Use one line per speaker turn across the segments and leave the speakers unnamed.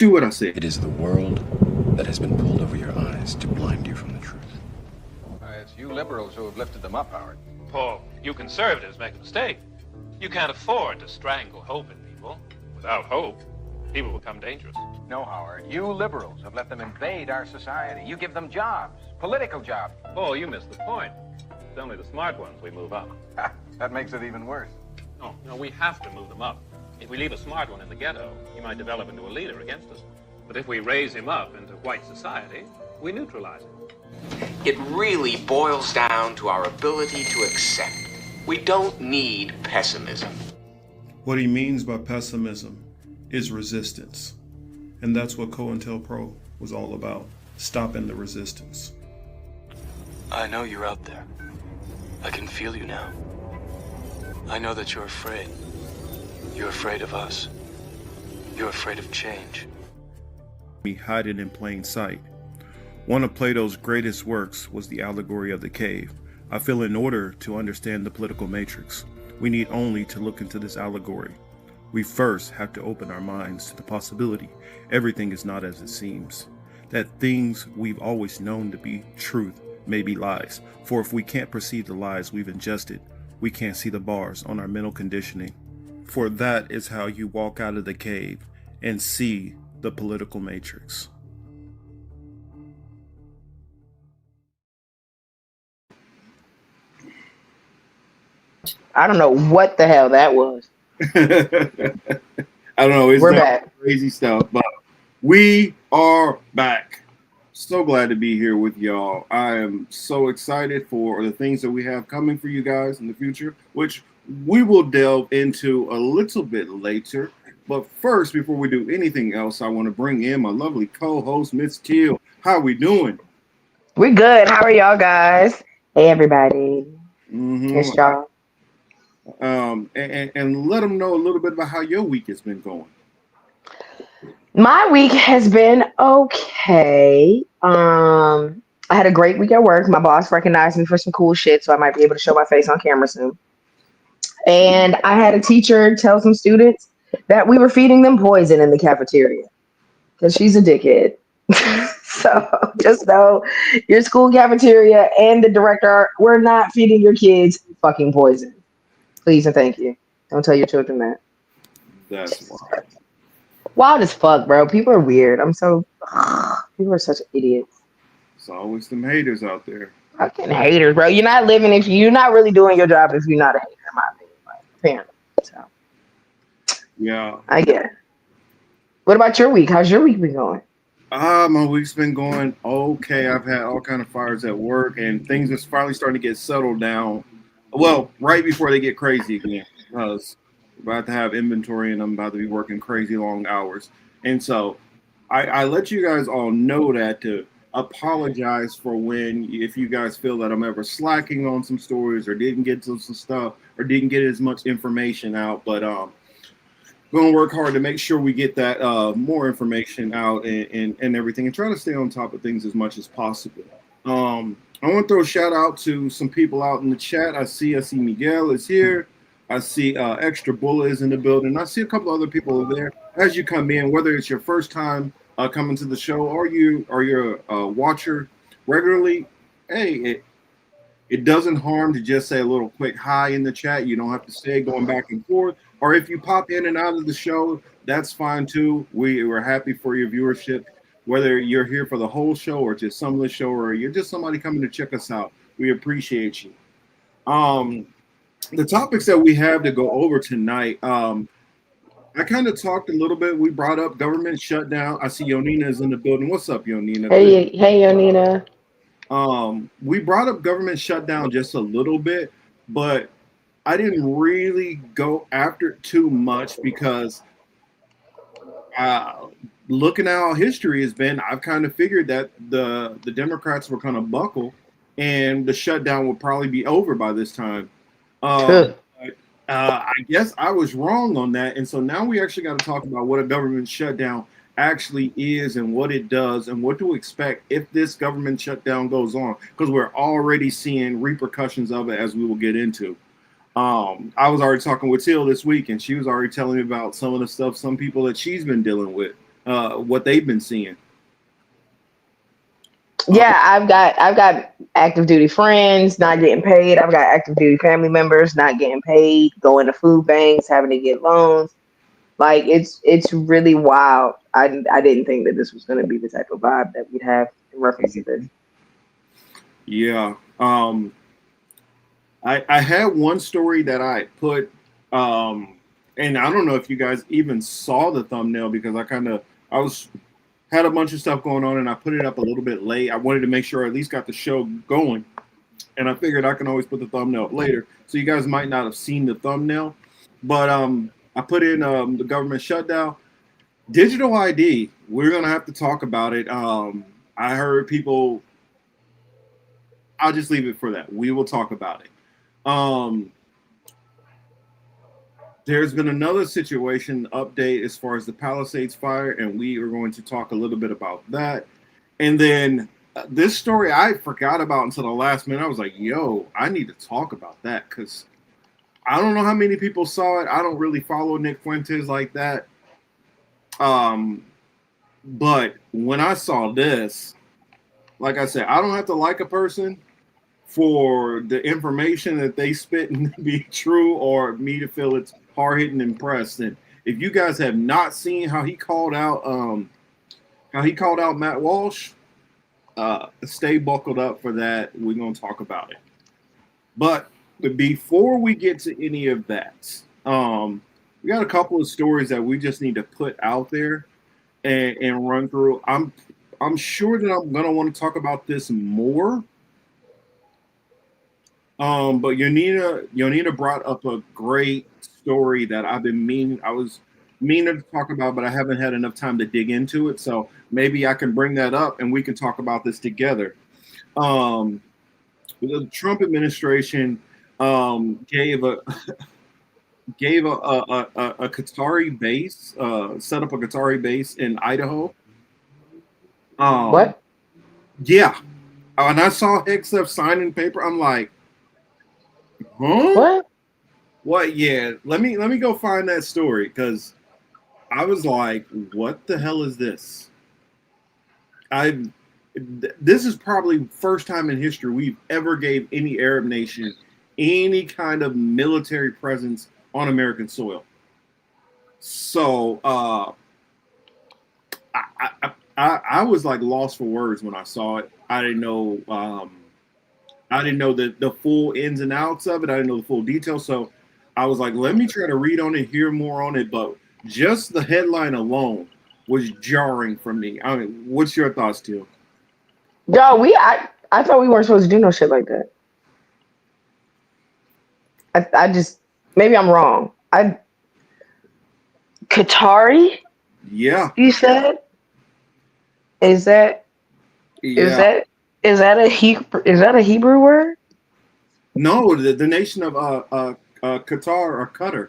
Do what I say.
It is the world that has been pulled over your eyes to blind you from the truth.
It's you liberals who have lifted them up, Howard.
Paul, you conservatives make a mistake. You can't afford to strangle hope in people. Without hope, people become dangerous.
No, Howard. You liberals have let them invade our society. You give them jobs, political jobs.
Paul, you missed the point. It's only the smart ones we move up.
That makes it even worse.
No, we have to move them up. If we leave a smart one in the ghetto, he might develop into a leader against us. But if we raise him up into white society, we neutralize him.
It really boils down to our ability to accept. We don't need pessimism.
What he means by pessimism is resistance. And that's what COINTELPRO was all about, stopping the resistance.
I know you're out there. I can feel you now. I know that you're afraid. You're afraid of us. You're afraid of change.
We hide it in plain sight. One of Plato's greatest works was the allegory of the cave. I feel in order to understand the political matrix, we need only to look into this allegory. We first have to open our minds to the possibility everything is not as it seems. That things we've always known to be truth may be lies. For if we can't perceive the lies we've ingested, we can't see the bars on our mental conditioning. For that is how you walk out of the cave and see the political matrix.
I don't know what the hell that was.
I don't know. It's
We're back.
Crazy stuff, but we are back. So glad to be here with y'all. I am so excited for the things that we have coming for you guys in the future, which we will delve into a little bit later. But first, before we do anything else, I want to bring in my lovely co-host, Miss Teal. How are we doing?
We're good. How are y'all guys? Hey, everybody. It's y'all.
And let them know a little bit about how your week has been going.
My week has been okay. I had a great week at work. My boss recognized me for some cool shit, so I might be able to show my face on camera soon. And I had a teacher tell some students that we were feeding them poison in the cafeteria because she's a dickhead. So just know your school cafeteria and the director, we're not feeding your kids fucking poison. Please and thank you. Don't tell your children that.
That's wild.
Wild as fuck, bro. People are weird. People are such idiots.
It's always them haters out there.
Fucking haters, bro. You're not living if you're not really doing your job if you're not a hater, in my opinion. Apparently. So
Yeah.
I get it. What about your week? How's your week been going?
My week's been going okay. I've had all kind of fires at work, and things are finally starting to get settled down. Well, right before they get crazy again, because we're about to have inventory, and I'm about to be working crazy long hours. And so, I let you guys all know that to apologize for if you guys feel that I'm ever slacking on some stories or didn't get to some stuff or didn't get as much information out, but going to work hard to make sure we get that more information out and everything, and try to stay on top of things as much as possible. I want to throw a shout out to some people out in the chat. I see Miguel is here. I see Extra Bullet is in the building. I see a couple other people over there. As you come in, whether it's your first time coming to the show or you're a watcher regularly, hey, it doesn't harm to just say a little quick hi in the chat. You don't have to stay going back and forth. Or if you pop in and out of the show, that's fine too. We're happy for your viewership. Whether you're here for the whole show or just some of the show, or you're just somebody coming to check us out, we appreciate you. The topics that we have to go over tonight, I kind of talked a little bit. We brought up government shutdown. I see Yonina is in the building. What's up, Yonina?
Hey, Yonina.
We brought up government shutdown just a little bit, but I didn't really go after it too much because looking at how history has been, I've kind of figured that the Democrats were going to buckle and the shutdown will probably be over by this time. I guess I was wrong on that. And so now we actually got to talk about what a government shutdown actually is and what it does and what to expect if this government shutdown goes on, because we're already seeing repercussions of it, as we will get into. I was already talking with Teal this week, and she was already telling me about some of the stuff, some people that she's been dealing with what they've been seeing.
Yeah, I've got active duty friends not getting paid. I've got active duty family members not getting paid, going to food banks, having to get loans. Like it's really wild. I didn't think that this was going to be the type of vibe that we'd have in reference to this.
Yeah. I had one story that I put, and I don't know if you guys even saw the thumbnail because had a bunch of stuff going on and I put it up a little bit late. I wanted to make sure I at least got the show going, and I figured I can always put the thumbnail up later, so you guys might not have seen the thumbnail. But I put in the government shutdown, digital ID. We're gonna have to talk about it. I heard people. I'll just leave it for that. We will talk about it. There's been another situation update as far as the Palisades fire, and we are going to talk a little bit about that. And then this story I forgot about until the last minute. I was like, yo, I need to talk about that because I don't know how many people saw it. I don't really follow Nick Fuentes like that. But when I saw this, like I said, I don't have to like a person for the information that they spit and be true or me to feel it's hard-hitting and pressed. And if you guys have not seen how he called out Matt Walsh, stay buckled up for that. We're going to talk about it. But before we get to any of that, we got a couple of stories that we just need to put out there and run through. I'm sure that I'm going to want to talk about this more. But Yonita brought up a great story that I was meaning to talk about, but I haven't had enough time to dig into it. So maybe I can bring that up and we can talk about this together. The Trump administration gave a Qatari base, set up a Qatari base in Idaho.
What?
Yeah. And I saw Hegseth signing paper. I'm like, huh?
What?
What? Yeah. Let me go find that story because I was like, what the hell is this? This is probably first time in history we've ever gave any Arab nation any kind of military presence on American soil. So I was like lost for words when I saw it. I didn't know the full ins and outs of it. I didn't know the full details. So I was like, let me try to read on it, hear more on it. But just the headline alone was jarring for me. I mean, what's your thoughts, Teal?
Yo, I thought we weren't supposed to do no shit like that. I just, maybe I'm wrong. Qatari?
Yeah.
You said? Is that a Hebrew word?
No, the nation of Qatar or Qatar.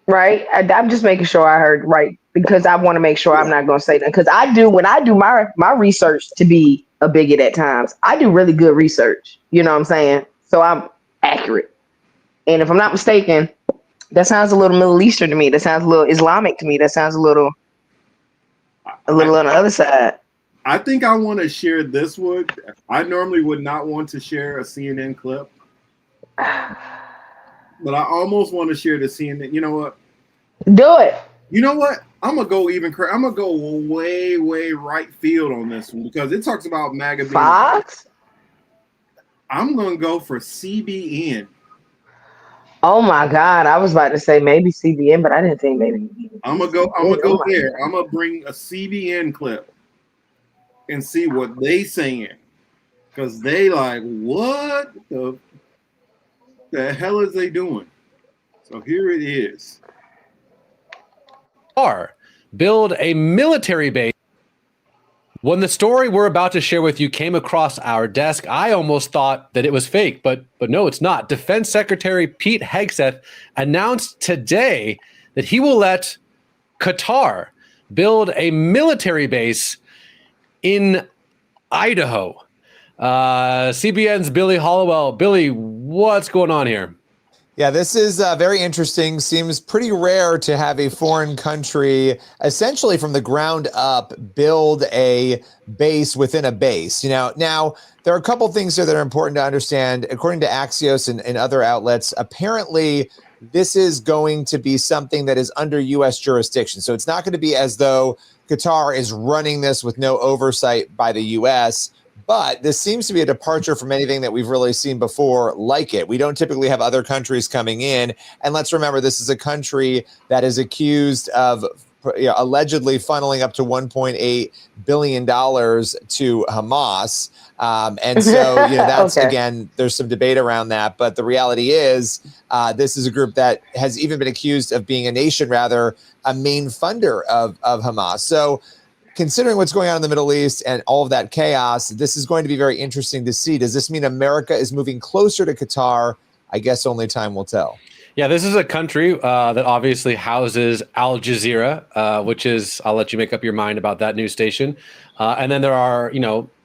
Right? I'm just making sure I heard right because I want to make sure I'm not going to say that. Because when I do my research to be a bigot at times, I do really good research. You know what I'm saying? So I'm accurate. And if I'm not mistaken, that sounds a little Middle Eastern to me. That sounds a little Islamic to me. That sounds a little on the other side.
I think I want to share this one. I normally would not want to share a CNN clip, but I almost want to share the CNN. You know what?
Do it.
You know what? I'm gonna go I'm gonna go way, way right field on this one because it talks about MAGA.
Fox.
I'm gonna go for CBN.
Oh my God! I was about to say maybe CBN, but I didn't think maybe.
I'm gonna go there. I'm gonna bring a CBN clip and see what they saying because they like what the hell is they doing? So here it is.
Build a military base. When the story we're about to share with you came across our desk, I almost thought that it was fake, but no, it's not. Defense Secretary Pete Hegseth announced today that he will let Qatar build a military base in Idaho. CBN's Billy Hollowell. Billy, what's going on here?
Yeah, this is very interesting. Seems pretty rare to have a foreign country essentially from the ground up build a base within a base. Now there are a couple things here that are important to understand. According to Axios and other outlets, apparently this is going to be something that is under U.S. jurisdiction. So it's not going to be as though Qatar is running this with no oversight by the U.S., but this seems to be a departure from anything that we've really seen before like it. We don't typically have other countries coming in. And let's remember, this is a country that is accused of allegedly funneling up to $1.8 billion to Hamas. And so, that's,
Okay.
again, there's some debate around that. But the reality is this is a group that has even been accused of being a nation, rather, a main funder of Hamas. So considering what's going on in the Middle East and all of that chaos, this is going to be very interesting to see. Does this mean America is moving closer to Qatar? I guess only time will tell.
Yeah, this is a country that obviously houses Al Jazeera, which is, I'll let you make up your mind about that news station. And then there are,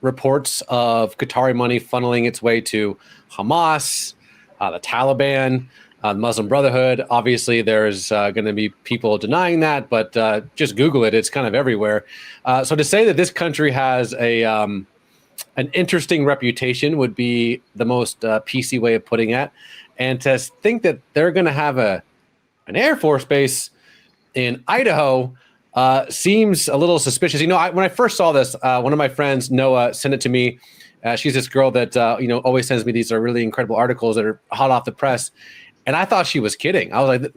reports of Qatari money funneling its way to Hamas, the Taliban, the Muslim Brotherhood. Obviously, there's going to be people denying that, but just Google it. It's kind of everywhere. So to say that this country has an interesting reputation would be the most PC way of putting it. And to think that they're going to have an Air Force base in Idaho seems a little suspicious. When I first saw this, one of my friends, Noah, sent it to me. She's this girl that always sends me these really incredible articles that are hot off the press. And I thought she was kidding. I was like,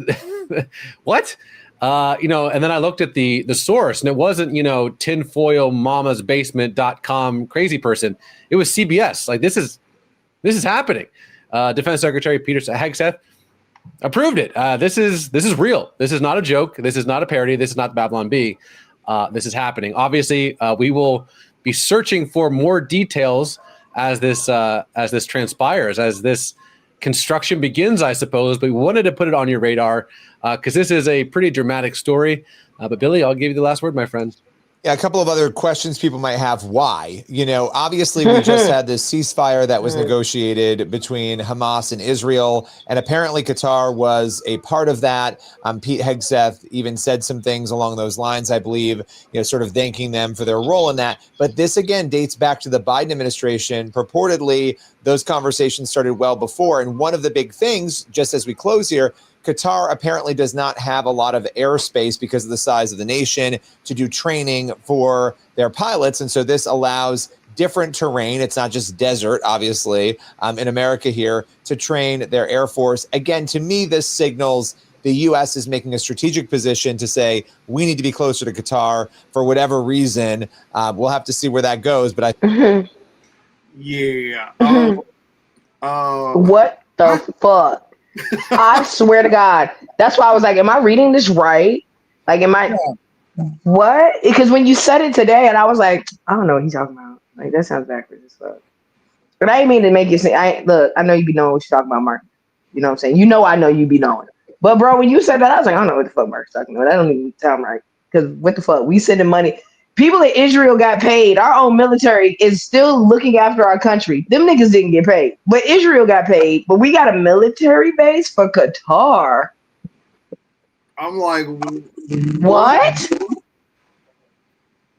what? And then I looked at the source, and it wasn't, tinfoilmamasbasement.com crazy person. It was CBS. Like, this is happening. Defense Secretary Peter Hegseth approved it. This is real. This is not a joke. This is not a parody. This is not Babylon B. This is happening. Obviously, we will be searching for more details as this transpires, as this construction begins, I suppose. But we wanted to put it on your radar because this is a pretty dramatic story. But Billy, I'll give you the last word, my friend.
Yeah, a couple of other questions people might have. Why? Obviously, we just had this ceasefire that was negotiated between Hamas and Israel, and apparently Qatar was a part of that. Pete Hegseth even said some things along those lines, I believe, sort of thanking them for their role in that. But this, again, dates back to the Biden administration. Purportedly, those conversations started well before. And one of the big things, just as we close here, Qatar apparently does not have a lot of airspace because of the size of the nation to do training for their pilots. And so this allows different terrain. It's not just desert, obviously, in America here to train their Air Force. Again, to me, this signals the U.S. is making a strategic position to say we need to be closer to Qatar for whatever reason. We'll have to see where that goes. But
Yeah.
What the fuck? I swear to God. That's why I was like, am I reading this right? Like, what? Because when you said it today, and I was like, I don't know what he's talking about. Like, that sounds backwards as fuck. But I didn't mean to make you say, look, I know you be knowing what you're talking about, Mark. You know what I'm saying? I know you be knowing. But, bro, when you said that, I was like, I don't know what the fuck Mark's talking about. That don't even sound right. Because what the fuck? We sending money. People in Israel got paid. Our own military is still looking after our country. Them niggas didn't get paid. But Israel got paid. But we got a military base for Qatar.
I'm like,
what?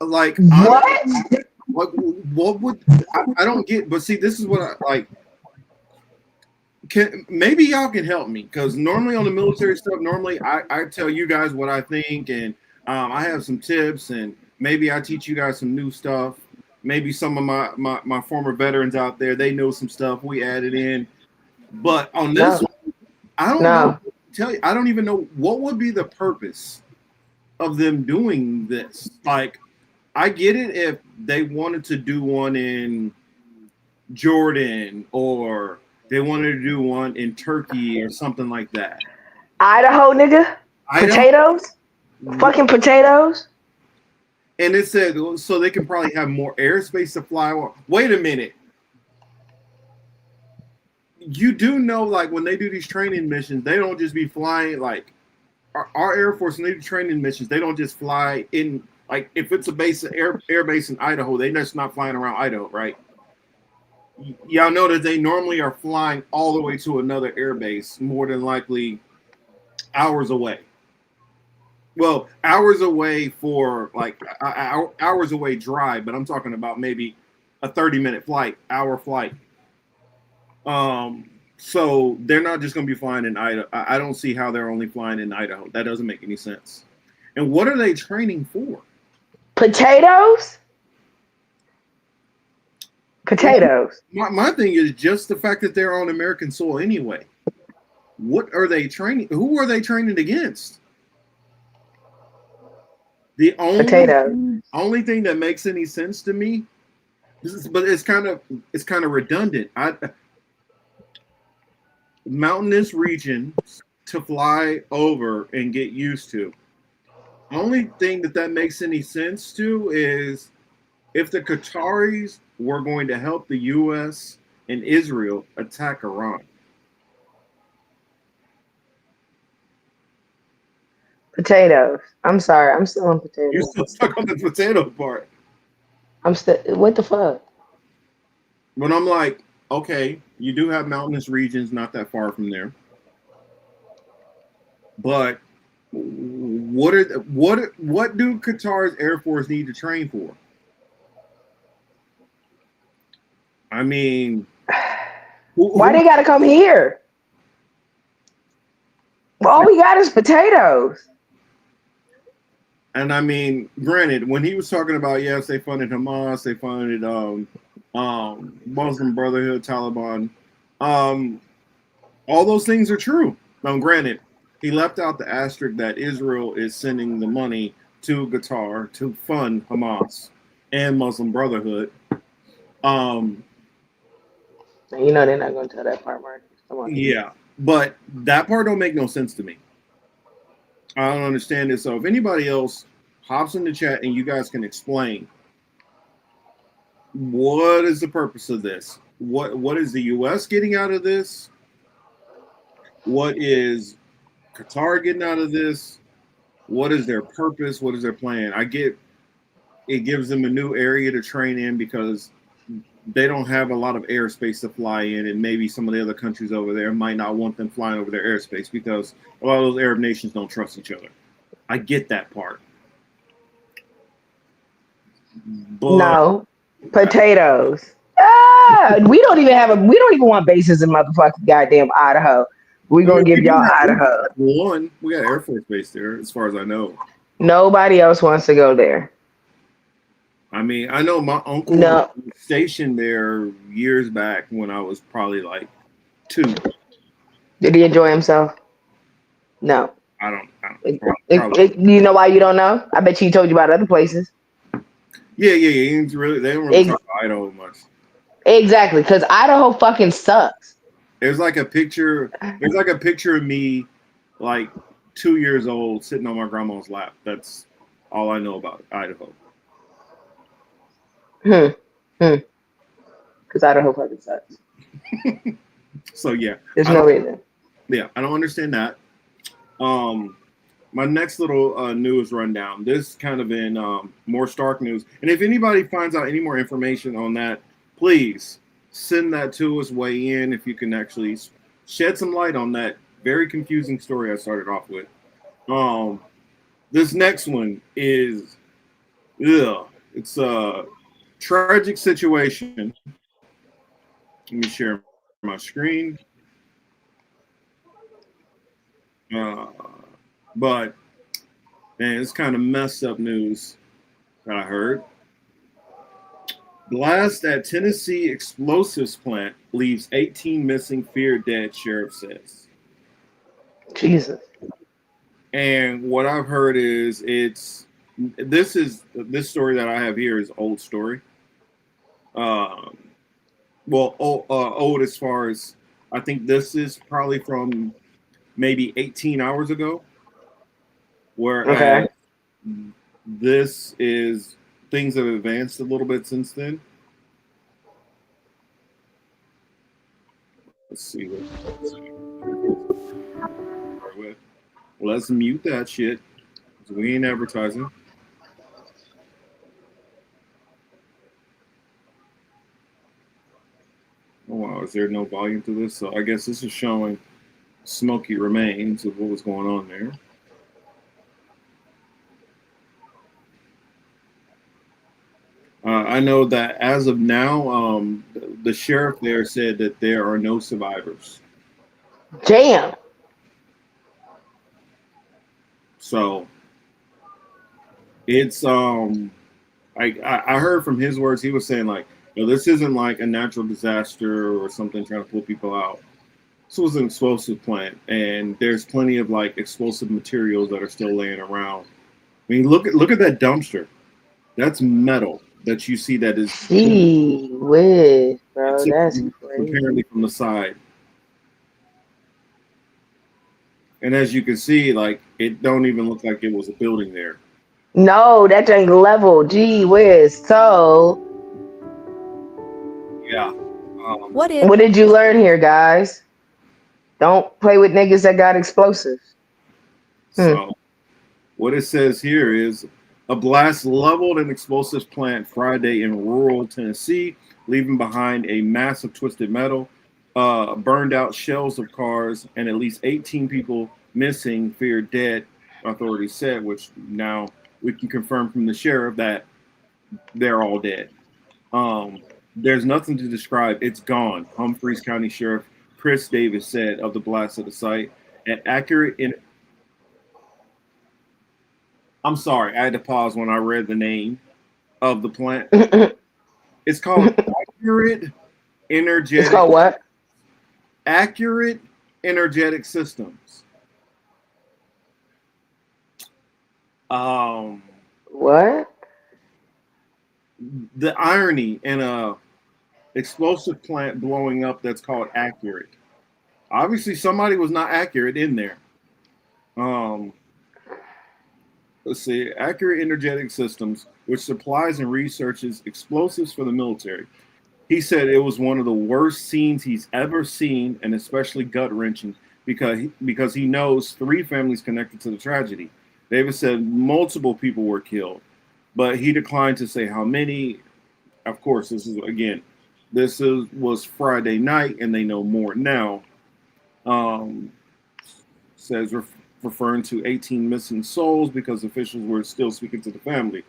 Like,
what?
What would I don't get? But see, this is what I like. Maybe y'all can help me, because normally on the military stuff, I tell you guys what I think, and I have some tips, and maybe I teach you guys some new stuff. Maybe some of my former veterans out there, they know some stuff we added in. But on this one, I don't know. I don't even know what would be the purpose of them doing this. Like, I get it if they wanted to do one in Jordan, or they wanted to do one in Turkey or something like that.
Idaho, nigga. Potatoes? Fucking potatoes?
And it said so they can probably have more airspace to fly on. Wait a minute. You do know, like, when they do these training missions, they don't just be flying, like, our Air Force, when they do training missions, they don't just fly in, like, if it's a base, air base in Idaho, they're just not flying around Idaho, right? y'all know that they normally are flying all the way to another air base, more than likely hours away. Well, hours away for like hours away drive, but I'm talking about maybe a 30-minute flight, hour flight. So they're not just going to be flying in Idaho. I don't see how they're only flying in Idaho. That doesn't make any sense. And what are they training for?
Potatoes. Potatoes.
My thing is just the fact that they're on American soil anyway. What are they training? Who are they training against? The only thing that makes any sense to me, but it's kind of redundant. Mountainous regions to fly over and get used to. Only thing that makes any sense to is if the Qataris were going to help the U.S. and Israel attack Iran.
Potatoes. I'm sorry. I'm still on potatoes.
You're still stuck on the potato part.
I'm still. What the fuck?
But I'm like, okay, you do have mountainous regions not that far from there. But what do Qatar's Air Force need to train for? I mean,
why they gotta come here? All we got is potatoes.
And I mean, granted, when he was talking about, yes, they funded Hamas, they funded Muslim Brotherhood, Taliban, all those things are true. Now, granted, he left out the asterisk that Israel is sending the money to Qatar to fund Hamas and Muslim Brotherhood.
You know they're not going to tell that part, Mark. Come on.
Yeah, but that part don't make no sense to me. I don't understand it. So if anybody else hops in the chat and you guys can explain what is the purpose of this? What is the U.S. getting out of this? What is Qatar getting out of this? What is their purpose? What is their plan? I get it gives them a new area to train in because they don't have a lot of airspace to fly in, and maybe some of the other countries over there might not want them flying over their airspace because a lot of those Arab nations don't trust each other. I get that part. But
no, potatoes. We don't even want bases in motherfucking goddamn Idaho. We're gonna give y'all Idaho.
One, we got Air Force Base there, as far as I know.
Nobody else wants to go there.
I mean, I know my uncle was stationed there years back when I was probably like 2.
Did he enjoy himself? No.
I don't
you know why you don't know? I bet he told you about other places.
Yeah. They don't really talk about Idaho much.
Exactly, because Idaho fucking sucks.
There's like a picture of me like 2 years old sitting on my grandma's lap. That's all I know about Idaho.
Because Idaho fucking sucks.
So yeah.
There's no reason.
Yeah, I don't understand that. My next little news rundown. This kind of in more Stark news. And if anybody finds out any more information on that, please send that to us, weigh in if you can actually shed some light on that very confusing story I started off with. This next one is it's a tragic situation. Let me share my screen. But man, it's kind of messed up news that I heard. Blast at Tennessee explosives plant leaves 18 missing, feared dead, sheriff says.
Jesus.
And what I've heard is this story that I have here is old story. Old as far as I think this is probably from maybe 18 hours ago. Whereas this is things have advanced a little bit since then. Let's see. Let's mute that shit. We ain't advertising. wow, is there no volume to this? So I guess this is showing smoky remains of what was going on there. I know that as of now, the sheriff there said that there are no survivors.
Damn.
So it's I heard from his words, he was saying like, this isn't like a natural disaster or something trying to pull people out. This was an explosive plant, and there's plenty of like explosive materials that are still laying around. I mean, look at that dumpster. That's metal that you see that is
Gee whiz, bro. That's
apparently
crazy.
from the side. And as you can see, like it don't even look like it was a building there.
No, that thing level. Gee whiz. So,
Yeah.
what did you learn here, guys? Don't play with niggas that got explosives.
So what it says here is a blast leveled an explosives plant Friday in rural Tennessee, leaving behind a mass of twisted metal, burned out shells of cars, and at least 18 people missing, feared dead, authorities said, which now we can confirm from the sheriff that they're all dead. There's nothing to describe. It's gone. Humphreys County Sheriff Chris Davis said of the blast at the site. An accurate I'm sorry, I had to pause when I read the name of the plant. It's called Accurate
It's
Energetic.
called what?
Accurate Energetic Systems.
What?
The irony in a explosive plant blowing up that's called Accurate. Obviously, somebody was not accurate in there. Let's see. Accurate Energetic Systems, which supplies and researches explosives for the military. He said it was one of the worst scenes he's ever seen, and especially gut-wrenching because he knows 3 families connected to the tragedy. Davis said multiple people were killed, but he declined to say how many. Of course, was Friday night, and they know more now. Says referring to 18 missing souls because officials were still speaking to the family.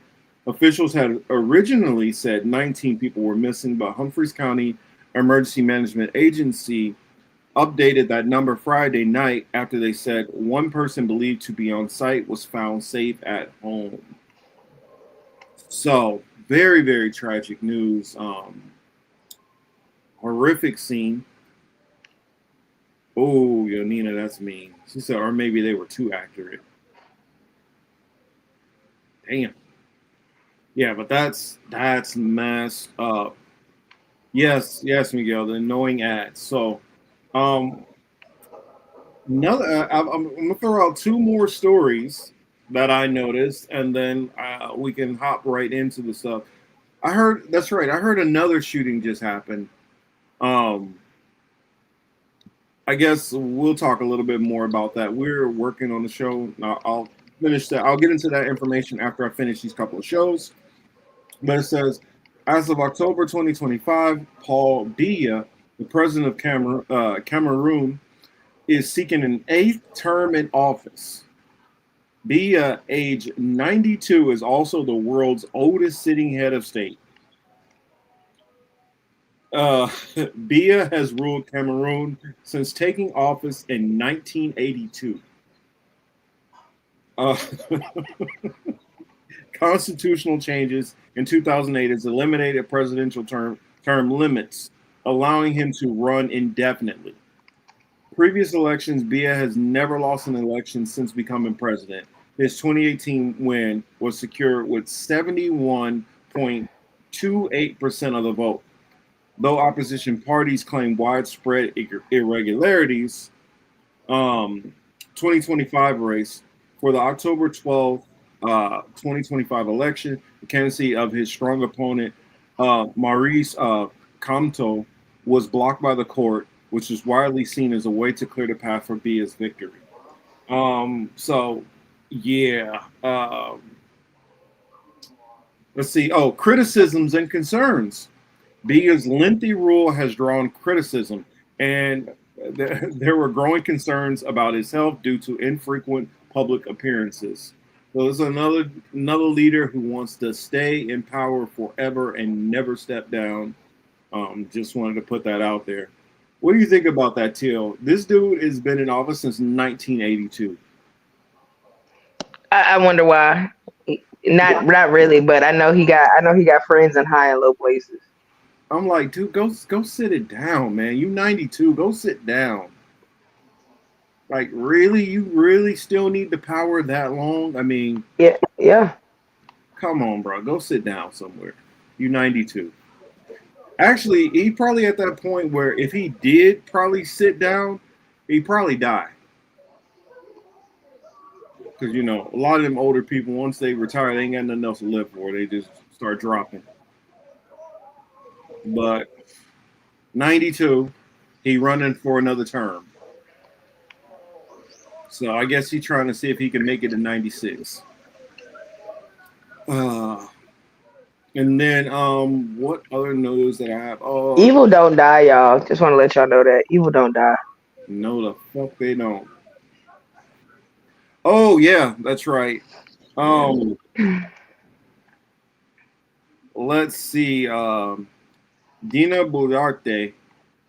Officials had originally said 19 people were missing, but Humphreys County Emergency Management Agency updated that number Friday night after they said one person believed to be on site was found safe at home. So, very, very tragic news. Horrific scene. Oh, Nina, that's mean. She said, or maybe they were too accurate. Damn. Yeah, but that's messed up. Yes, Miguel, the annoying ads. So, I'm gonna throw out 2 more stories that I noticed, and then we can hop right into the stuff. That's right. I heard another shooting just happened. I guess we'll talk a little bit more about that. We're working on the show. I'll finish that. I'll get into that information after I finish these couple of shows. But it says, as of October 2025, Paul Biya, the president of Cameroon, is seeking an 8th term in office. Biya, age 92, is also the world's oldest sitting head of state. Biya has ruled Cameroon since taking office in 1982. Constitutional changes in 2008 has eliminated presidential term limits, allowing him to run indefinitely. Previous elections, Biya has never lost an election since becoming president. His 2018 win was secured with 71.28% of the vote. Though opposition parties claim widespread irregularities, 2025 race for the October 12th, 2025 election, the candidacy of his strong opponent, Maurice Kamto, was blocked by the court, which is widely seen as a way to clear the path for Biya's victory. Let's see. Oh, criticisms and concerns. Bia's lengthy rule has drawn criticism, and there were growing concerns about his health due to infrequent public appearances. So there's another leader who wants to stay in power forever and never step down. Just wanted to put that out there. What do you think about that, Till? This dude has been in office since 1982.
I wonder why. Not really, but I know he got friends in high and low places.
I'm like, dude, go sit it down, man. You 92, go sit down. Like, really, you really still need the power that long? I mean,
Yeah.
come on, bro, go sit down somewhere. You 92. Actually, he probably at that point where if he did probably sit down, he'd probably die. Because a lot of them older people, once they retire, they ain't got nothing else to live for. They just start dropping. But 92, he running for another term. So I guess he's trying to see if he can make it in 96. And then what other news that I have? Oh,
Evil don't die, y'all. Just want to let y'all know that evil don't die.
no, the fuck they don't. Oh yeah, that's right. Let's see. Dina Boluarte,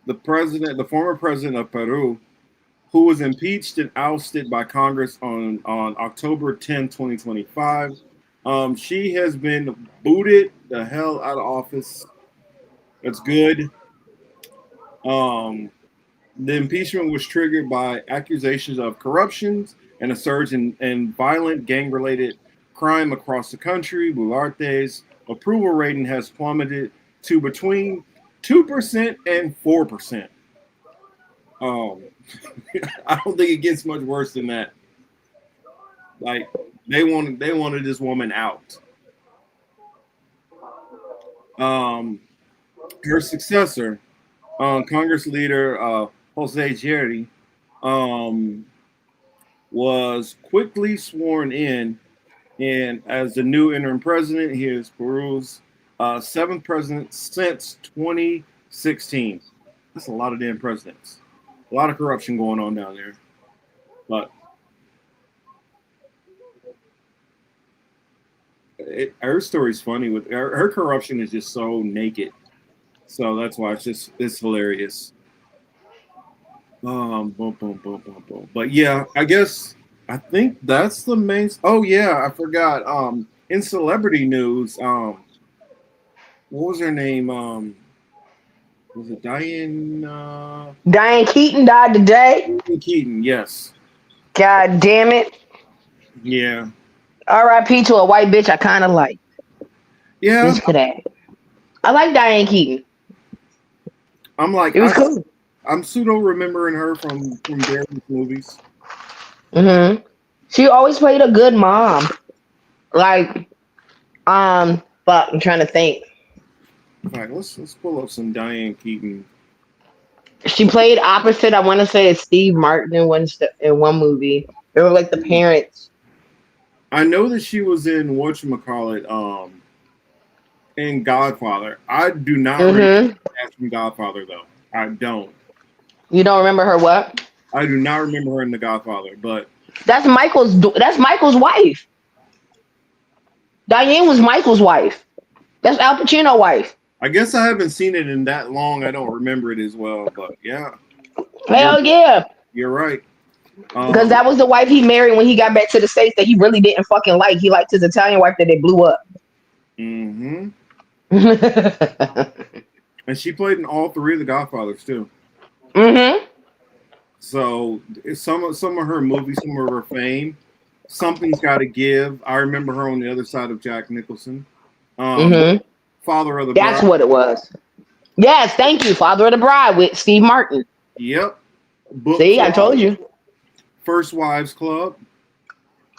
the former president of Peru, who was impeached and ousted by Congress on October 10, 2025. She has been booted the hell out of office. That's good. The impeachment was triggered by accusations of corruption and a surge in violent gang-related crime across the country. Boularte's approval rating has plummeted to between 2% and 4%. I don't think it gets much worse than that. Like they wanted this woman out. Her successor, Congress leader Jose Jerry, was quickly sworn in, and as the new interim president, he is Peru's seventh president since 2016. That's a lot of damn presidents. A lot of corruption going on down there, but her story's funny. With her corruption is just so naked, so that's why it's hilarious. Boom, boom, boom, boom, boom. But yeah, I think that's the main. Oh yeah, I forgot. In celebrity news, what was her name? Was it Diane?
Diane Keaton died today.
Diane Keaton, yes.
God damn it.
Yeah.
R.I.P. to a white bitch I kind of like.
Yeah.
Just for that. I like Diane Keaton.
I'm like,
it was cool.
I'm pseudo remembering her from various movies.
Mm-hmm. She always played a good mom. Like, but I'm trying to think.
All right, let's pull up some Diane Keaton.
She played opposite, I want to say, it's Steve Martin in one movie. They were like the parents.
I know that she was in whatchamacallit, in Godfather. I do not remember her from Godfather though. I don't.
You don't remember her what?
I do not remember her in The Godfather, but
that's Michael's wife. Diane was Michael's wife. That's Al Pacino's wife.
I guess I haven't seen it in that long. I don't remember it as well, but yeah.
Hell yeah.
You're right.
Because that was the wife he married when he got back to the States that he really didn't fucking like. He liked his Italian wife that they blew up.
Mm-hmm. And she played in all three of the Godfathers too.
Mm-hmm.
So some of her movies, some of her fame, Something's Gotta Give. I remember her on the other side of Jack Nicholson. Father of the Bride.
That's what it was. Yes, thank you. Father of the Bride with Steve Martin.
Yep.
See, I told you.
First Wives Club.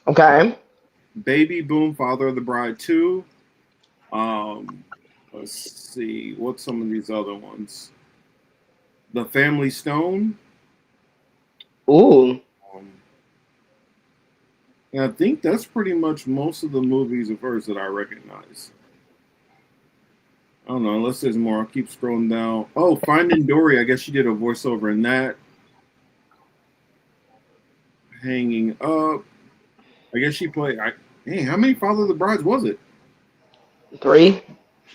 Okay.
Baby Boom, Father of the Bride 2. Let's see. What's some of these other ones? The Family Stone.
Ooh.
And I think that's pretty much most of the movies of hers that I recognize. I don't know. Unless there's more, I'll keep scrolling down. Oh, Finding Dory. I guess she did a voiceover in that. Hanging Up. I guess she played. Hey, how many Father of the Brides was it?
3.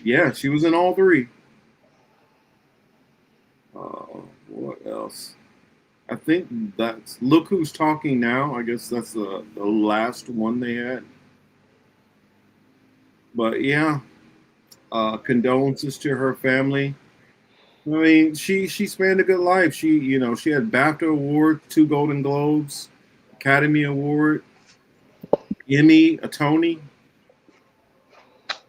Yeah, she was in all 3. What else? I think that's Look Who's Talking Now. I guess that's the last one they had. But yeah, condolences to her family. I mean, she spanned a good life. She had BAFTA award, 2 Golden Globes, Academy Award, Emmy, a Tony.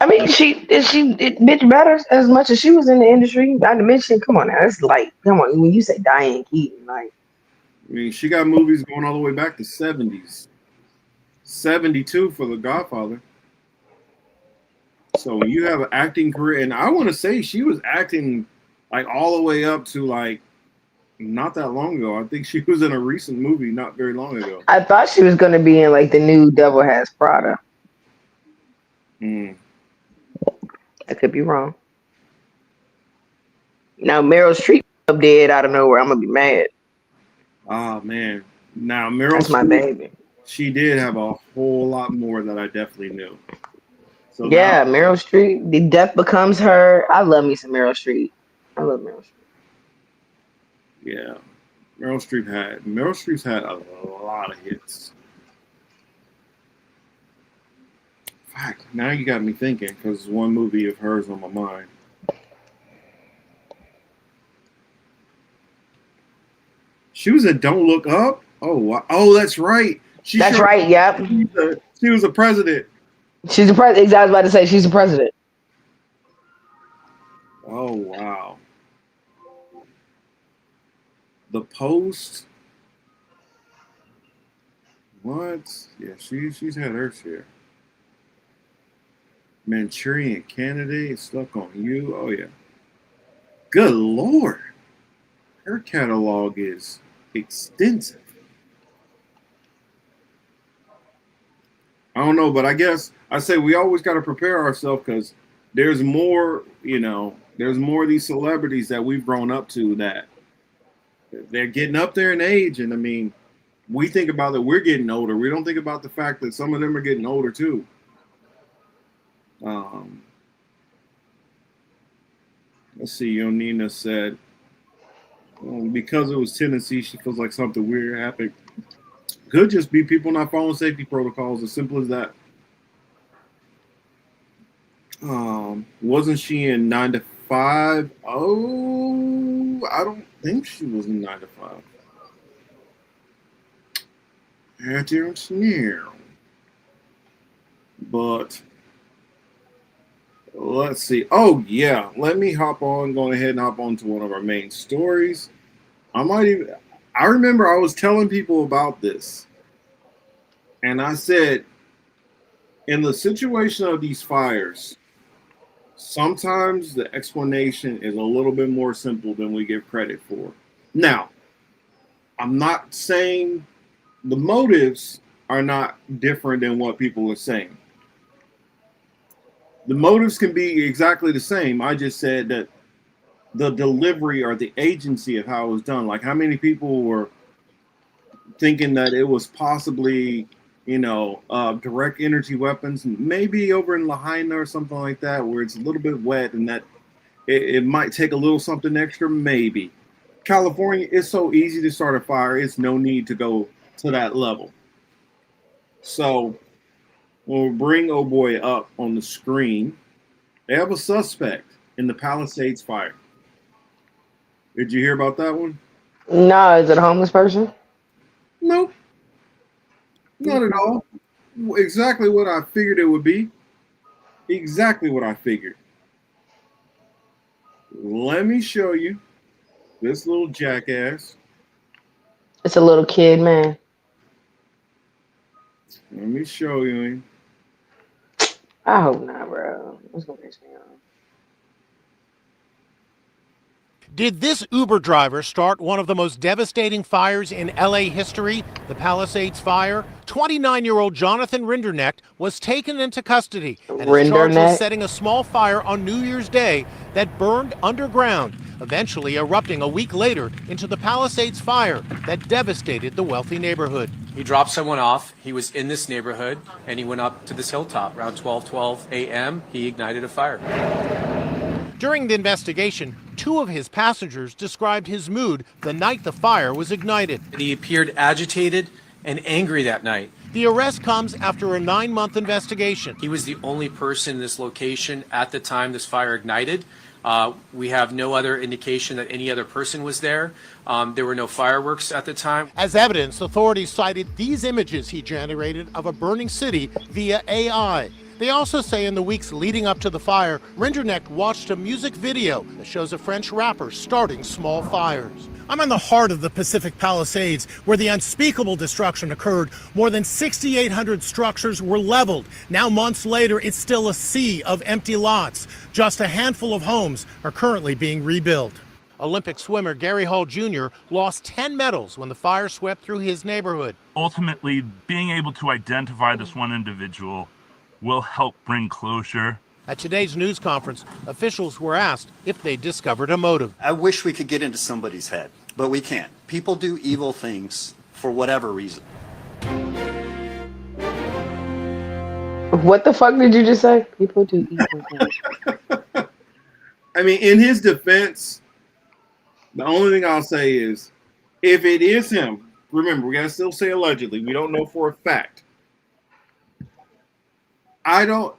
I mean, it bitch better as much as she was in the industry. Not to mention, come on now, it's like, come on, when you say Diane Keaton, like,
I mean, she got movies going all the way back to 70s. 72 for The Godfather. So when you have an acting career, and I want to say she was acting like all the way up to like not that long ago. I think she was in a recent movie not very long ago.
I thought she was going to be in like the new Devil Has Prada.
Mm.
I could be wrong. Now Meryl Streep up dead out of nowhere. I'm gonna be mad.
Ah man. Now Meryl
That's my
Streep,
baby.
she did have a whole lot more that I definitely knew. So that
Yeah, Meryl Streep. The Death Becomes Her. I love me some Meryl Streep. I love Meryl Streep.
yeah. Meryl Streep's had a lot of hits. In fact, now you got me thinking because one movie of hers on my mind. She was in Don't Look Up. Oh, wow. Oh, that's right.
That's right. Yep.
She was a president.
She's the president. Exactly. I was about to say she's the president.
Oh wow. The Post. What? Yeah, she's had her share. Manchurian Candidate, Stuck on You. Oh yeah. Good Lord. Her catalog is extensive. I don't know, but I guess I say we always got to prepare ourselves because there's more, there's more of these celebrities that we've grown up to that they're getting up there in age. And I mean, we think about that we're getting older. We don't think about the fact that some of them are getting older too. Let's see. Yonina said, because it was Tennessee, she feels like something weird happened. Could just be people not following safety protocols. As simple as that. Wasn't she in 9 to 5? Oh, I don't think she was in 9 to 5. I don't know. But let's see. Oh yeah, let me go ahead and hop on to one of our main stories. I remember I was telling people about this, and I said, in the situation of these fires, sometimes the explanation is a little bit more simple than we give credit for. Now, I'm not saying the motives are not different than what people are saying. The motives can be exactly the same. I just said that the delivery or the agency of how it was done, like how many people were thinking that it was possibly, direct energy weapons, maybe over in Lahaina or something like that, where it's a little bit wet and that it might take a little something extra, maybe. California, it's so easy to start a fire. It's no need to go to that level. So when we bring oh boy up on the screen, they have a suspect in the Palisades fire. Did you hear about that one?
No, is it a homeless person?
Nope, not at all. Exactly what I figured it would be. Exactly what I figured. Let me show you this little jackass.
It's a little kid, man.
Let me show you him.
I hope not, bro. It's gonna piss me off.
Did this Uber driver start one of the most devastating fires in LA history, the Palisades fire? 29-year-old Jonathan Rinderneck was taken into custody and is charged with setting a small fire on New Year's Day that burned underground, eventually erupting a week later into the Palisades fire that devastated the wealthy neighborhood.
He dropped someone off. He was in this neighborhood, and he went up to this hilltop around 12 a.m. He ignited a fire.
During the investigation, 2 of his passengers described his mood the night the fire was ignited.
He appeared agitated and angry that night.
The arrest comes after a 9-month investigation.
He was the only person in this location at the time this fire ignited. We have no other indication that any other person was there. There were no fireworks at the time.
As evidence, authorities cited these images he generated of a burning city via AI. They also say in the weeks leading up to the fire, Rinderneck watched a music video that shows a French rapper starting small fires. I'm in the heart of the Pacific Palisades, where the unspeakable destruction occurred. More than 6,800 structures were leveled. Now, months later, it's still a sea of empty lots. Just a handful of homes are currently being rebuilt. Olympic swimmer Gary Hall Jr. lost 10 medals when the fire swept through his neighborhood.
Ultimately, being able to identify this one individual will help bring closure.
At today's news conference, officials were asked if they discovered a motive.
I wish we could get into somebody's head, but we can't. People do evil things for whatever reason.
What the fuck did you just say? People do evil things.
I mean, in his defense, the only thing I'll say is, if it is him, remember, we gotta still say allegedly. We don't know for a fact.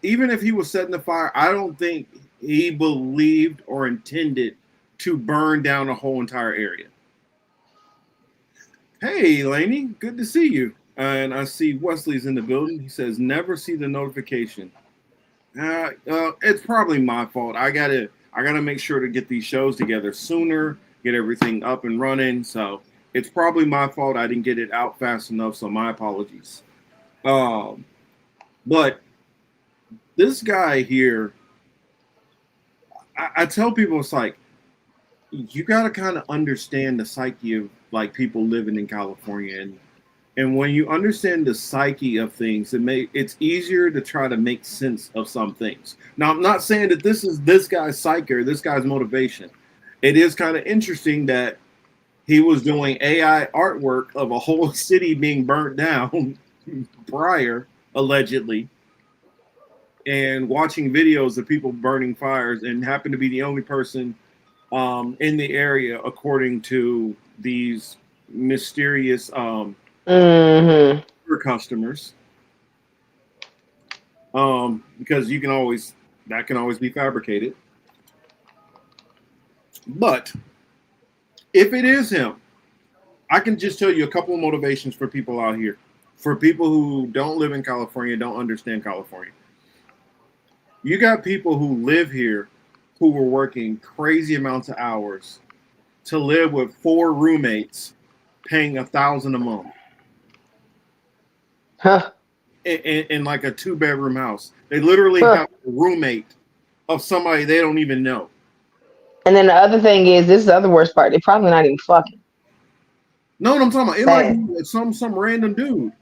Even if he was setting the fire, I don't think he believed or intended to burn down a whole entire area. Hey, Laney, good to see you. And I see Wesley's in the building. He says, never see the notification. It's probably my fault. I gotta make sure to get these shows together sooner, get everything up and running. So it's probably my fault. I didn't get it out fast enough. So my apologies. But this guy here, I tell people, it's like, you got to kind of understand the psyche of like people living in California. And when you understand the psyche of things, it's easier to try to make sense of some things. Now, I'm not saying that this is this guy's psyche or this guy's motivation. It is kind of interesting that he was doing AI artwork of a whole city being burnt down prior, allegedly, and watching videos of people burning fires and happened to be the only person in the area, according to these mysterious customers. Because that can always be fabricated. But if it is him, I can just tell you a couple of motivations for people out here. For people who don't live in California, don't understand California. You got people who live here who were working crazy amounts of hours to live with 4 roommates paying $1,000 a month.
Huh.
In like a 2-bedroom house. They literally have a roommate of somebody they don't even know.
And then the other thing is, this is the other worst part. They're probably not even fucking.
No, what I'm talking about. It like some random dude.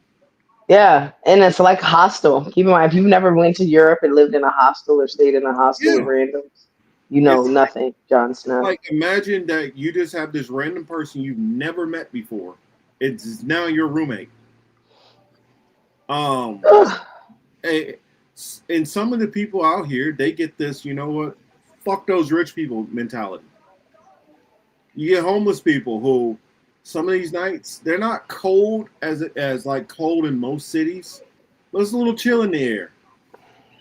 Yeah, and it's like a hostel. Keep in mind, if you've never went to Europe and lived in a hostel or stayed in a hostel with randoms, you know nothing, Jon Snow.
Like, imagine that you just have this random person you've never met before. It's now your roommate. And some of the people out here, they get this, you know what? Fuck those rich people mentality. You get homeless people who, some of these nights, they're not cold as like cold in most cities, but it's a little chill in the air.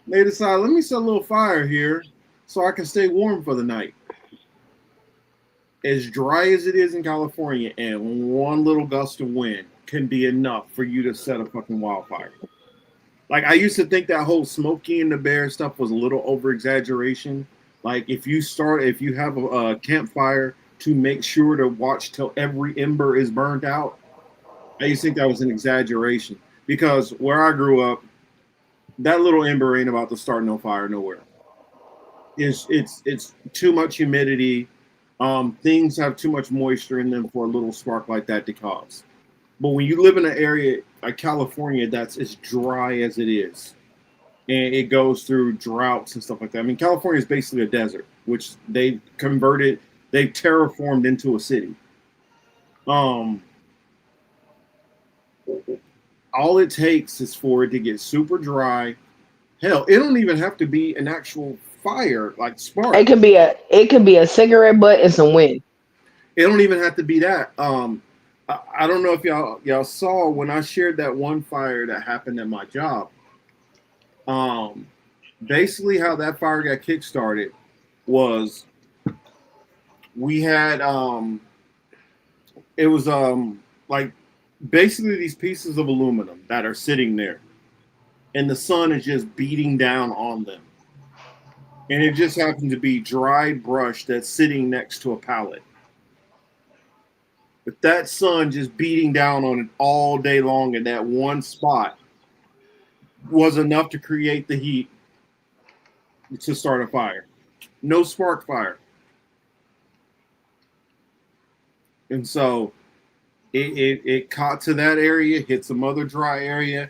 They decide, let me set a little fire here so I can stay warm for the night. As dry as it is in California, and one little gust of wind can be enough for you to set a fucking wildfire. Like, I used to think that whole Smokey and the Bear stuff was a little over exaggeration. Like, if you have a campfire, to make sure to watch till every ember is burnt out, I used to think that was an exaggeration. Because where I grew up, that little ember ain't about to start no fire nowhere. It's too much humidity. things have too much moisture in them for a little spark like that to cause. But when you live in an area like California that's as dry as it is, and it goes through droughts and stuff like that. I mean, California is basically a desert, which they've terraformed into a city. All it takes is for it to get super dry. Hell, it don't even have to be an actual fire like spark.
It could be a cigarette butt and some wind.
It don't even have to be that. I don't know if y'all saw when I shared that one fire that happened at my job. Basically how that fire got kickstarted was we had it was like basically these pieces of aluminum that are sitting there and the sun is just beating down on them. And it just happened to be dried brush that's sitting next to a pallet. But that sun just beating down on it all day long in that one spot was enough to create the heat to start a fire. No spark fire. And so it caught to that area, hit some other dry area,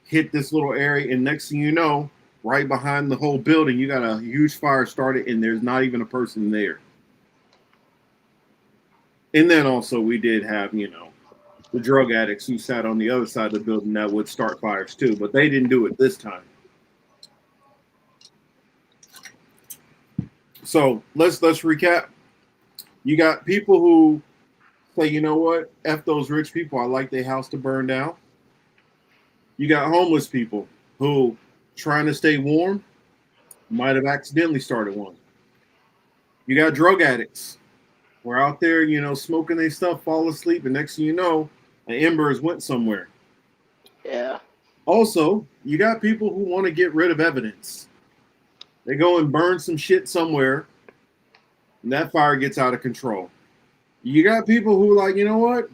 hit this little area, and next thing you know, right behind the whole building, you got a huge fire started, and there's not even a person there. And then also we did have, the drug addicts who sat on the other side of the building that would start fires too, but they didn't do it this time. So let's recap. You got people who say, you know what, F those rich people, I like their house to burn down. You got homeless people who, trying to stay warm, might have accidentally started one. You got drug addicts. We're out there, smoking their stuff, fall asleep, and next thing you know, an embers went somewhere.
Yeah.
Also, you got people who want to get rid of evidence. They go and burn some shit somewhere, and that fire gets out of control. You got people who like, you know what?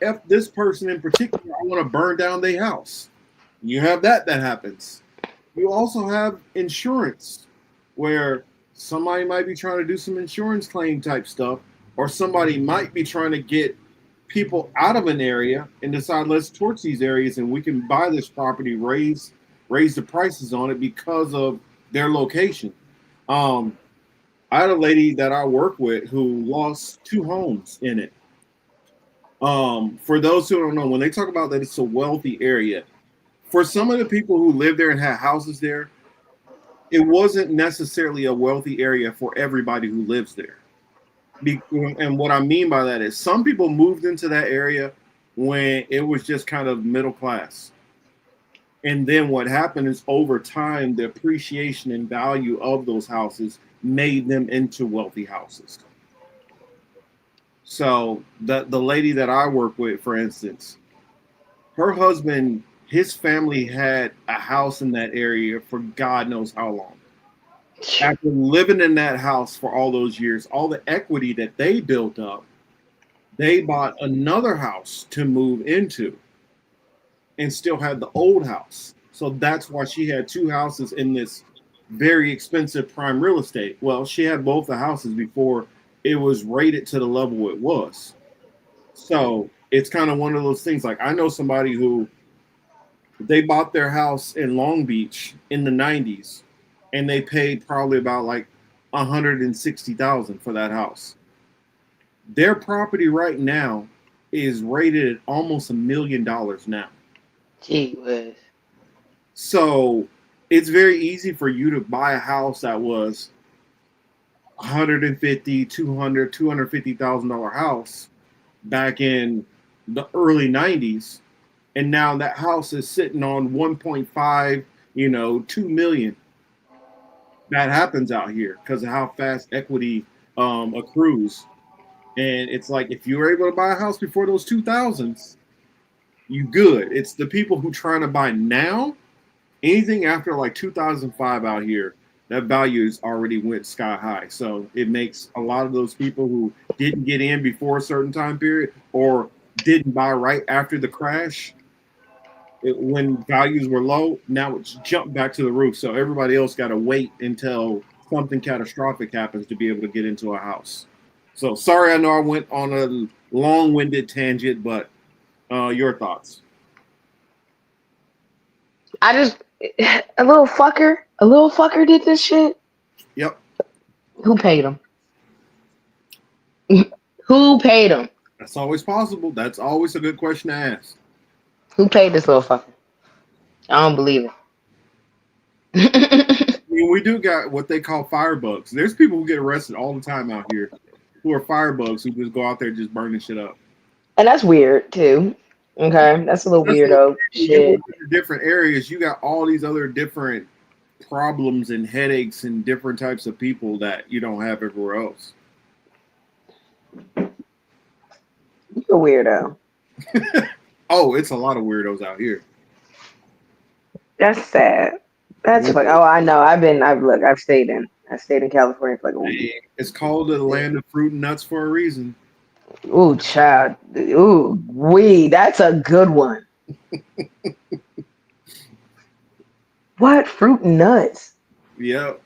F this person in particular, I want to burn down their house. You have that happens. You also have insurance, where somebody might be trying to do some insurance claim type stuff, or somebody might be trying to get people out of an area and decide, let's torch these areas and we can buy this property, raise the prices on it because of their location. I had a lady that I work with who lost 2 homes in it. For those who don't know, when they talk about that it's a wealthy area, for some of the people who live there and had houses there, it wasn't necessarily a wealthy area for everybody who lives there. And what I mean by that is some people moved into that area when it was just kind of middle class. And then what happened is over time, the appreciation and value of those houses made them into wealthy houses. So the lady that I work with, for instance, her husband, his family had a house in that area for God knows how long. After living in that house for all those years, all the equity that they built up, they bought another house to move into and still had the old house. So that's why she had 2 houses in this very expensive prime real estate. Well, she had both the houses before it was rated to the level it was. So it's kind of one of those things. Like I know somebody who they bought their house in Long Beach in the 90s. And they paid probably about like $160,000 for that house. Their property right now is rated at almost $1 million now.
Gee whiz.
So it's very easy for you to buy a house that was $150,000, $200,000, $250,000 house back in the early 90s, and now that house is sitting on 1.5, $2 million. That happens out here because of how fast equity accrues. And it's like, if you were able to buy a house before those 2000s, you good. It's the people who trying to buy now, anything after like 2005 out here, that value has already went sky high. So it makes a lot of those people who didn't get in before a certain time period or didn't buy right after the crash, when values were low, now it's jumped back to the roof. So everybody else got to wait until something catastrophic happens to be able to get into a house. So sorry, I know I went on a long-winded tangent, but your thoughts?
I just a little fucker did this shit.
Yep.
Who paid him? Who paid him?
That's always possible. That's always a good question to ask.
Who paid this little fucker? I don't believe it.
I mean, we do got what they call firebugs. There's people who get arrested all the time out here who are firebugs who just go out there just burning shit up.
And that's weird too. Okay, that's a little weirdo shit.
Different areas, you got all these other different problems and headaches and different types of people that you don't have everywhere else.
You're a weirdo.
Oh, it's a lot of weirdos out here.
That's sad. That's like, oh, I know. I've stayed in California for like a week.
It's called the land of fruit and nuts for a reason.
Ooh, child. Ooh, that's a good one. What? Fruit and nuts?
Yep.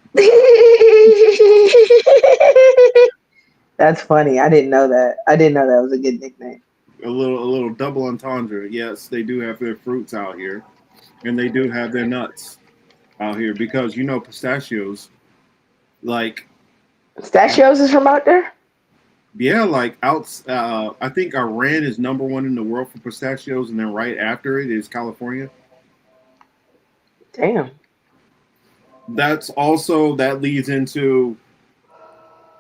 That's funny. I didn't know that. I didn't know that was a good nickname.
A little double entendre. Yes, they do have their fruits out here, and they do have their nuts out here because pistachios, like
pistachios is from out there.
Yeah, like I think Iran is number one in the world for pistachios, and then right after it is California.
Damn.
That leads into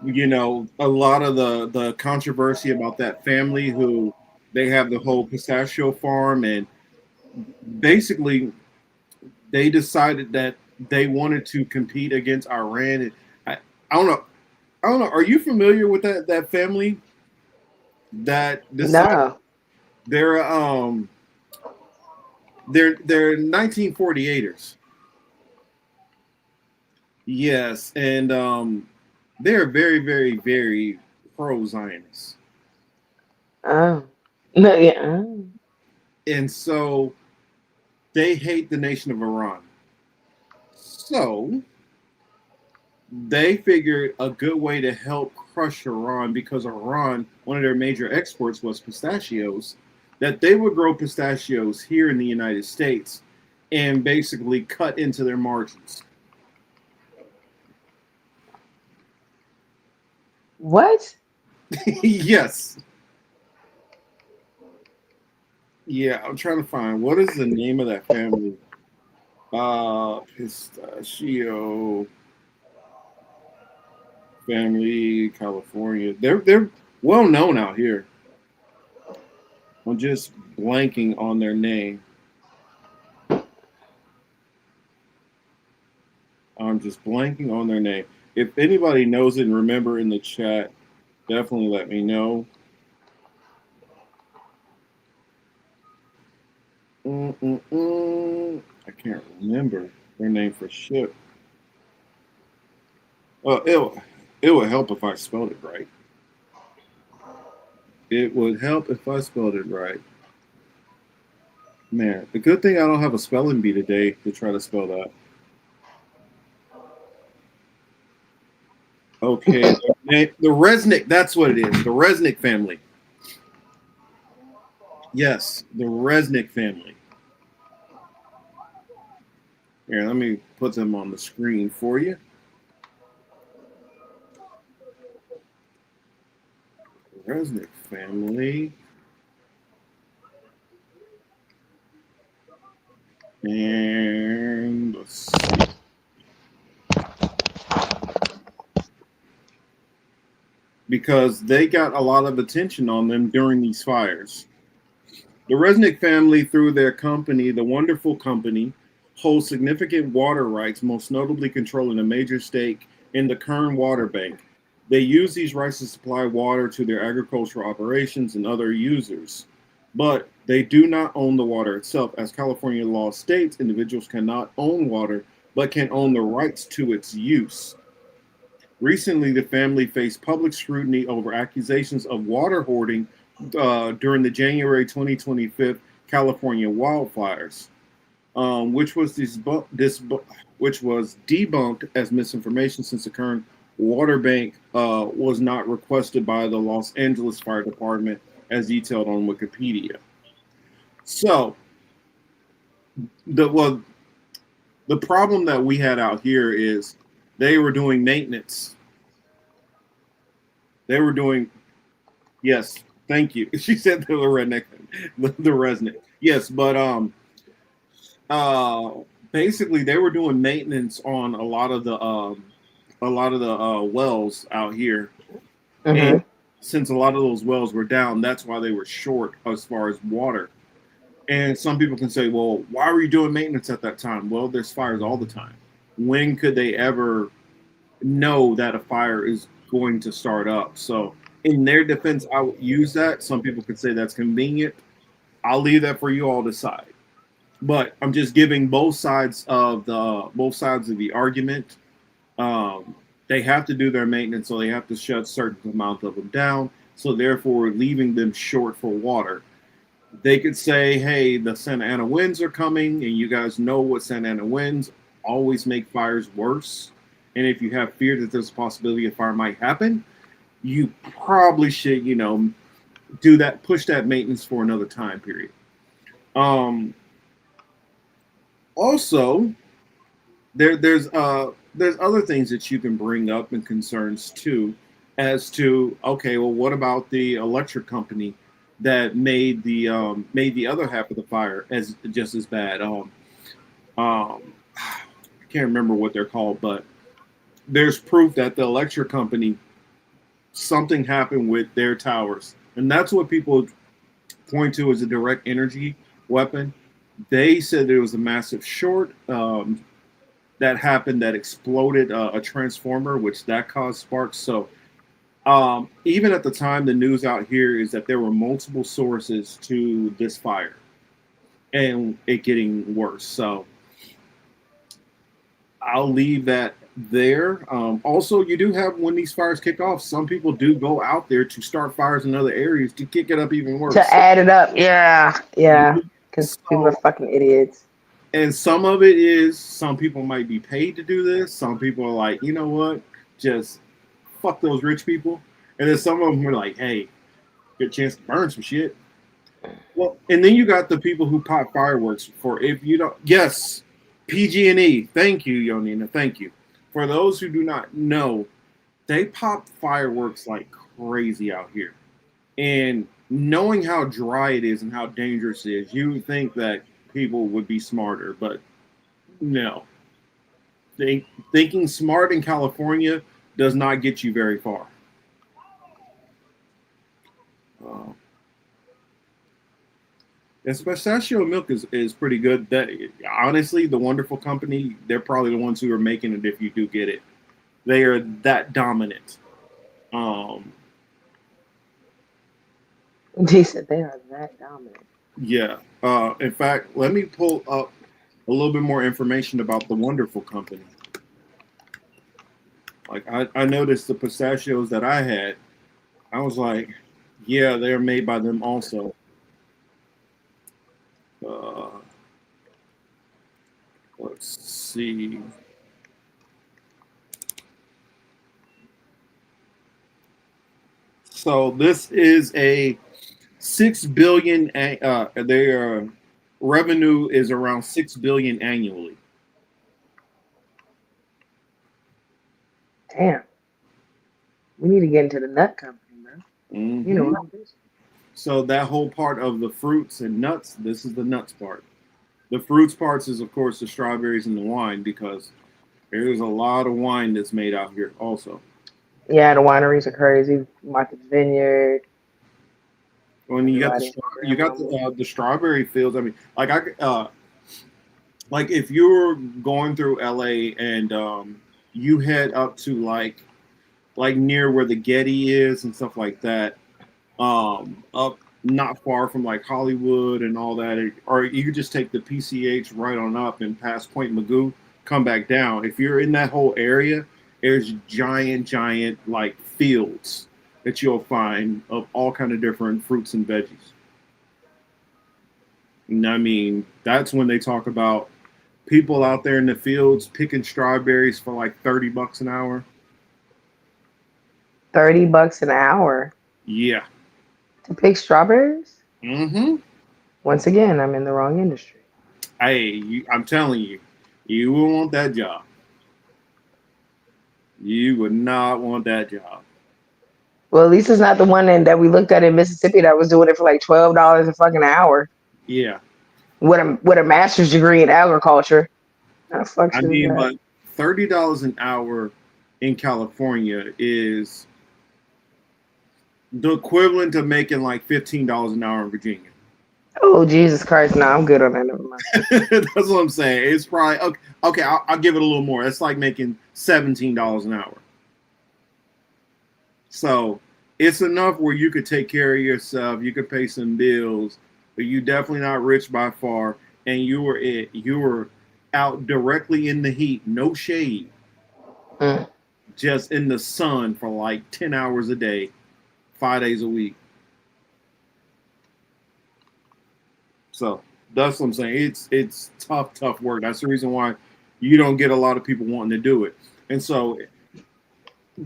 a lot of the controversy about that family who they have the whole pistachio farm, and basically they decided that they wanted to compete against Iran. And I don't know. Are you familiar with that family? They're 1948ers. Yes, and they're very, very, very pro-Zionist.
Oh, no, yeah.
And so they hate the nation of Iran. So they figured a good way to help crush Iran, because Iran, one of their major exports was pistachios, that they would grow pistachios here in the United States and basically cut into their margins.
What?
Yes. Yeah, I'm trying to find what is the name of that family. Pistachio family, California. They're well known out here. I'm just blanking on their name. If anybody knows it and remember in the chat, definitely let me know. I can't remember their name for shit. Well, it would help if I spelled it right. Man, the good thing I don't have a spelling bee today to try to spell that. Okay, the Resnick, that's what it is. The Resnick family. Yes, the Resnick family. Here, let me put them on the screen for you. Resnick family. And let's see. Because they got a lot of attention on them during these fires. The Resnick family, through their company, the Wonderful Company, holds significant water rights, most notably controlling a major stake in the Kern Water Bank. They use these rights to supply water to their agricultural operations and other users. But they do not own the water itself. As California law states, individuals cannot own water, but can own the rights to its use. Recently, the family faced public scrutiny over accusations of water hoarding during the January 2025 California wildfires, which was debunked as misinformation since the Kern water bank was not requested by the Los Angeles Fire Department, as detailed on Wikipedia. So, the problem that we had out here is they were doing maintenance. They were doing, yes, thank you. She said the redneck, the resident. Yes, but basically they were doing maintenance on a lot of the wells out here. And since a lot of those wells were down, that's why they were short as far as water. And some people can say, well, why were you doing maintenance at that time? Well, there's fires all the time. When could they ever know that a fire is going to start up? So in their defense, I would use that. Some people could say that's convenient. I'll leave that for you all to decide. But I'm just giving both sides of the argument. They have to do their maintenance, so they have to shut a certain amount of them down. So therefore, leaving them short for water. They could say, hey, the Santa Ana winds are coming, and you guys know what Santa Ana winds always make fires worse. And if you have fear that there's a possibility a fire might happen, you probably should, do that, push that maintenance for another time period. Also, there's other things that you can bring up and concerns too, as to, okay, well, what about the electric company that made the other half of the fire as just as bad? I can't remember what they're called, but there's proof that the electric company, something happened with their towers, and that's what people point to as a direct energy weapon. They said there was a massive short that happened that exploded a transformer, which that caused sparks. So even at the time, the news out here is that there were multiple sources to this fire and it getting worse. So I'll leave that there. Also, you do have, when these fires kick off, some people do go out there to start fires in other areas to kick it up even worse.
To add it up. Yeah. Because people are fucking idiots.
And some of it is, some people might be paid to do this. Some people are like, you know what? Just fuck those rich people. And then some of them are like, hey, good chance to burn some shit. Well, and then you got the people who pop fireworks for, if you don't, yes, PG&E. Thank you, Yonina. Thank you. For those who do not know, they pop fireworks like crazy out here. And knowing how dry it is and how dangerous it is, you would think that people would be smarter, but no. Thinking smart in California does not get you very far. Pistachio milk is pretty good. That, honestly, the Wonderful Company, they're probably the ones who are making it if you do get it. They are that dominant.
They said they are that dominant.
Yeah. In fact, let me pull up a little bit more information about the Wonderful Company. Like, I noticed the pistachios that I had. I was like, yeah, they're made by them also. Let's see. So this is a $6 billion. Their revenue is around $6 billion annually.
Damn. We need to get into the nut company, man.
Mm-hmm.
You know what I'm doing.
So that whole part of the fruits and nuts, this is the nuts part. The fruits parts is, of course, the strawberries and the wine, because there's a lot of wine that's made out here also.
Yeah, the wineries are crazy. Martha's Vineyard.
When you got the strawberry fields, I mean, like like if you're going through LA and you head up to like near where the Getty is and stuff like that, up not far from like Hollywood and all that, or you could just take the PCH right on up and past Point Magoo, come back down. If you're in that whole area, there's giant like fields that you'll find of all kind of different fruits and veggies. And I mean, that's when they talk about people out there in the fields picking strawberries for like $30 an hour.
$30 an hour
Yeah.
to pick strawberries?
Mm-hmm.
Once again, I'm in the wrong industry.
Hey, I'm telling you, you will want that job. You would not want that job.
Well, at least it's not the one that we looked at in Mississippi that was doing it for like $12 a fucking hour
Yeah.
with a master's degree in agriculture. How the fuck
I
shit is
mean,
that?
but $30 an hour in California is the equivalent of making like $15 an hour in Virginia.
Oh, Jesus Christ. No, I'm good on that. Never mind.
That's what I'm saying. It's probably okay. Okay, I'll give it a little more. It's like making $17 an hour. So it's enough where you could take care of yourself. You could pay some bills, but you definitely not rich by far. And you were out directly in the heat, no shade, just in the sun for like 10 hours a day, 5 days a week. So that's what I'm saying. It's tough work. That's the reason why you don't get a lot of people wanting to do it. And so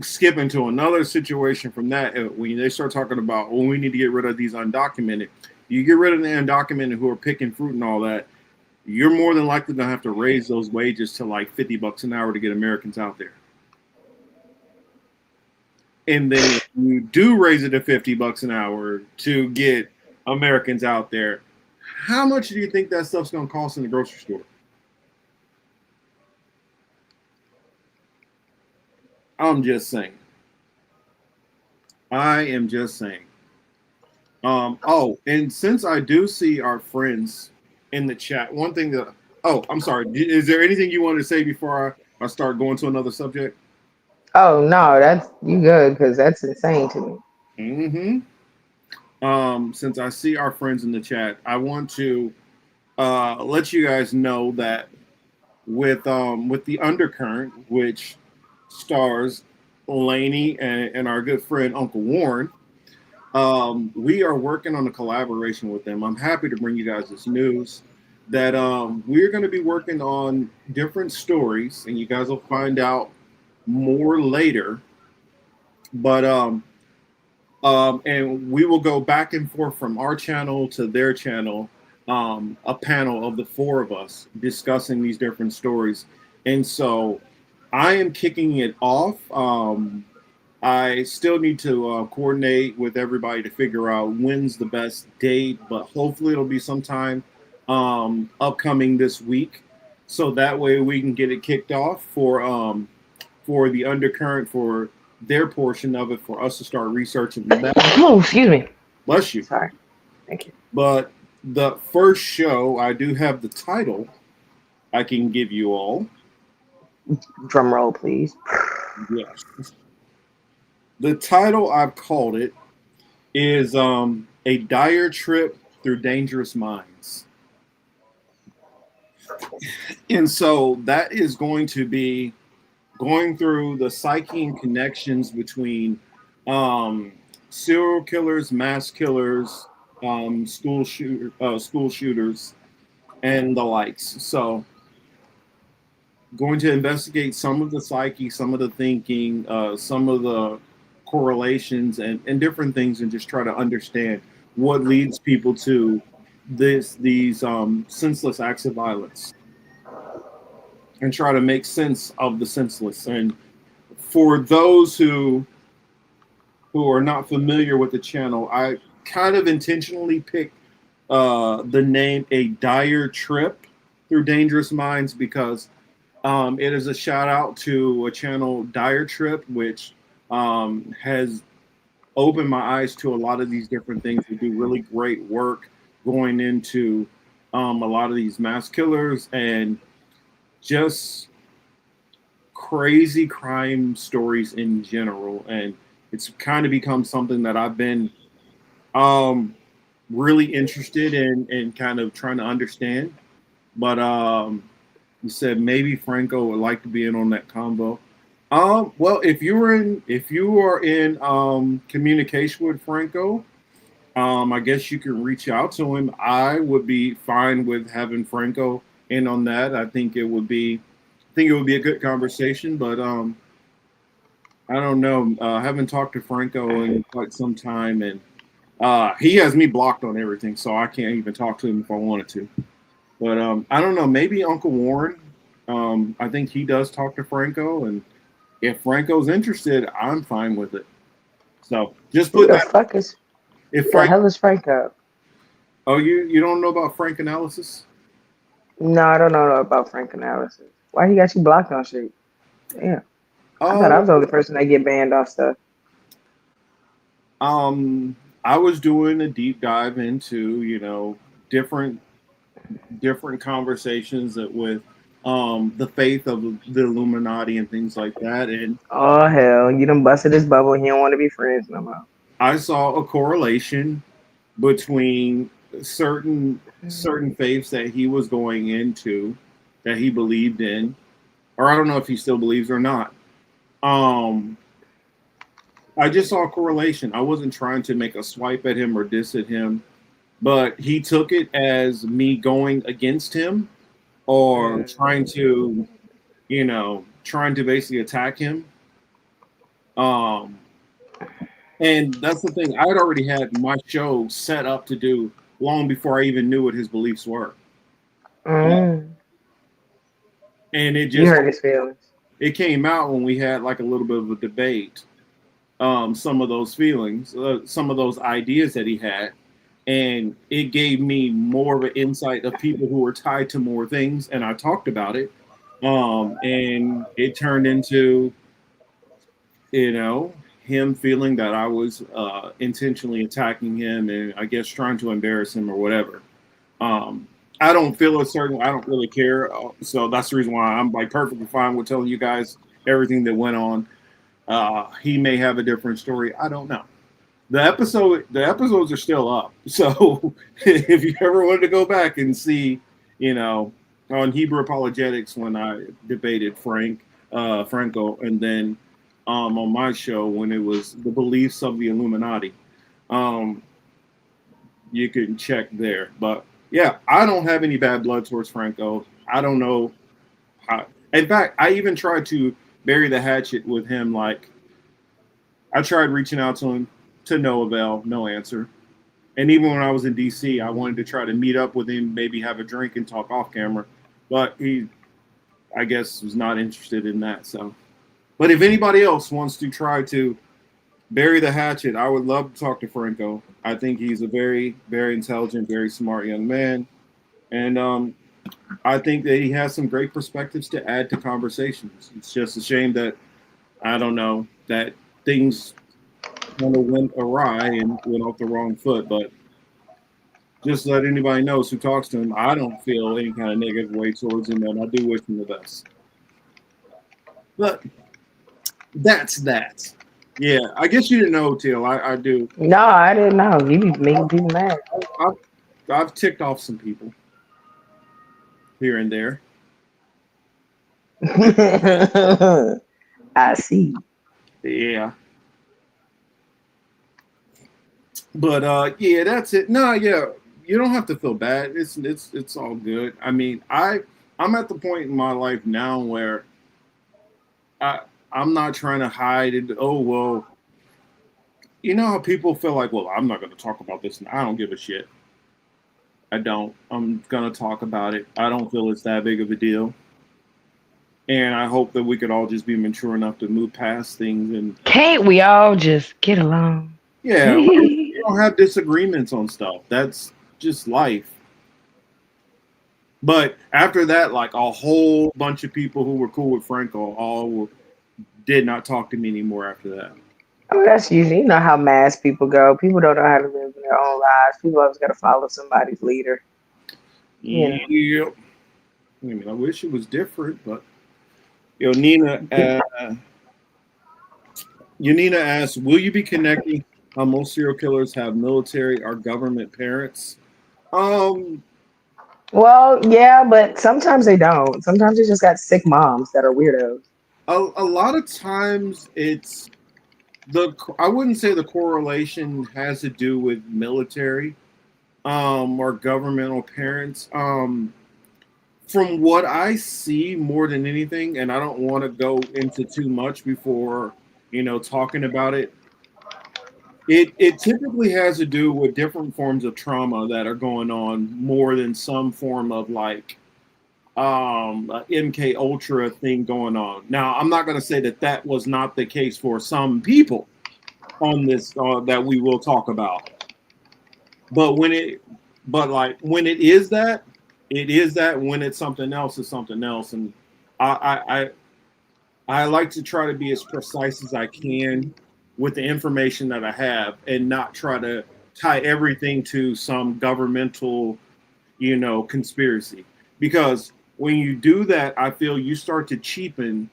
skipping to another situation from that, when they start talking about, well, we need to get rid of these undocumented. You get rid of the undocumented who are picking fruit and all that, you're more than likely going to have to raise those wages to like $50 an hour to get Americans out there. And then if you do raise it to $50 an hour to get Americans out there, how much do you think that stuff's going to cost in the grocery store? I'm just saying. I am just saying. Oh, and since I do see our friends in the chat, one thing that, oh, I'm sorry. Is there anything you want to say before I start going to another subject?
Oh, no, that's you good because that's insane to me.
Since I see our friends in the chat, I want to let you guys know that with the Undercurrent, which stars Lainey and our good friend Uncle Warren, we are working on a collaboration with them. I'm happy to bring you guys this news that we're going to be working on different stories, and you guys will find out more later. But and we will go back and forth from our channel to their channel, a panel of the four of us discussing these different stories. And so I am kicking it off. I still need to coordinate with everybody to figure out when's the best date, but hopefully it'll be sometime upcoming this week. So that way we can get it kicked off for the Undercurrent, for their portion of it, for us to start researching that.
Oh, excuse me.
Bless you.
Sorry. Thank you.
But the first show, I do have the title I can give you all.
Drum roll, please.
Yes. The title I've called it is A Dire Trip Through Dangerous Minds. And so that is going to be going through the psyche and connections between serial killers, mass killers, school shooters, and the likes. So going to investigate some of the psyche, some of the thinking, some of the correlations and different things, and just try to understand what leads people to these senseless acts of violence, and try to make sense of the senseless. And for those who are not familiar with the channel, I kind of intentionally picked the name A Dire Trip Through Dangerous Minds because it is a shout out to a channel, Dire Trip, which has opened my eyes to a lot of these different things. They do really great work going into a lot of these mass killers and just crazy crime stories in general. And it's kind of become something that I've been really interested in kind of trying to understand. But you said maybe Franco would like to be in on that convo. Well, if you are in communication with Franco, I guess you can reach out to him. I would be fine with having Franco in on that. I think it would be a good conversation. But I don't know. I haven't talked to Franco in quite some time, and he has me blocked on everything, so I can't even talk to him if I wanted to. But I don't know. Maybe Uncle Warren. I think he does talk to Franco, and if Franco's interested, I'm fine with it. So just
Who
put
the
that.
fuck is?
If
Who the
Frank,
hell is Franco?
oh, you don't know about Frank analysis?
No, I don't know about Frank analysis. Why he got you blocked on shit? Yeah, I thought I
Oh,
was the only person that get banned off stuff.
I was doing a deep dive into different conversations that with the faith of the Illuminati and things like that, and
Oh hell, you done busted his bubble. He don't want to be friends no more.
I saw a correlation between certain faiths that he was going into that he believed in, or I don't know if he still believes or not. Um, I just saw a correlation. I wasn't trying to make a swipe at him or diss at him, but he took it as me going against him or trying to basically attack him. Um, and that's the thing. I'd already had my show set up to do long before I even knew what his beliefs were.
Mm.
And
You hurt his feelings.
it came out when we had like a little bit of a debate. Some of those feelings, some of those ideas that he had, and it gave me more of an insight of people who were tied to more things, and I talked about it, and it turned into him feeling that I was intentionally attacking him and I guess trying to embarrass him or whatever. I don't feel a certain. I don't really care, so that's the reason why I'm like perfectly fine with telling you guys everything that went on. He may have a different story. I don't know. The episodes are still up. So if you ever wanted to go back and see, on Hebrew apologetics when I debated Franco, and then on my show when it was the beliefs of the Illuminati, you can check there. But yeah, I don't have any bad blood towards Franco. I don't know how. In fact, I even tried to bury the hatchet with him. Like I tried reaching out to him to no avail, no answer. And even when I was in DC, I wanted to try to meet up with him, maybe have a drink and talk off camera. But he, I guess, was not interested in that. So, but if anybody else wants to try to bury the hatchet, I would love to talk to Franco. I think he's a very, very intelligent, very smart young man. And I think that he has some great perspectives to add to conversations. It's just a shame that, I don't know, that things kind of went awry and went off the wrong foot. But just let anybody knows who talks to him, I don't feel any kind of negative way towards him, and I do wish him the best. But that's that. Yeah, I guess you didn't know, Teal. I do.
No, I didn't know. You be making people mad.
I've ticked off some people here and there.
I see.
Yeah. But yeah, that's it. No, yeah, you don't have to feel bad. It's all good. I mean, I'm at the point in my life now where I'm not trying to hide it. Oh well, you know how people feel like, well, I'm not going to talk about this, and I don't give a shit. I don't. I'm going to talk about it. I don't feel it's that big of a deal. And I hope that we could all just be mature enough to move past things. And
can't we all just get along?
Yeah, we don't have disagreements on stuff. That's just life. But after that, like a whole bunch of people who were cool with Franco did not talk to me anymore after that.
Oh, that's usually, you know how mass people go. People don't know how to live their own lives. People always got to follow somebody's leader.
Yeah. I mean, I wish it was different, but Nina asks, will you be connecting how most serial killers have military or government parents?
Well, yeah, but sometimes they don't. Sometimes they just got sick moms that are weirdos.
A lot of times it's I wouldn't say the correlation has to do with military or governmental parents. From what I see more than anything, and I don't want to go into too much before talking about it. It typically has to do with different forms of trauma that are going on more than some form of like a MK Ultra thing going on. Now, I'm not going to say that was not the case for some people on this that we will talk about. But when it is that, it is that. When it's something else, it's something else. And I like to try to be as precise as I can with the information that I have, and not try to tie everything to some governmental, conspiracy. Because when you do that, I feel you start to cheapen,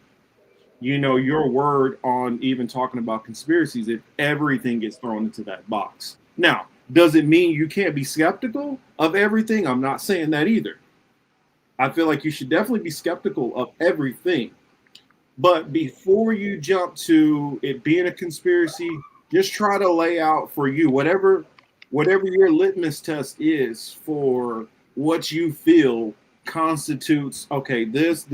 your word on even talking about conspiracies if everything gets thrown into that box. Now, does it mean you can't be skeptical of everything? I'm not saying that either. I feel like you should definitely be skeptical of everything. But before you jump to it being a conspiracy, just try to lay out for you whatever your litmus test is for what you feel constitutes, okay, this.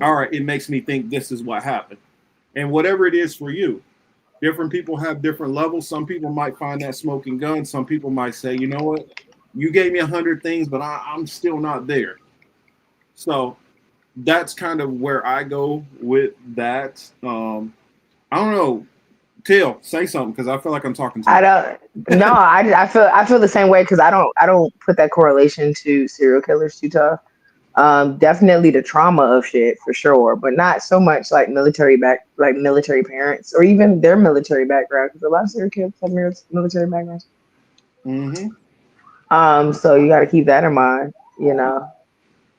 All right, it makes me think this is what happened. And whatever it is for you, different people have different levels. Some people might find that smoking gun. Some people might say, you know what, you gave me 100 things, but I'm still not there. So that's kind of where I go with that. I don't know. Till, say something, because I feel like I'm talking to you.
I don't. No, I feel the same way, because I don't put that correlation to serial killers too tough. Definitely the trauma of shit for sure, but not so much like military parents or even their military background, because a lot of serial killers have military backgrounds.
Mm-hmm.
So you got to keep that in mind,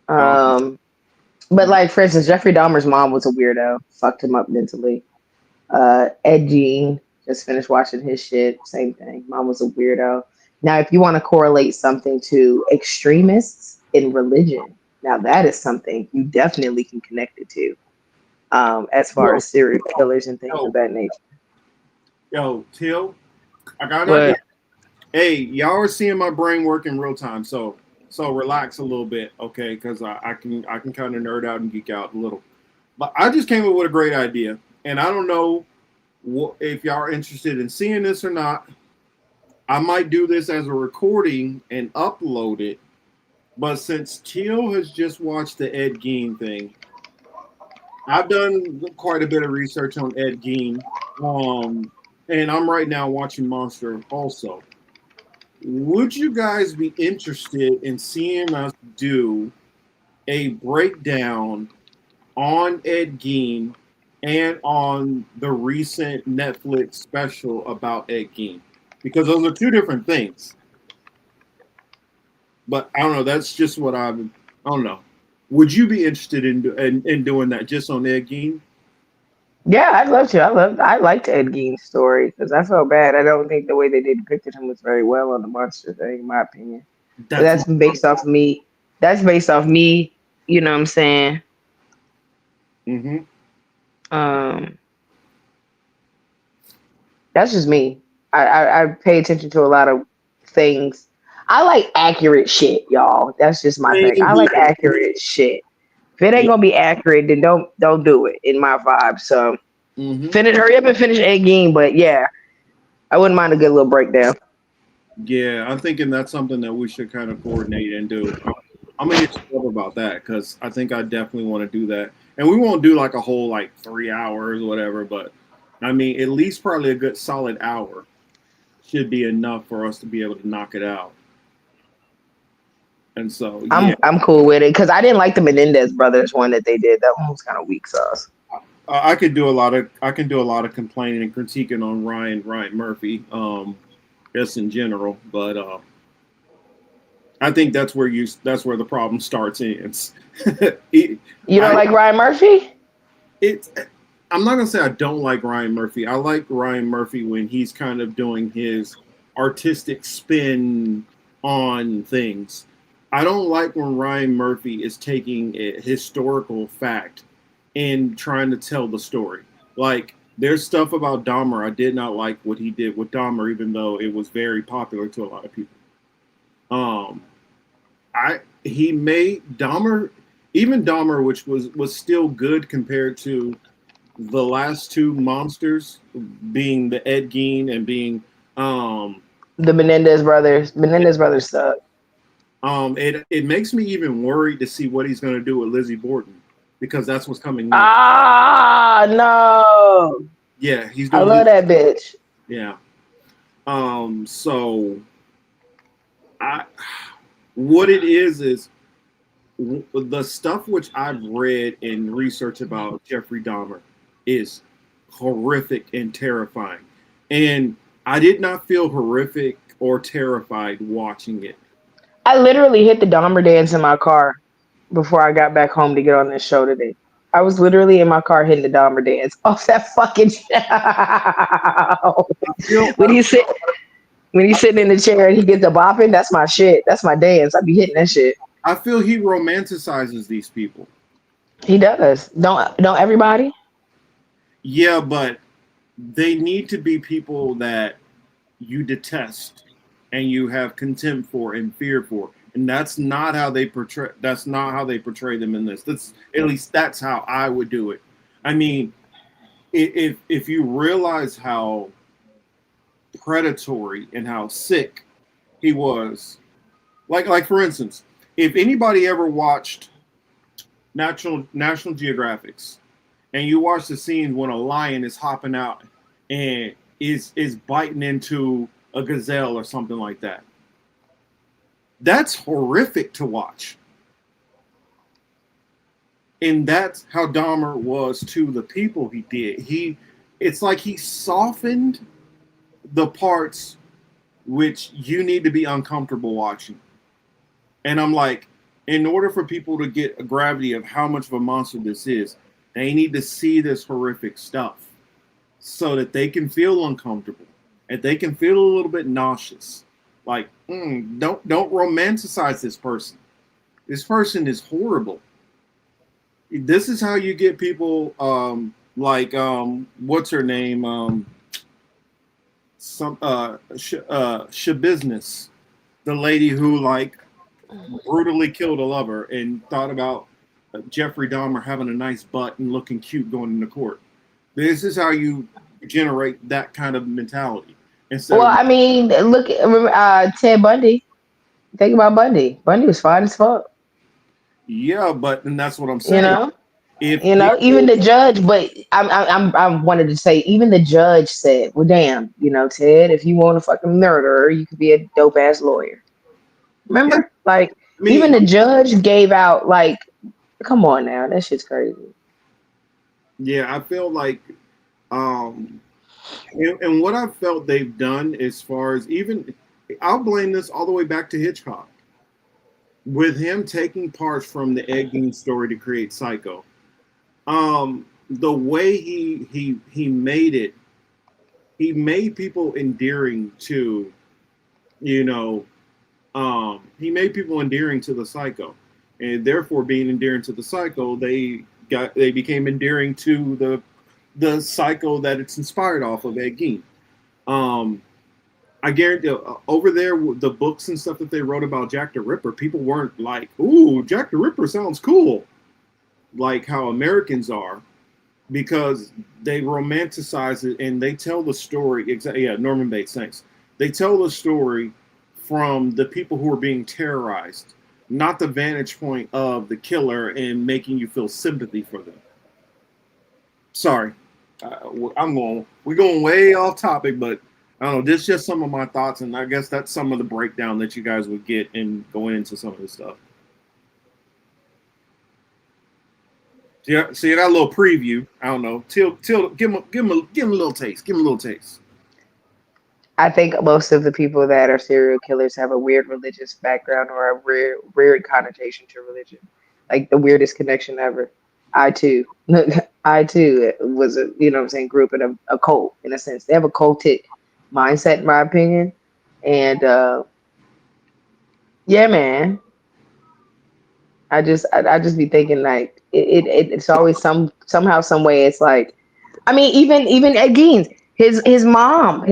But like, for instance, Jeffrey Dahmer's mom was a weirdo, fucked him up mentally. Ed Gein, just finished watching his shit, same thing. Mom was a weirdo. Now, if you want to correlate something to extremists in religion, now that is something you definitely can connect it to, as far as serial killers and things of that nature.
Yo, Till, I got an idea. Hey, y'all are seeing my brain work in real time, so relax a little bit, okay? Because I can kind of nerd out and geek out a little. But I just came up with a great idea, and I don't know if y'all are interested in seeing this or not. I might do this as a recording and upload it. But since Teal has just watched the Ed Gein thing, I've done quite a bit of research on Ed Gein, and I'm right now watching Monster also. Would you guys be interested in seeing us do a breakdown on Ed Gein and on the recent Netflix special about Ed Gein? Because those are two different things. But I don't know. That's just what I don't know. Would you be interested in doing that just on Ed Gein?
Yeah, I'd love to. I liked Ed Gein's story, because I felt bad. I don't think the way they depicted him was very well on the monster thing, in my opinion. That's based off me. That's based off me. You know what I'm saying? That's just me. I pay attention to a lot of things. I like accurate shit, y'all. That's just my thing. I like accurate shit. If it ain't gonna be accurate, then don't do it, in my vibe. So hurry up and finish Ed Gein. But yeah, I wouldn't mind a good little breakdown.
Yeah, I'm thinking that's something that we should kind of coordinate and do. I'm gonna get you up about that, because I think I definitely want to do that. And we won't do like a whole like 3 hours or whatever, but I mean at least probably a good solid hour should be enough for us to be able to knock it out. And so yeah.
I'm cool with it, because I didn't like the Menendez brothers one that they did. That one was kind of weak sauce.
I can do a lot of complaining and critiquing on Ryan Murphy, just in general, but I think that's where the problem starts and ends.
You don't like Ryan Murphy?
I'm not gonna say I don't like Ryan Murphy. I like Ryan Murphy when he's kind of doing his artistic spin on things. I don't like when Ryan Murphy is taking a historical fact and trying to tell the story. Like, there's stuff about Dahmer I did not like what he did with Dahmer, even though it was very popular to a lot of people. He made Dahmer, even Dahmer, which was still good compared to the last two monsters, being the Ed Gein and being
The Menendez brothers. Menendez brothers suck.
it makes me even worried to see what he's going to do with Lizzie Borden, because that's what's coming next.
Ah, no.
Yeah, he's
I
doing.
love that bitch.
Yeah. So what it is the stuff which I've read and researched about Jeffrey Dahmer is horrific and terrifying. And I did not feel horrific or terrified watching it.
I literally hit the Dahmer dance in my car before I got back home to get on this show today. I was literally in my car hitting the Dahmer dance off that fucking show. When he's sitting in the chair and he gets the bopping, that's my shit. That's my dance. I be hitting that shit.
I feel he romanticizes these people.
He does. Don't everybody?
Yeah, but they need to be people that you detest and you have contempt for and fear for. And that's not how they portray them in this. That's at least that's how I would do it. I mean, if you realize how predatory and how sick he was, like for instance, if anybody ever watched National Geographics and you watch the scene when a lion is hopping out and is biting into a gazelle or something like that, that's horrific to watch. And that's how Dahmer was to the people he did. It's like he softened the parts which you need to be uncomfortable watching. And I'm like, in order for people to get a gravity of how much of a monster this is, they need to see this horrific stuff so that they can feel uncomfortable and they can feel a little bit nauseous. Like, don't romanticize this person. This person is horrible. This is how you get people like what's her name? Shabusiness, the lady who like brutally killed a lover and thought about Jeffrey Dahmer having a nice butt and looking cute going into court. This is how you generate that kind of mentality.
I mean, look at Ted Bundy. Think about Bundy. Bundy was fine as fuck.
Yeah, but and that's what I'm saying.
Even the judge. But I wanted to say, even the judge said, "Well, damn, Ted, if you want a fucking murderer, you could be a dope ass lawyer." Remember, even the judge gave out like, "Come on now, that shit's crazy."
Yeah, I feel like, and what I've felt they've done as far as I'll blame this all the way back to Hitchcock, with him taking parts from the Ed Gein story to create Psycho. The way he made it, he made people endearing to, he made people endearing to the Psycho, and therefore being endearing to the Psycho, they became endearing to the Psycho that it's inspired off of, Ed Gein. I guarantee over there, the books and stuff that they wrote about Jack the Ripper, people weren't like, "Ooh, Jack the Ripper sounds cool," like how Americans are, because they romanticize it and they tell the story. Yeah, Norman Bates, thanks. They tell the story from the people who are being terrorized, not the vantage point of the killer and making you feel sympathy for them. Sorry, we're going way off topic, but I don't know. This is just some of my thoughts, and I guess that's some of the breakdown that you guys would get in going into some of this stuff. Yeah, so you got a little preview. I don't know. Till give him a little taste. Give him a little taste.
I think most of the people that are serial killers have a weird religious background or a weird connotation to religion, like the weirdest connection ever. I too was a group in a cult in a sense. They have a cultic mindset, in my opinion, and yeah, man. I just be thinking like it's always somehow some way. It's like, I mean, even Ed Gein's his mom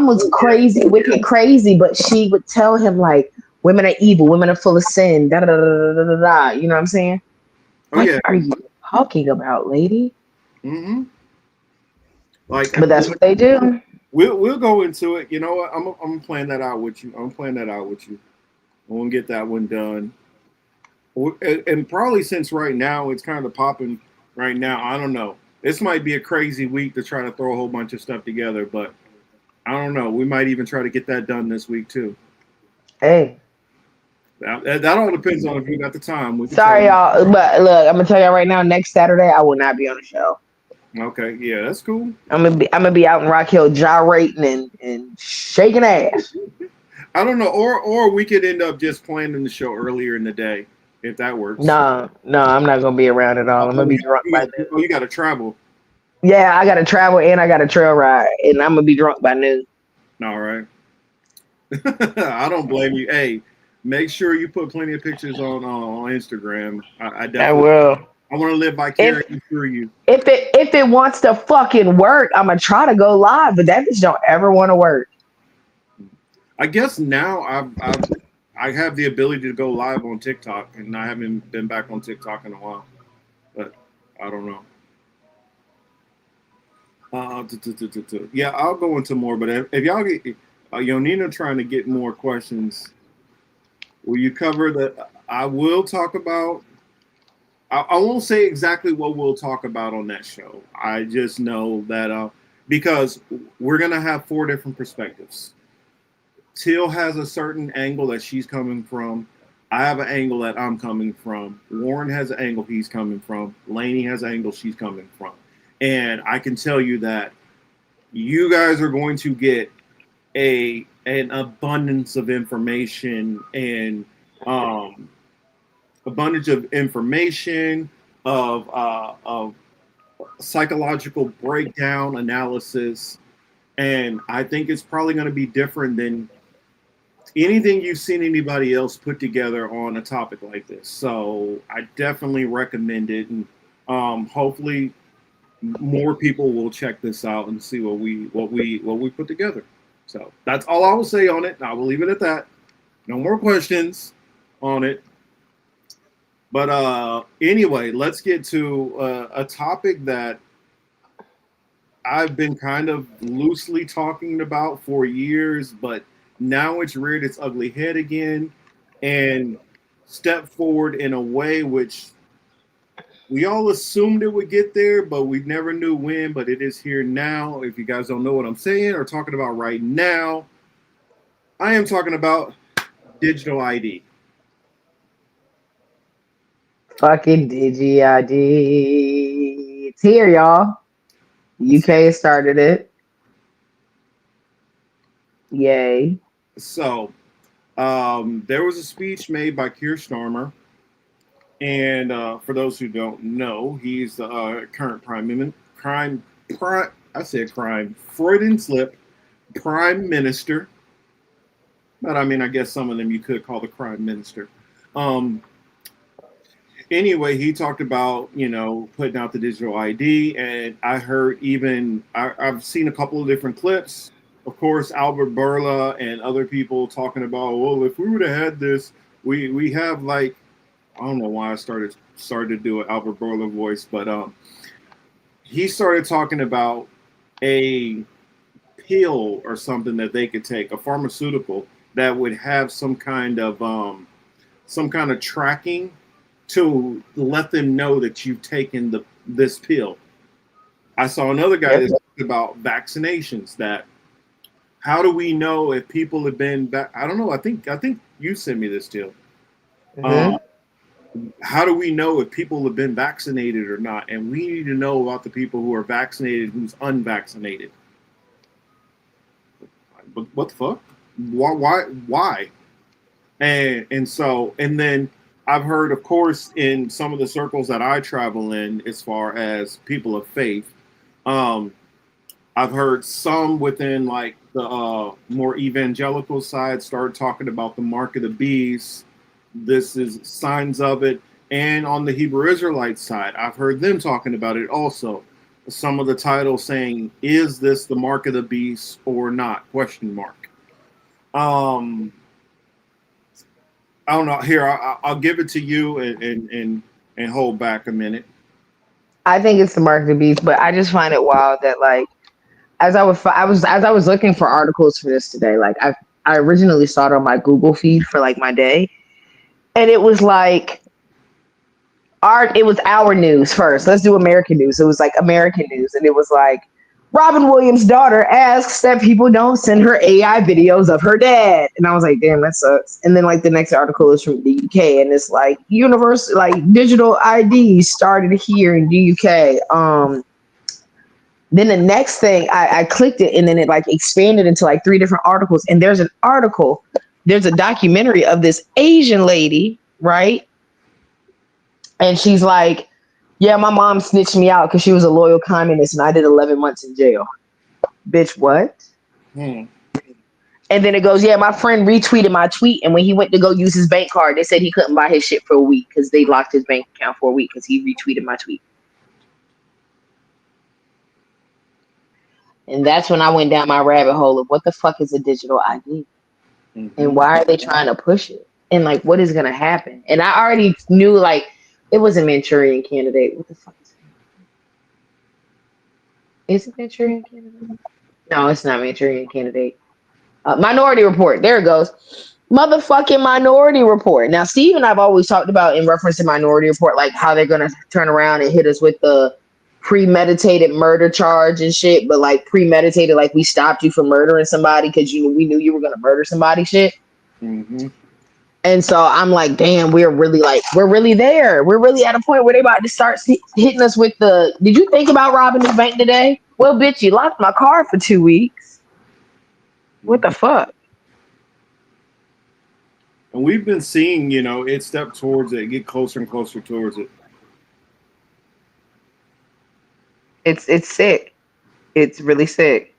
was crazy, wicked crazy, but she would tell him like, women are evil, women are full of sin, da da da da da da da. You know what I'm saying? What are you talking about, lady?
Mm-hmm. Like,
But that's what they do.
we'll go into it. You know what? I'm playing that out with you. I'm playing that out with you. We'll get that one done. And probably since right now it's kind of popping right now, I don't know. This might be a crazy week to try to throw a whole bunch of stuff together, but I don't know. We might even try to get that done this week too.
Hey.
That all depends on if you got the time. We can
Sorry,
try
y'all, but look, I'm gonna tell y'all right now. Next Saturday, I will not be on the show.
Okay, yeah, that's cool.
I'm gonna be out in Rock Hill gyrating and shaking ass.
I don't know, or we could end up just planning the show earlier in the day if that works.
No, I'm not gonna be around at all. I'm gonna be drunk by noon.
You got to travel.
Yeah, I gotta travel and I gotta trail ride, and I'm gonna be drunk by noon.
All right. I don't blame you. Hey, make sure you put plenty of pictures on Instagram. I definitely
I will.
I want to live vicariously through you.
If it wants to fucking work, I'm gonna try to go live, but that bitch don't ever want to work.
I guess now I have the ability to go live on TikTok, and I haven't been back on TikTok in a while, but I don't know. Yeah, I'll go into more, but if y'all get Yonina trying to get more questions, will you cover that? I will talk about. I won't say exactly what we'll talk about on that show. I just know that because we're gonna have 4 different perspectives. Teal has a certain angle that she's coming from. I have an angle that I'm coming from. Warren has an angle he's coming from. Lainey has an angle she's coming from. And I can tell you that you guys are going to get an abundance of information and abundance of information of psychological breakdown analysis, and I think it's probably going to be different than anything you've seen anybody else put together on a topic like this. So I definitely recommend it, and hopefully more people will check this out and see what we put together. So that's all I will say on it. I will leave it at that. No more questions on it. But anyway, let's get to a topic that I've been kind of loosely talking about for years, but now it's reared its ugly head again and stepped forward in a way which we all assumed it would get there, but we never knew when, but it is here now. If you guys don't know what I'm saying or talking about right now, I am talking about digital ID.
Fucking Digi ID. It's here, y'all. UK started it. Yay.
So, there was a speech made by Keir Starmer. And for those who don't know, he's the current Freudian slip, prime minister. But I mean, I guess some of them you could call the crime minister. Anyway, he talked about, putting out the digital ID. And I heard I've seen a couple of different clips. Of course, Albert Bourla and other people talking about, well, if we would have had this, we have like, I don't know why I started to do an Albert Bourla voice, but he started talking about a pill or something that they could take, a pharmaceutical that would have some kind of tracking to let them know that you've taken this pill. I saw another guy that talked about vaccinations. That how do we know if people have been I don't know. I think you sent me this deal.
Mm-hmm.
How do we know if people have been vaccinated or not? And we need to know about the people who are vaccinated, who's unvaccinated. But what the fuck? Why? And then I've heard, of course, in some of the circles that I travel in, as far as people of faith, I've heard some within like the more evangelical side start talking about the mark of the beast. This is signs of it. And on the Hebrew Israelite side, I've heard them talking about it also. Some of the titles saying, is this the mark of the beast or not? Question mark. I don't know. Here, I'll give it to you and hold back a minute.
I think it's the mark of the beast, but I just find it wild that like as I was looking for articles for this today, like I originally saw it on my Google feed for like my day, and it was like it was our news first. Let's do American news. It was like American news, and it was like Robin Williams' daughter asks that people don't send her AI videos of her dad. And I was like, damn, that sucks. And then like the next article is from the UK, and it's like universal, like digital ID started here in the UK. Then the next thing I clicked it, and then it like expanded into like 3 different articles. And there's a documentary of this Asian lady, right? And she's like, yeah, my mom snitched me out because she was a loyal communist and I did 11 months in jail. Bitch, what? And then it goes, yeah, my friend retweeted my tweet. And when he went to go use his bank card, they said he couldn't buy his shit for a week because they locked his bank account for a week because he retweeted my tweet. And that's when I went down my rabbit hole of what the fuck is a digital ID? And why are they trying to push it? And like, what is going to happen? And I already knew like, it was a Manchurian Candidate. What the fuck is it? Is it Manchurian Candidate? No, it's not Manchurian Candidate. Minority Report. There it goes. Motherfucking Minority Report. Now, Steve and I've always talked about in reference to Minority Report, like how they're going to turn around and hit us with the premeditated murder charge and shit. But like premeditated, like we stopped you from murdering somebody because we knew you were going to murder somebody shit. And so I'm like, damn, we're really there. We're really at a point where they about to start hitting us with did you think about robbing this bank today? Well, bitch, you locked my car for 2 weeks. What the fuck?
And we've been seeing, it step towards it, get closer and closer towards it.
It's sick. It's really sick.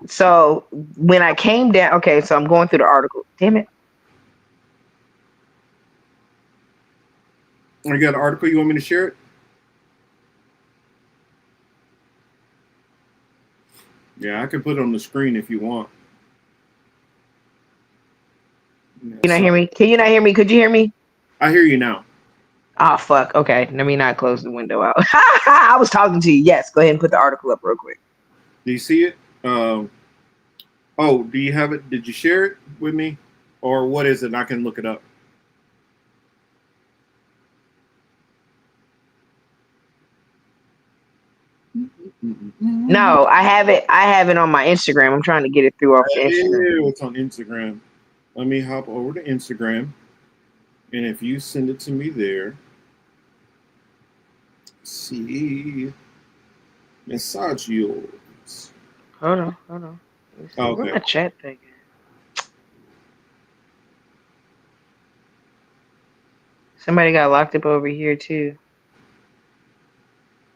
So when I came down, okay, so I'm going through the article. Damn it.
You got an article? You want me to share it? Yeah, I can put it on the screen if you want.
Can you not hear me? Can you not hear me? Could you hear me?
I hear you now.
Oh, fuck. Okay, let me not close the window out. I was talking to you. Yes, go ahead and put the article up real quick.
Do you see it? Do you have it? Did you share it with me? Or what is it? I can look it up.
No, I have it. I have it on my Instagram. I'm trying to get it through off Instagram.
It's on Instagram. Let me hop over to Instagram. And if you send it to me there, see, massage yours.
Hold on.
Okay.
Where's my chat thing? Somebody got locked up over here too.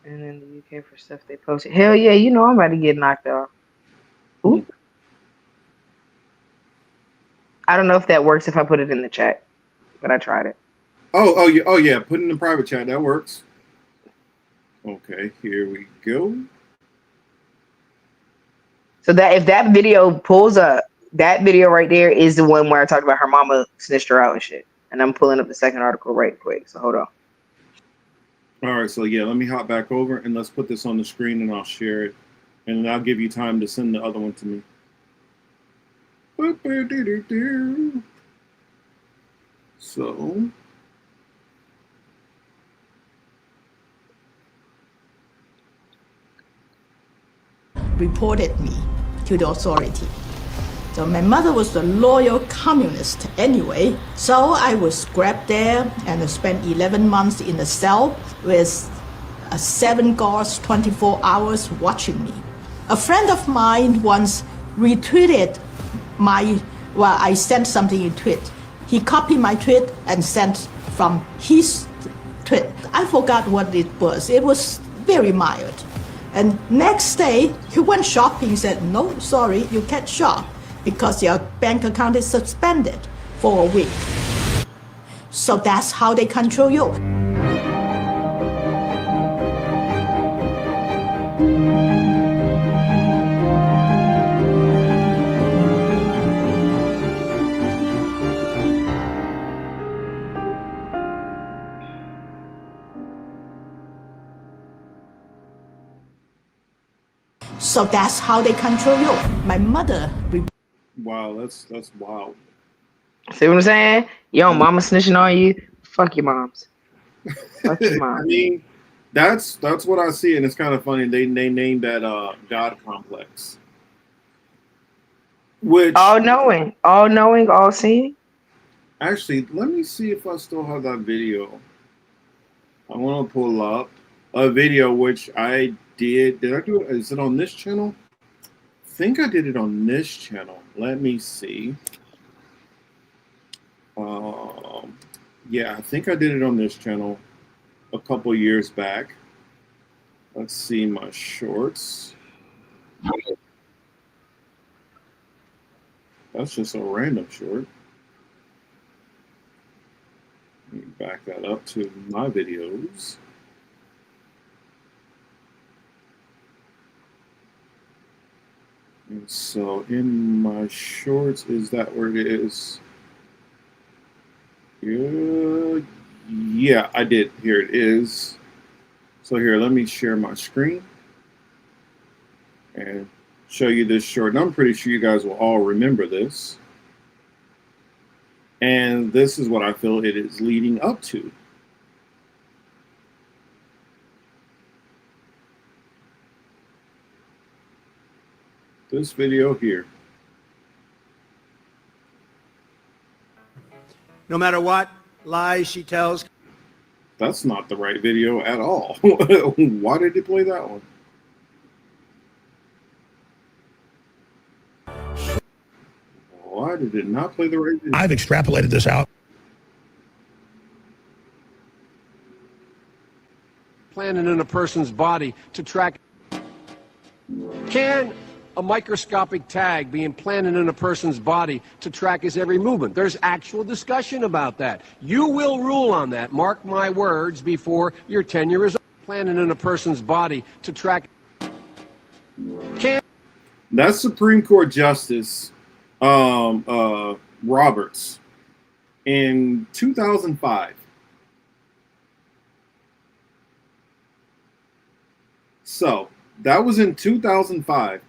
And in the UK for stuff they posted. Hell yeah, I'm about to get knocked off. Ooh. I don't know if that works if I put it in the chat, but I tried it.
Oh yeah. Put it in the private chat. That works. Okay, here we go.
So that if that video pulls up, that video right there is the one where I talked about her mama snitched her out and shit. And I'm pulling up the second article right quick. So hold on.
All right, so yeah, let me hop back over and let's put this on the screen and I'll share it. And I'll give you time to send the other one to me. So
reported me to the authority. So my mother was a loyal communist anyway. So I was grabbed there and I spent 11 months in a cell with 7 guards 24 hours watching me. A friend of mine once retweeted I sent something in tweet. He copied my tweet and sent from his tweet. I forgot what it was. It was very mild. And next day, he went shopping, said, no, sorry, you can't shop because your bank account is suspended for a week. So that's how they control you. So that's how they control you. My mother.
Wow, that's wild.
See what I'm saying? Yo, mama snitching on you. Fuck your moms. Fuck your
I
mom.
mean, that's what I see, and it's kind of funny. They named that God complex, which
All knowing, all seeing.
actually, let me see if I still have that video. I want to pull up a video which I did. Did I do it? Is it on this channel? I think I did it on this channel. Let me see. Yeah, I think I did it on this channel a couple years back. Let's see my shorts. That's just a random short. Let me back that up to my videos. And so in my shorts, is that where it is? Yeah, I did. Here it is. So here, let me share my screen and show you this short. And I'm pretty sure you guys will all remember this. And this is what I feel it is leading up to. This video here.
No matter what lies she tells.
That's not the right video at all. Why did it play that one? Why did it not play the right video?
I've extrapolated this out.
Planted in a person's body to track. Can a microscopic tag be implanted in a person's body to track his every movement? There's actual discussion about that. You will rule on that, mark my words, before your tenure is planted in a person's body to track.
That's Supreme Court Justice Roberts in 2005. So that was in 2005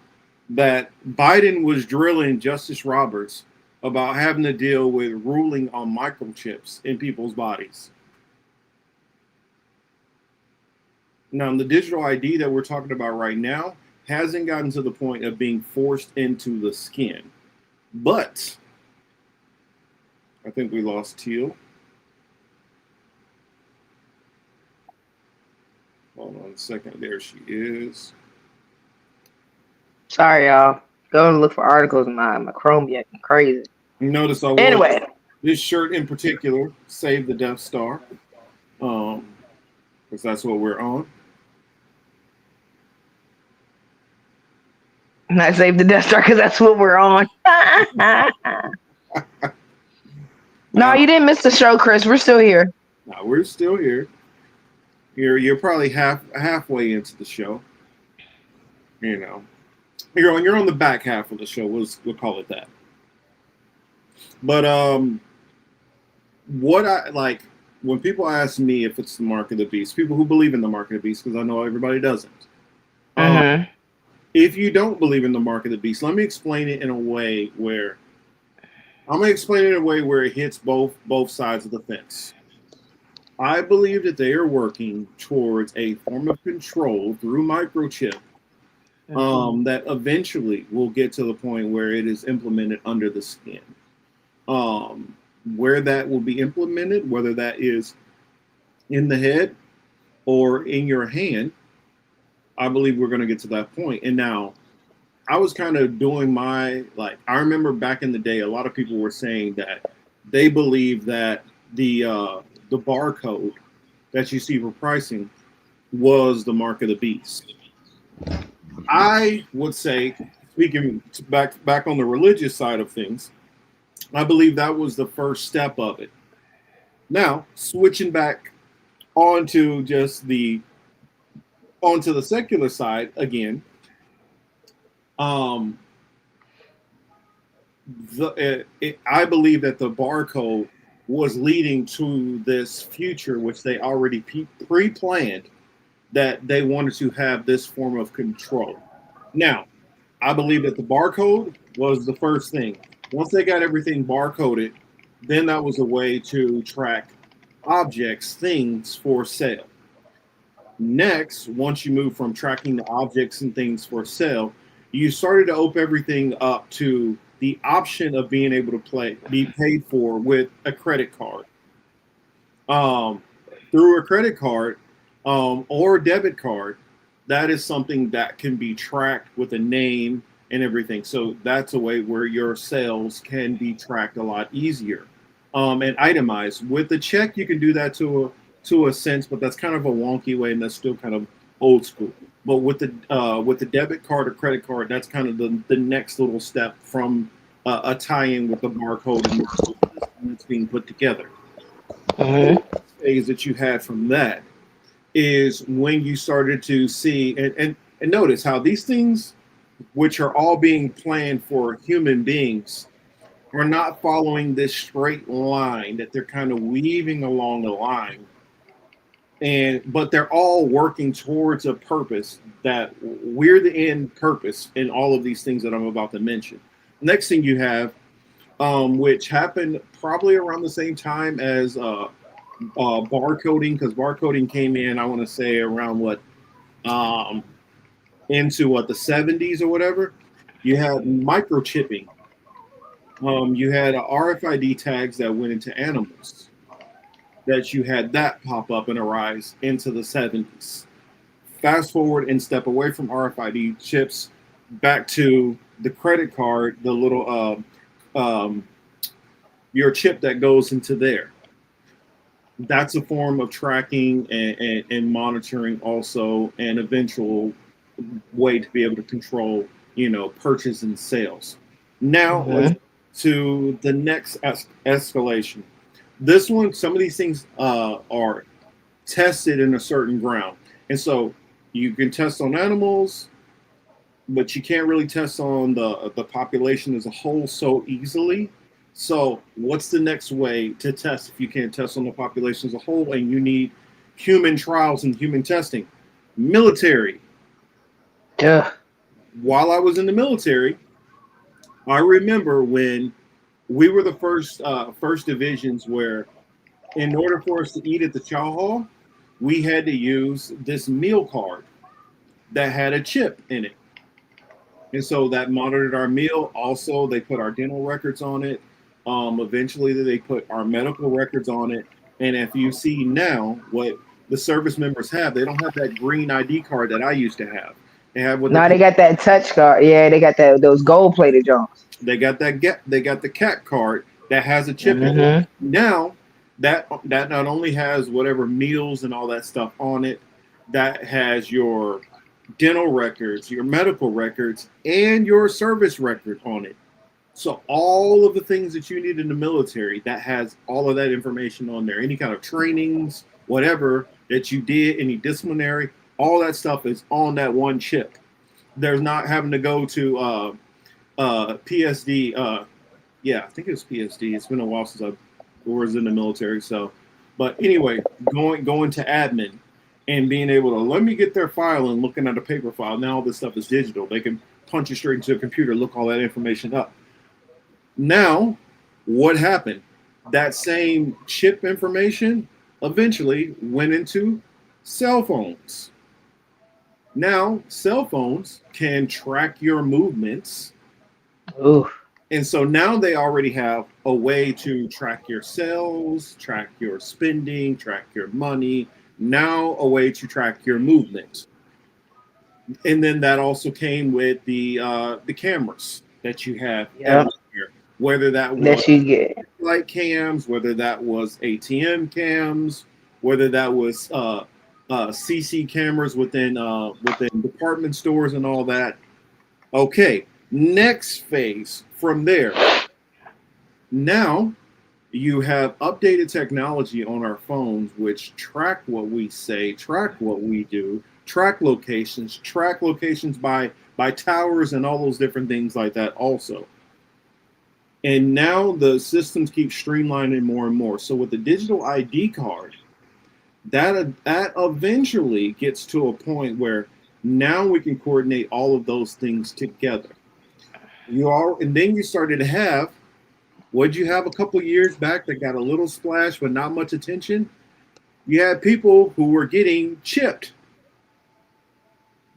that Biden was drilling Justice Roberts about having to deal with ruling on microchips in people's bodies. Now, the digital ID that we're talking about right now hasn't gotten to the point of being forced into the skin. But I think we lost Teal. Hold on a second. There she is.
Sorry, y'all. Going to look for articles in my Chrome yet. Crazy.
You notice I wore
Anyway.
this shirt in particular, Save the Death Star. Because that's what we're on.
And I saved the Death Star because that's what we're on. No, you didn't miss the show, Chris. We're still here.
No, we're still here. You're probably halfway into the show. You know, you're on the back half of the show. We'll call it that. But what I like when people ask me if it's the mark of the beast, people who believe in the mark of the beast, because I know everybody doesn't. If you don't believe in the mark of the beast, let me explain it in a way where it hits both sides of the fence. I believe that they are working towards a form of control through microchip that eventually will get to the point where it is implemented under the skin. Where that will be implemented, whether that is in the head or in your hand, I believe we're going to get to that point. And now, I was kind of doing I remember back in the day, a lot of people were saying that they believe that the barcode that you see for pricing was the mark of the beast. I would say, speaking back on the religious side of things, I believe that was the first step of it. Now, switching back onto the secular side again, I believe that the barcode was leading to this future, which they already pre-planned, that they wanted to have this form of control. Now, I believe that the barcode was the first thing. Once they got everything barcoded, then that was a way to track objects, things for sale. Next, once you move from tracking the objects and things for sale, you started to open everything up to the option of being able to be paid for with a credit card. Through a credit card or debit card, that is something that can be tracked with a name and everything. So that's a way where your sales can be tracked a lot easier and itemized. With the check, you can do that to a sense, but that's kind of a wonky way, and that's still kind of old school. But with the debit card or credit card, that's kind of the next little step from a tie-in with the barcode and it's being put together. The phase that you had from that is when you started to see and notice how these things, which are all being planned for human beings, are not following this straight line, that they're kind of weaving along the line. But they're all working towards a purpose that we're the end purpose in all of these things that I'm about to mention. Next thing you have, which happened probably around the same time as barcoding, because barcoding came in, I want to say around into the 70s or whatever. You had microchipping. You had RFID tags that went into animals. That you had that pop up and arise into the 70s. Fast forward and step away from RFID chips back to the credit card, the little your chip that goes into there. That's a form of tracking and monitoring also, an eventual way to be able to control, purchase and sales. Now let's to the next escalation. This one, some of these things are tested in a certain ground. And so you can test on animals, but you can't really test on the population as a whole so easily. So what's the next way to test if you can't test on the population as a whole and you need human trials and human testing? Military.
Yeah.
While I was in the military, I remember when we were the first divisions where, in order for us to eat at the chow hall, we had to use this meal card that had a chip in it. And so that monitored our meal. Also, they put our dental records on it. Eventually, they put our medical records on it. And if you see now what the service members have, they don't have that green ID card that I used to have. They have what
Now they got that touch card. Yeah, they got those gold plated jobs.
They got the cat card that has a chip in it. Now that not only has whatever meals and all that stuff on it, that has your dental records, your medical records, and your service record on it. So all of the things that you need in the military, that has all of that information on there. Any kind of trainings, whatever that you did, any disciplinary, all that stuff is on that one chip. There's not having to go to PSD. I think it was PSD. It's been a while since I was in the military. So, but anyway, going to admin and being able to let me get their file and looking at a paper file. Now all this stuff is digital. They can punch it straight into a computer, look all that information up. Now, what happened? That same chip information eventually went into cell phones. Now, cell phones can track your movements.
Ooh.
And so now they already have a way to track your sales, track your spending, track your money. Now a way to track your movement. And then that also came with the cameras that you have everywhere. Whether that was light cams, whether that was ATM cams, whether that was CC cameras within department stores and all that. Okay, next phase from there. Now you have updated technology on our phones which track what we say, track what we do, track locations by towers and all those different things like that also. And now the systems keep streamlining more and more. So with the digital ID card, that eventually gets to a point where Now we can coordinate all of those things together. And then you started to have what'd you have a couple years back that got a little splash but not much attention? You had people who were getting chipped.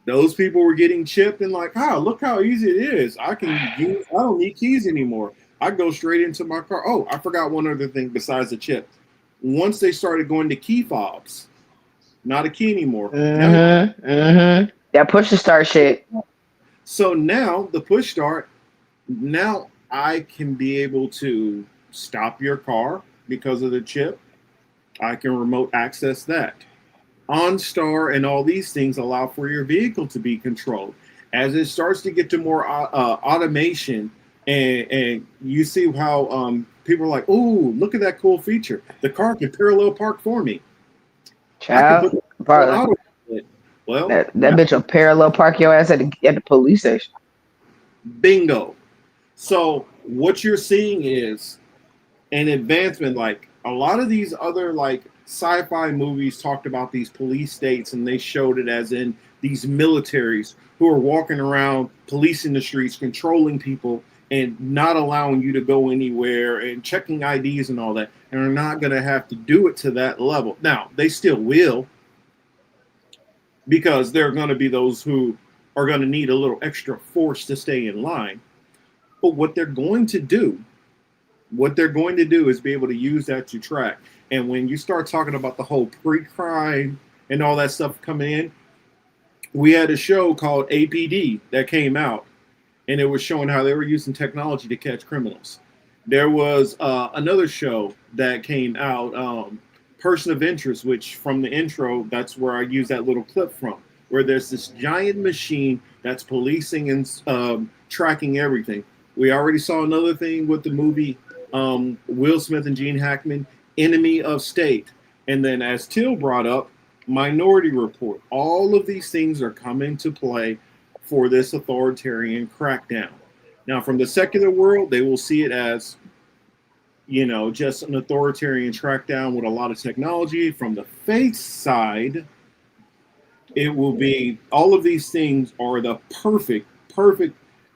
Those people were getting chipped and like, look how easy it is. I don't need keys anymore. I go straight into my car. Oh, I forgot one other thing besides the chip. Once they started going to key fobs, not a key anymore.
That push to start shit.
So now the push start, now I can be able to stop your car because of the chip. I can remote access that. OnStar and all these things allow for your vehicle to be controlled. As it starts to get to more automation, and you see how people are like, "Oh, look at that cool feature! The car can parallel park for me."
Child,
Well,
that bitch will parallel park your ass at the police station.
Bingo. So what you're seeing is an advancement. Like a lot of these other like sci-fi movies talked about these police states, and they showed it as in these militaries who are walking around policing the streets, controlling people, and not allowing you to go anywhere and checking IDs and all that, and are not going to have to do it to that level. Now, they still will, because there are going to be those who are going to need a little extra force to stay in line. But what they're going to do is be able to use that to track. And when you start talking about the whole pre-crime and all that stuff coming in, we had a show called APD that came out, and it was showing how they were using technology to catch criminals. There was another show that came out, Person of Interest, which from the intro, that's where I use that little clip from, where there's this giant machine that's policing and tracking everything. We already saw another thing with the movie Will Smith and Gene Hackman, Enemy of State. And then as Till brought up, Minority Report. All of these things are coming to play for this authoritarian crackdown. Now, from the secular world, they will see it as, just an authoritarian crackdown with a lot of technology. From the faith side, it will be all of these things are the perfect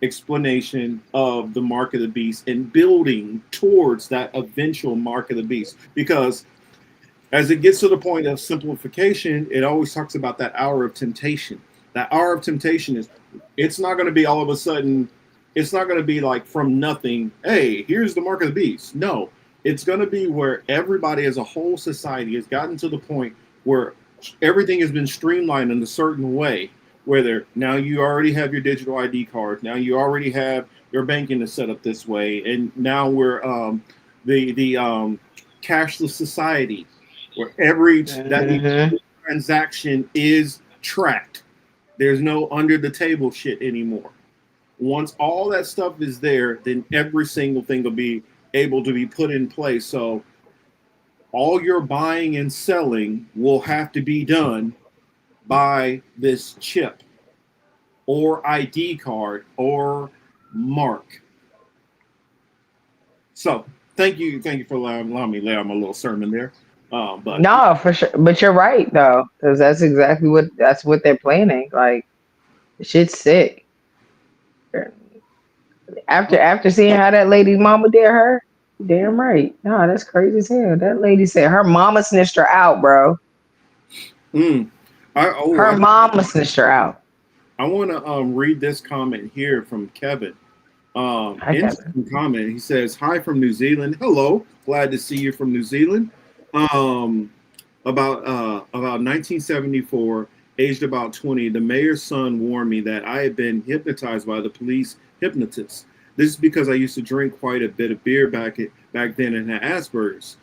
explanation of the mark of the beast and building towards that eventual mark of the beast. Because as it gets to the point of simplification, it always talks about that hour of temptation. That hour of temptation is, it's not going to be all of a sudden, it's not going to be like from nothing, hey, here's the mark of the beast. No, it's going to be where everybody as a whole society has gotten to the point where everything has been streamlined in a certain way, where now you already have your digital ID card. Now you already have your banking is set up this way. And now we're the cashless society, where every transaction is tracked. There's no under the table shit anymore. Once all that stuff is there, then every single thing will be able to be put in place. So all your buying and selling will have to be done by this chip or ID card or mark. So thank you for allowing me to lay out my little sermon there. But
no, for sure. But you're right though, because that's exactly what they're planning. Like, shit's sick. After seeing how that lady's mama did her, damn right. No, that's crazy as hell. That lady said her mama snitched her out, bro. Her mama snitched her out.
I want to read this comment here from Kevin. Interesting comment. He says, "Hi from New Zealand. Hello, glad to see you from New Zealand. About 1974, aged about 20, the mayor's son warned me that I had been hypnotized by the police hypnotist. This is because I used to drink quite a bit of beer back then and had Asperger's.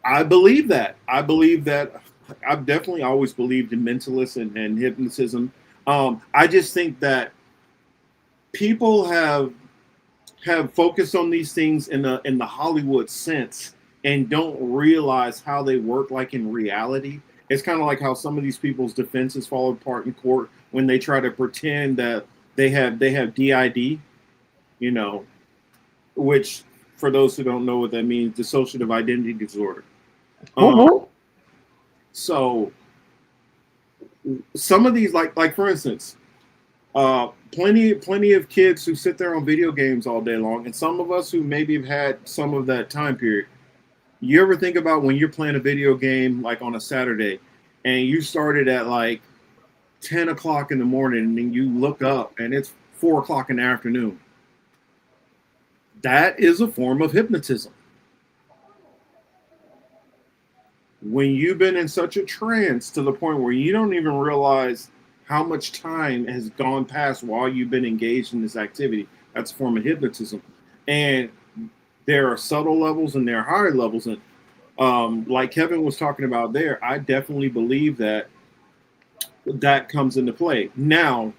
I believe that. I've definitely always believed in mentalists and hypnotism. I just think that people have focused on these things in the Hollywood sense and don't realize how they work like in reality. It's kind of like how some of these people's defenses fall apart in court when they try to pretend that they have DID, which for those who don't know what that means, dissociative identity disorder. So some of these, like for instance, plenty of kids who sit there on video games all day long, and some of us who maybe have had some of that time period. You ever think about when you're playing a video game like on a Saturday, and you started at like 10 o'clock in the morning, and then you look up and it's 4 o'clock in the afternoon? That is a form of hypnotism. When you've been in such a trance to the point where you don't even realize how much time has gone past while you've been engaged in this activity, that's a form of hypnotism. And there are subtle levels and there are higher levels. And like Kevin was talking about there, I definitely believe that comes into play. Now,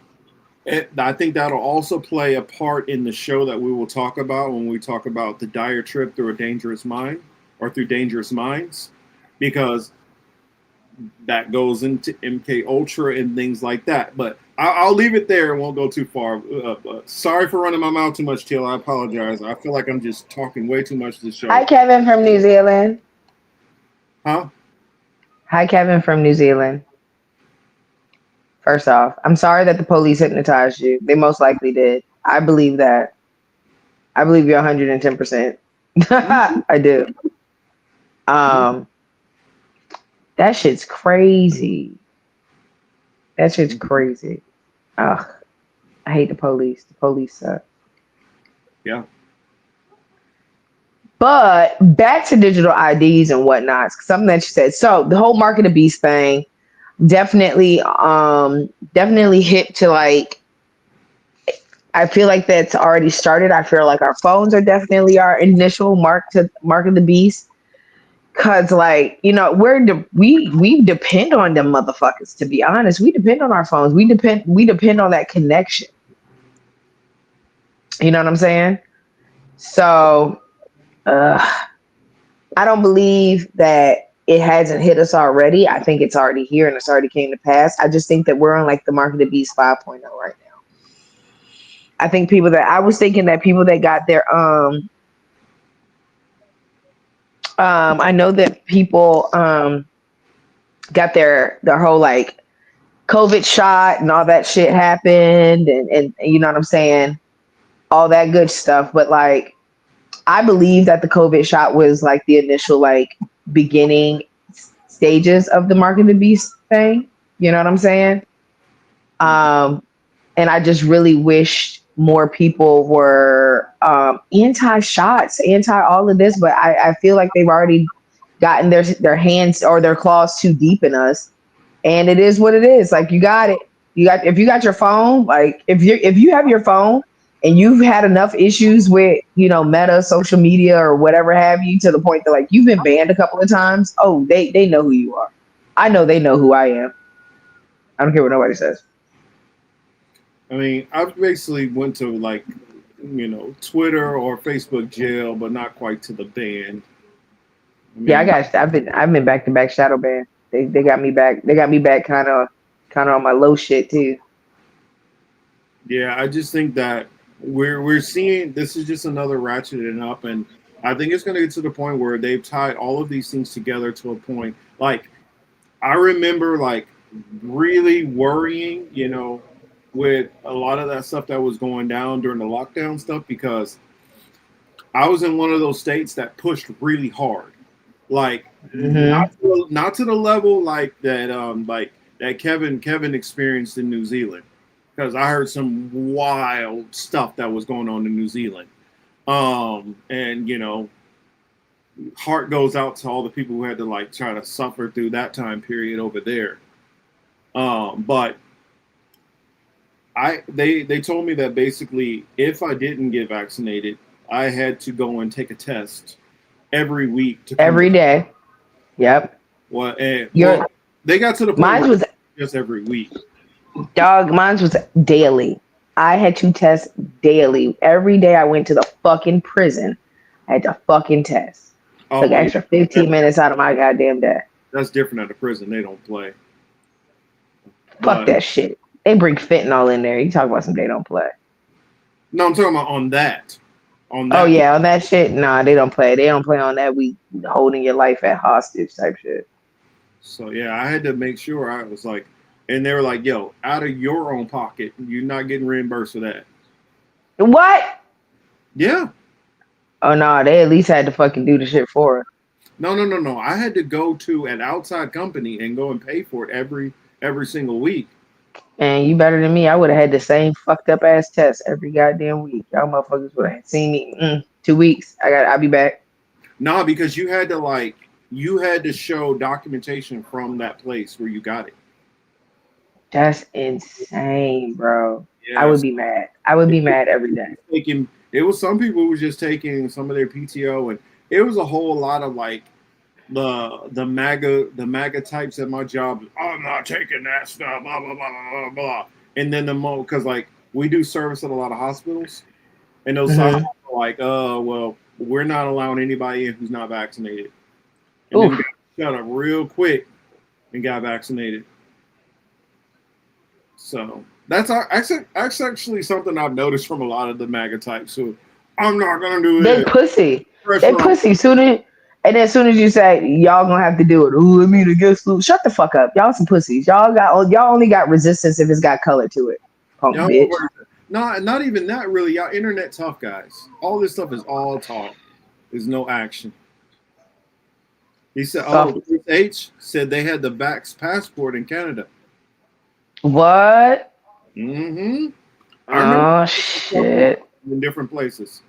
I think that'll also play a part in the show that we will talk about when we talk about the dire trip through a dangerous mind or through dangerous minds, because that goes into MK Ultra and things like that. But I'll leave it there and won't go too far. Sorry for running my mouth too much, Teal. I apologize. I feel like I'm just talking way too much this show.
Hi, Kevin from New Zealand.
Huh?
Hi, Kevin from New Zealand. First off, I'm sorry that the police hypnotized you. They most likely did. I believe that. I believe you're 110%. I do. That shit's crazy. That shit's crazy. Ugh. I hate the police. The police suck.
Yeah.
But back to digital IDs and whatnot. Something that you said. So the whole mark of the beast thing definitely hit to like, I feel like that's already started. I feel like our phones are definitely our initial mark of the beast. Cause like, you know, we depend on them motherfuckers, to be honest. We depend on our phones. We depend on that connection. You know what I'm saying? So I don't believe that it hasn't hit us already. I think it's already here and it's already came to pass. I just think that we're on like the mark of the beast 5.0 right now. I think people that got their I know that people got their whole like COVID shot and all that shit happened and you know what I'm saying? All that good stuff. But like, I believe that the COVID shot was like the initial like beginning stages of the mark of the beast thing. You know what I'm saying? And I just really wish more people were anti-shots, anti all of this, but I feel like they've already gotten their hands or their claws too deep in us. And it is what it is. Like, you got it. If you got your phone, like if you have your phone and you've had enough issues with, you know, Meta, social media or whatever have you, to the point that like you've been banned a couple of times, oh, they know who you are. I know they know who I am. I don't care what nobody says.
I mean, I've basically went to like, you know, Twitter or Facebook jail, but not quite to the ban. I mean,
Yeah, I've been back to back shadow ban. They got me back. They got me back kind of on my low shit too.
Yeah, I just think that we're seeing this is just another ratcheting up, and I think it's going to get to the point where they've tied all of these things together to a point. Like, I remember like really worrying, you know, with a lot of that stuff that was going down during the lockdown stuff, because I was in one of those states that pushed really hard, like not to the level like that Kevin experienced in New Zealand, because I heard some wild stuff that was going on in New Zealand, and you know, heart goes out to all the people who had to like try to suffer through that time period over there, but they told me that basically if I didn't get vaccinated, I had to go and take a test every week
every day. Yep.
Well, they got to the point
mine was
just every week.
Dog, mine was daily. I had to test daily. Every day I went to the fucking prison. I had to fucking test. Took extra 15 minutes out of my goddamn day.
That's different at the prison. They don't play.
Fuck that shit. They bring fentanyl in there. You talk about some they don't play.
No, I'm talking about on that.
Oh yeah, on that shit. Nah, they don't play. They don't play on that. We holding your life at hostage type shit.
So yeah, I had to make sure I was like, and they were like, "Yo, out of your own pocket, you're not getting reimbursed for that."
What?
Yeah.
Oh no, they at least had to fucking do the shit for her.
No. I had to go to an outside company and go and pay for it every single week.
And you better than me. I would have had the same fucked up ass test every goddamn week. Y'all motherfuckers would have seen me. 2 weeks. I'll be back.
Nah, because you had to show documentation from that place where you got it.
That's insane, bro. I
Yes.
would be mad. I would be mad every day.
It was some people who were just taking some of their PTO, and it was a whole lot of like the MAGA types at my job. I'm not taking that stuff, blah blah blah blah blah. And then because like we do service at a lot of hospitals, and those hospitals are like, well, we're not allowing anybody in who's not vaccinated. And then got shut up real quick and got vaccinated. So that's actually something I've noticed from a lot of the MAGA types. So I'm not gonna do
They
this.
pussy. They pussy. As soon as you say y'all gonna have to do it, ooh, I mean, I guess shut the fuck up. Y'all some pussies. Y'all only got resistance if it's got color to it. Punk bitch.
Not even that really. Y'all internet tough guys. All this stuff is all talk. There's no action. He said, H said they had the Vax passport in Canada.
What?
Mm-hmm.
Oh shit.
In different places.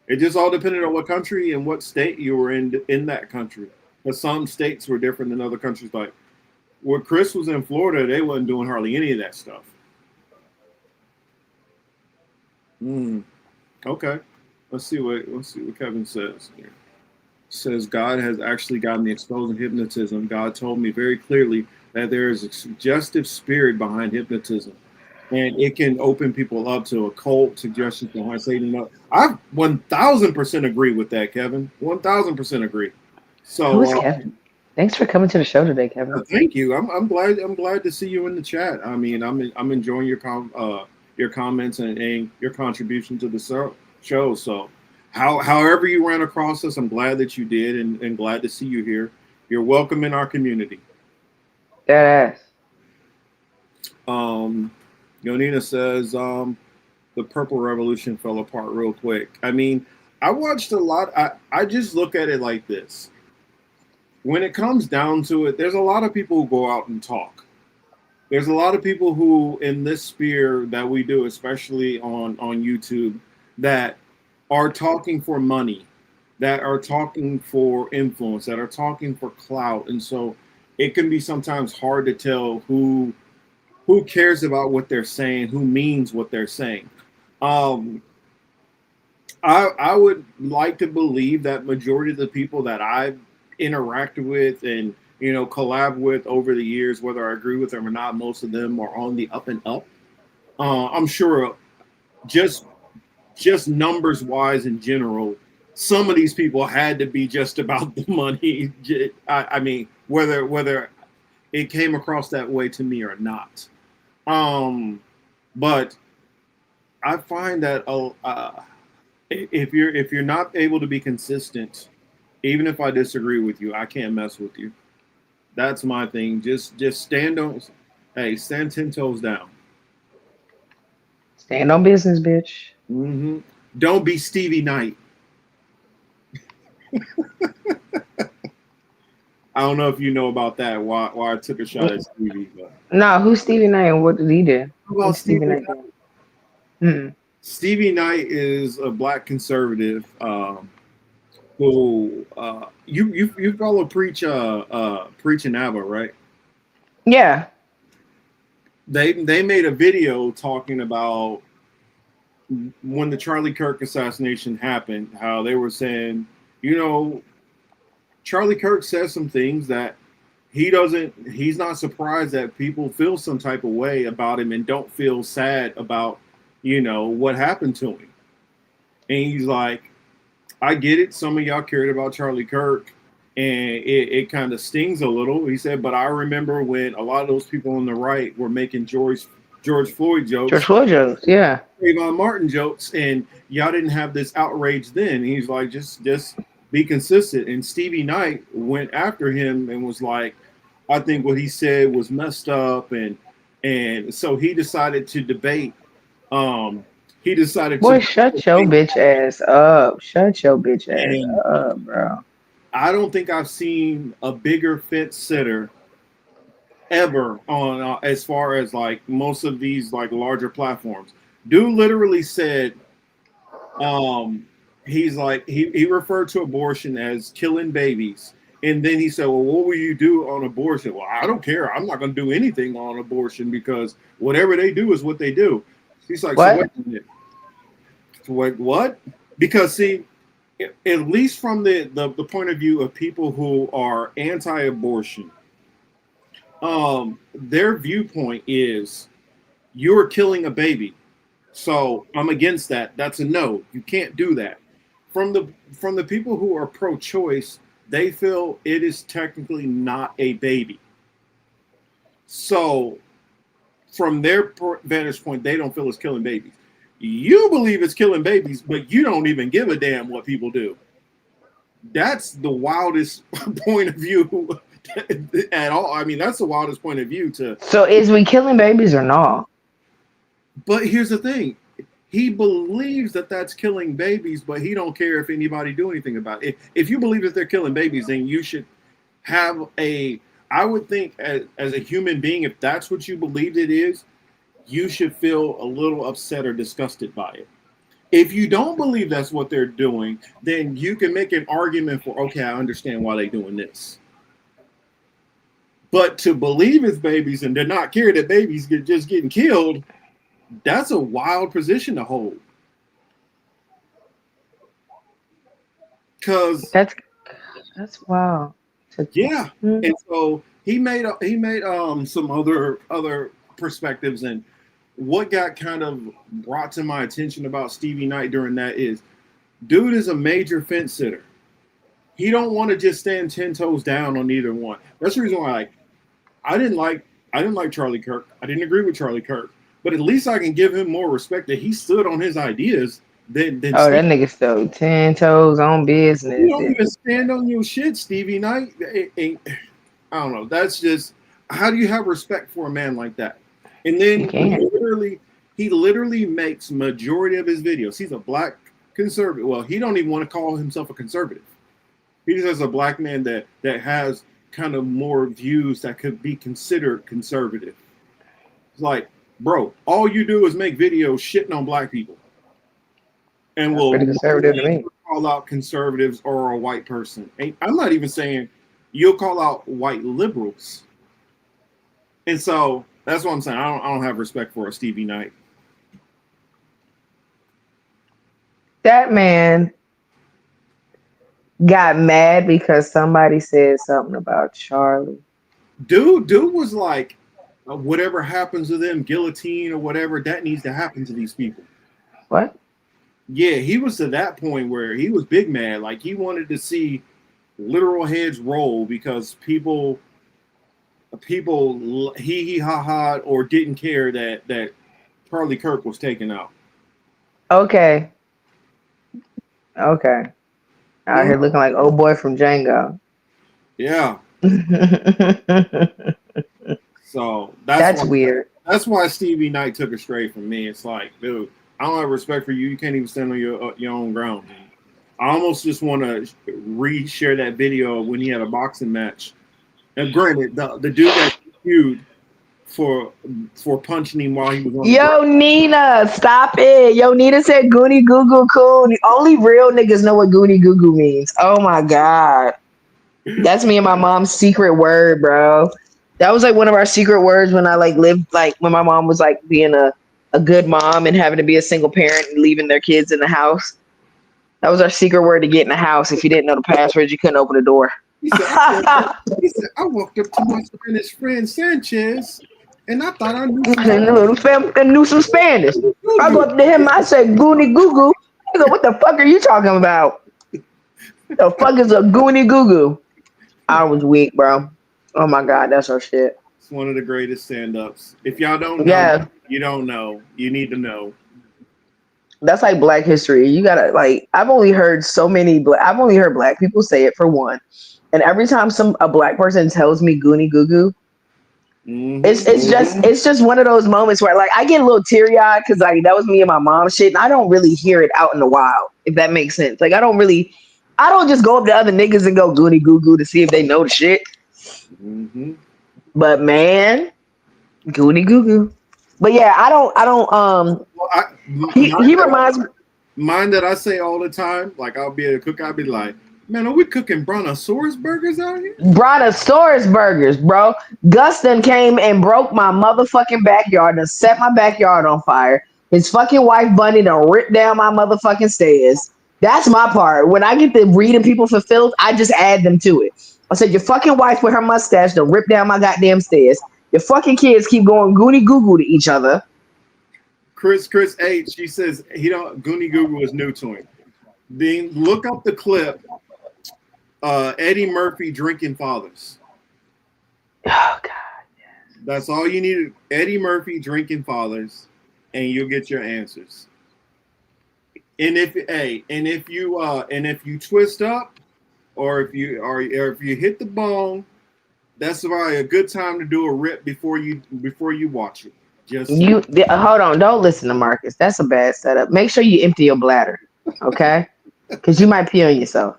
It just all depended on what country and what state you were in that country. But some states were different than other countries. Like where Chris was in Florida, they wasn't doing hardly any of that stuff. Okay. Let's see what Kevin says here. Says God has actually gotten me exposed in hypnotism. God told me very clearly that there is a suggestive spirit behind hypnotism, and it can open people up to occult suggestions behind Satan. I 1,000% agree with that, Kevin. 1,000% agree. So
who's Kevin? Thanks for coming to the show today, Kevin.
Thank you. I'm glad to see you in the chat. I mean, I'm enjoying your comments and your contribution to the show. So however you ran across us, I'm glad that you did, and glad to see you here. You're welcome in our community.
That ass.
Yonina says the Purple Revolution fell apart real quick. I mean, I watched a lot. I just look at it like this. When it comes down to it, there's a lot of people who go out and talk. There's a lot of people who, in this sphere that we do, especially on YouTube, that are talking for money, that are talking for influence, that are talking for clout. And so it can be sometimes hard to tell who cares about what they're saying, who means what they're saying. I would like to believe that majority of the people that I've interacted with and collab with over the years, whether I agree with them or not, most of them are on the up and up. I'm sure just numbers wise in general, some of these people had to be just about the money. I mean, whether it came across that way to me or not. But I find that if you're not able to be consistent, even if I disagree with you, I can't mess with you. That's my thing. Just stand 10 toes down.
Stand on business, bitch.
Mm-hmm. Don't be Stevie Knight. I don't know if you know about that. Why I took a shot at Stevie. But.
No, who's Stevie Knight and what did he do?
Well,
Stevie Knight.
Stevie Knight is a black conservative who you follow Preach and Abba, right?
Yeah.
They made a video talking about when the Charlie Kirk assassination happened, how they were saying, Charlie Kirk says some things that he's not surprised that people feel some type of way about him and don't feel sad about, what happened to him. And he's like, I get it. Some of y'all cared about Charlie Kirk and it kind of stings a little. He said, but I remember when a lot of those people on the right were making George Floyd jokes.
George Floyd jokes, yeah.
Trayvon Martin jokes, and y'all didn't have this outrage then. And he's like, just be consistent. And Stevie Knight went after him and was like, I think what he said was messed up, and so he decided to debate. He decided to
Boy, shut your
debate,
bitch ass up. Shut your bitch ass
and
up, bro.
I don't think I've seen a bigger fence sitter ever on as far as like most of these like larger platforms. Dude literally said, he's like he referred to abortion as killing babies, and then he said, well, what will you do on abortion? Well, I don't care, I'm not going to do anything on abortion because whatever they do is what they do. He's like, so
What?
wait a minute. So what? Because see, at least from the point of view of people who are anti-abortion, their viewpoint is you're killing a baby. So I'm against that. That's a no. You can't do that. From the people who are pro-choice, they feel it is technically not a baby. So from their vantage point, they don't feel it's killing babies. You believe it's killing babies, but you don't even give a damn what people do. That's the wildest point of view at all. I mean, that's the wildest point of view to.
So is we killing babies or not?
But here's the thing. He believes that that's killing babies, but he don't care if anybody do anything about it. If you believe that they're killing babies, then you should have I would think as a human being, if that's what you believed it is, you should feel a little upset or disgusted by it. If you don't believe that's what they're doing, then you can make an argument for, okay, I understand why they're doing this. But to believe it's babies and to not care that babies just getting killed, that's a wild position to hold. Because
that's wild.
Yeah, and so he made some other perspectives, and what got kind of brought to my attention about Stevie Knight during that is, dude is a major fence sitter. He don't want to just stand 10 toes down on either one. That's the reason why I didn't like Charlie Kirk. I didn't agree with Charlie Kirk, but at least I can give him more respect that he stood on his ideas than
Oh, that nigga stood 10 toes on business.
You don't even stand on your shit, Stevie Knight. I don't know. That's just, how do you have respect for a man like that? And then he literally makes majority of his videos. He's a black conservative. Well, he don't even want to call himself a conservative. He just has a black man that has kind of more views that could be considered conservative. It's like, bro, all you do is make videos shitting on black people. And will call out conservatives or a white person. I'm not even saying you'll call out white liberals. And so that's what I'm saying. I don't have respect for a Stevie Knight.
That man got mad because somebody said something about Charlie.
Dude was like, whatever happens to them, guillotine or whatever, that needs to happen to these people.
What?
Yeah, he was to that point where he was big mad. Like, he wanted to see literal heads roll because people hee ha ha or didn't care that Charlie Kirk was taken out.
Okay. Out here looking like old boy from Django.
Yeah. So
that's weird.
That's why Stevie Knight took it straight from me. It's like, dude, I don't have respect for you. You can't even stand on your own ground. I almost just want to re-share that video when he had a boxing match. And granted, the dude got sued for punching him while he was on.
Yo, Nina, stop it. Yo, Nina said Goonie Goo Goo Coon. Only real niggas know what Goonie Goo Goo means. Oh my God. That's me and my mom's secret word, bro. That was like one of our secret words when I lived, when my mom was being a good mom and having to be a single parent and leaving their kids in the house. That was our secret word to get in the house. If you didn't know the password, you couldn't open the door.
He said, I walked up to my Spanish friend Sanchez, and I thought I
knew some Spanish. I go up to him, I said, Goonie Goo Goo. He go, what the fuck are you talking about? The fuck is a Goonie Goo Goo? I was weak, bro. Oh my God, that's our shit.
It's one of the greatest stand-ups. If y'all don't know, you don't know. You need to know.
That's like Black history. You gotta I've only heard black people say it for one. And every time a black person tells me "Goonie Goo Goo," it's just one of those moments where like I get a little teary eyed because like that was me and my mom shit, and I don't really hear it out in the wild, if that makes sense. Like I don't just go up to other niggas and go "Goonie Goo Goo" to see if they know the shit. But man, Goonie Goo Goo. But yeah, I don't. He reminds me.
Mine that I say all the time. Like I'll be at a cook. I'll be like, man, are we cooking brontosaurus burgers out here?
Brontosaurus burgers, bro. Gus then came and broke my motherfucking backyard and set my backyard on fire. His fucking wife Bunny done ripped down my motherfucking stairs. That's my part. When I get to reading people for filth, I just add them to it. I said, your fucking wife with her mustache done ripped down my goddamn stairs. Your fucking kids keep going Goonie Goo Goo to each other.
Chris H. He says Goonie Goo Goo is new to him. Then look up the clip. Eddie Murphy drinking fathers.
Oh God.
That's all you need. Eddie Murphy drinking fathers, and you'll get your answers. And if you twist up, or if you hit the bone, that's probably a good time to do a rip before you watch it.
Hold on, don't listen to Marcus. That's a bad setup. Make sure you empty your bladder, okay? Because you might pee on yourself.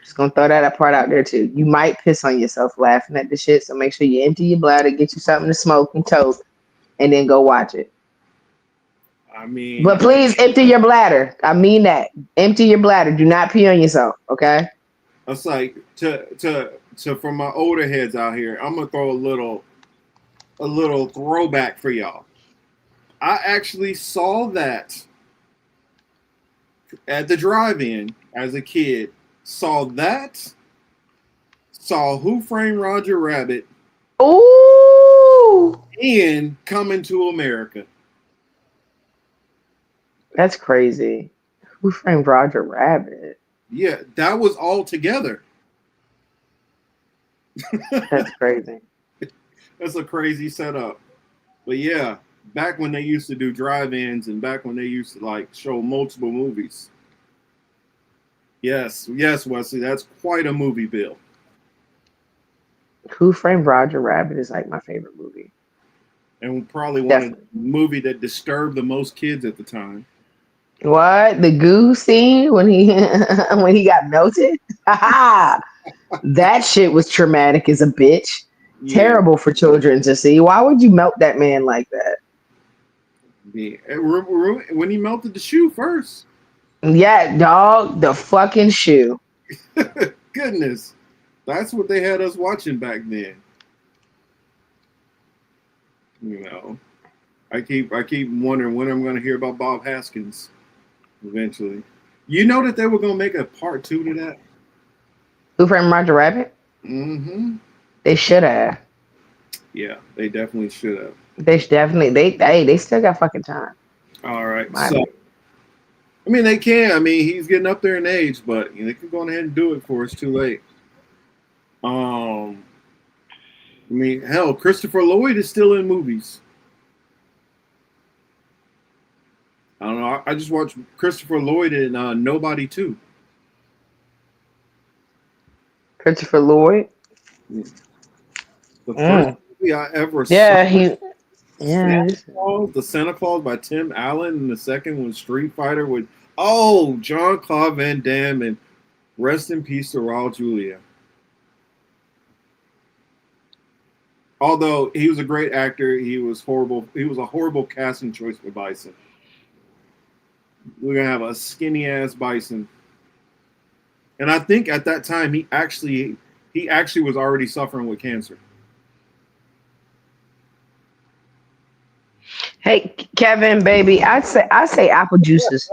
Just gonna throw that part out there too. You might piss on yourself laughing at the shit. So make sure you empty your bladder, get you something to smoke and toke, and then go watch it.
I mean,
but please empty your bladder. I mean that. Empty your bladder. Do not pee on yourself, okay?
It's like to for my older heads out here, I'm gonna throw a little throwback for y'all. I actually saw that at the drive-in as a kid. Saw Who Framed Roger Rabbit.
Ooh!
And Coming to America.
That's crazy. Who Framed Roger Rabbit?
Yeah, that was all together.
That's crazy.
That's a crazy setup. But yeah, back when they used to do drive-ins and back when they used to like show multiple movies. Yes, Wesley, that's quite a movie bill.
Who Framed Roger Rabbit is like my favorite movie.
And probably one of the movie that disturbed the most kids at the time.
What? The goo scene when he when he got melted? That shit was traumatic as a bitch. Yeah. Terrible for children to see. Why would you melt that man like that?
Yeah. When he melted the shoe first.
Yeah, dog, the fucking shoe.
Goodness. That's what they had us watching back then. You know. I keep wondering when I'm gonna hear about Bob Haskins eventually. You know that they were gonna make a part 2 to that?
Who Framed Roger Rabbit?
Mm-hmm.
They should have.
Yeah, they definitely should have.
They still got fucking time.
All right. So I mean, they can. I mean, he's getting up there in age, but they can go ahead and do it before it's too late. I mean, hell, Christopher Lloyd is still in movies. I don't know. I just watched Christopher Lloyd in Nobody 2.
Christopher Lloyd?
The first movie I ever saw. The Santa Claus by Tim Allen, and the second was Street Fighter with Jean-Claude Van Damme, and rest in peace to Raul Julia. Although he was a great actor, he was horrible. He was a horrible casting choice for Bison. We're gonna have a skinny ass Bison, and I think at that time he actually was already suffering with cancer.
Hey, Kevin, baby, I say apple juices.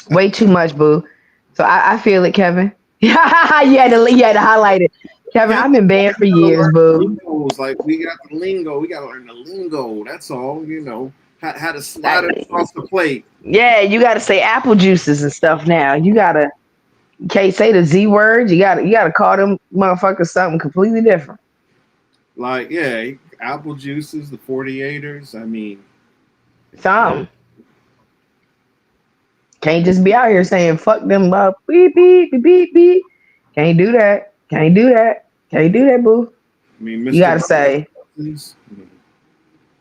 Way too much, boo. So I feel it, Kevin. You had to highlight it. Kevin, I've been banned for years, boo.
It's like we got the lingo. We got to learn the lingo. That's all, you know. How to slide it across the plate.
Yeah, you got to say apple juices and stuff now. You can't say the Z word. You got to call them motherfuckers something completely different.
Like, yeah, apple juices, the 48ers. I mean,
something. Can't just be out here saying fuck them up. Beep beep beep beep beep. Can't do that. Can't do that. Can't do that, boo.
I mean,
You gotta say,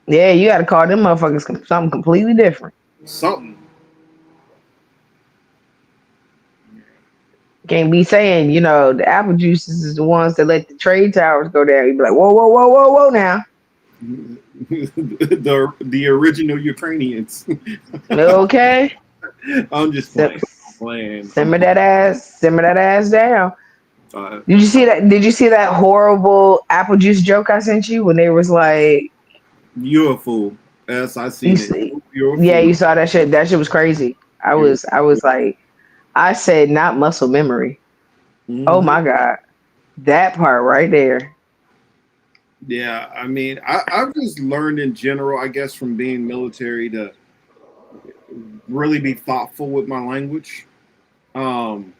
yeah, you gotta call them motherfuckers something completely different.
Something.
Can't be saying, the apple juices is the ones that let the trade towers go down. You be like, whoa, whoa, whoa, whoa, whoa, now.
the original Ukrainians.
Okay.
I'm just playing.
Simmer that ass down.
Uh,
Did you see that horrible apple juice joke I sent you when they was like,
you're a fool. Yes, I seen it. You're a
yeah,
fool.
you saw that shit. That shit was crazy. I was like, I said not muscle memory. Oh my God. That part right there.
Yeah, I mean, I've just learned in general, I guess, from being military to really be thoughtful with my language. In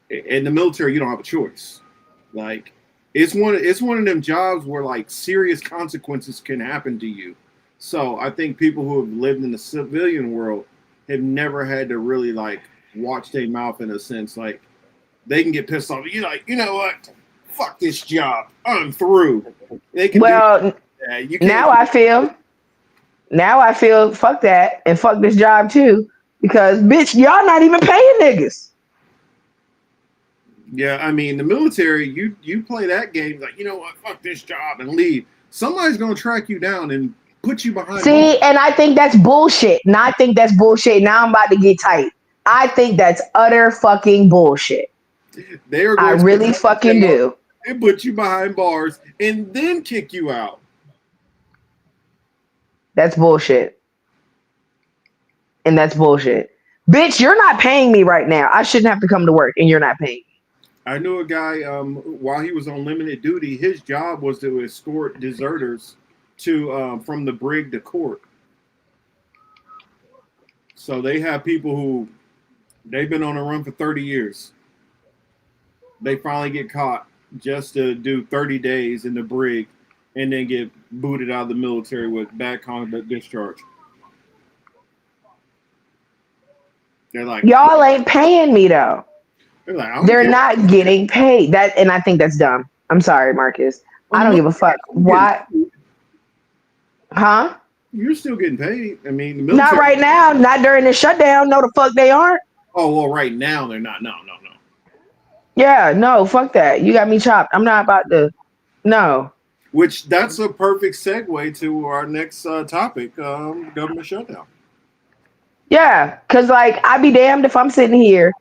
the military, you don't have a choice. Like, it's one of them jobs where like serious consequences can happen to you. So I think people who have lived in the civilian world have never had to really like watch their mouth in a sense. Like, they can get pissed off. You're like, you know what? Fuck this job. I'm through. They can you
now I feel fuck that and fuck this job too, because bitch, y'all not even paying niggas.
Yeah, I mean the military, you play that game like, you know what, fuck this job and leave. Somebody's gonna track you down and put you behind.
See, and I think that's bullshit. Now I'm about to get tight. I think that's utter fucking bullshit. I really fucking do.
And put you behind bars and then kick you out.
That's bullshit. And that's bullshit. Bitch, you're not paying me right now. I shouldn't have to come to work and you're not paying me.
I knew a guy while he was on limited duty, his job was to escort deserters to from the brig to court. So they have people who they've been on a run for 30 years. They finally get caught just to do 30 days in the brig and then get booted out of the military with bad conduct discharge. They're like,
y'all ain't paying me though. They're not getting paid. And I think that's dumb. I'm sorry, Marcus. I don't give a fuck. Why? Huh?
You're still getting paid. I mean, the
military, not right now. Not during the shutdown. No, the fuck they aren't.
Oh, well, right now they're not. No.
Yeah, no, fuck that. You got me chopped. I'm not about to. No.
Which that's a perfect segue to our next topic, government shutdown.
Yeah, because like I'd be damned if I'm sitting here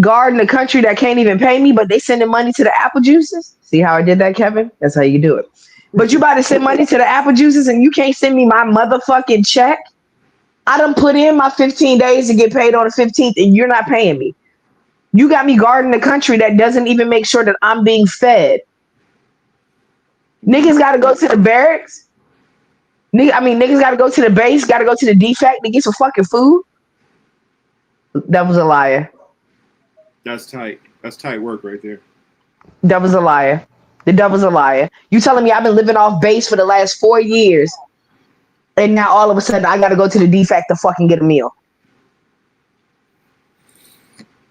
guarding a country that can't even pay me, but they sending money to the apple juices. See how I did that, Kevin? That's how you do it. But you about to send money to the apple juices and you can't send me my motherfucking check? I done put in my 15 days to get paid on the 15th and you're not paying me. You got me guarding a country that doesn't even make sure that I'm being fed. Niggas got to go to the barracks. Niggas got to go to the base, got to go to the defect to get some fucking food. That was a liar.
That's tight. That's tight work right there.
That was a liar. The devil's a liar. You telling me I've been living off base for the last 4 years, and now all of a sudden I got to go to the defect to fucking get a meal?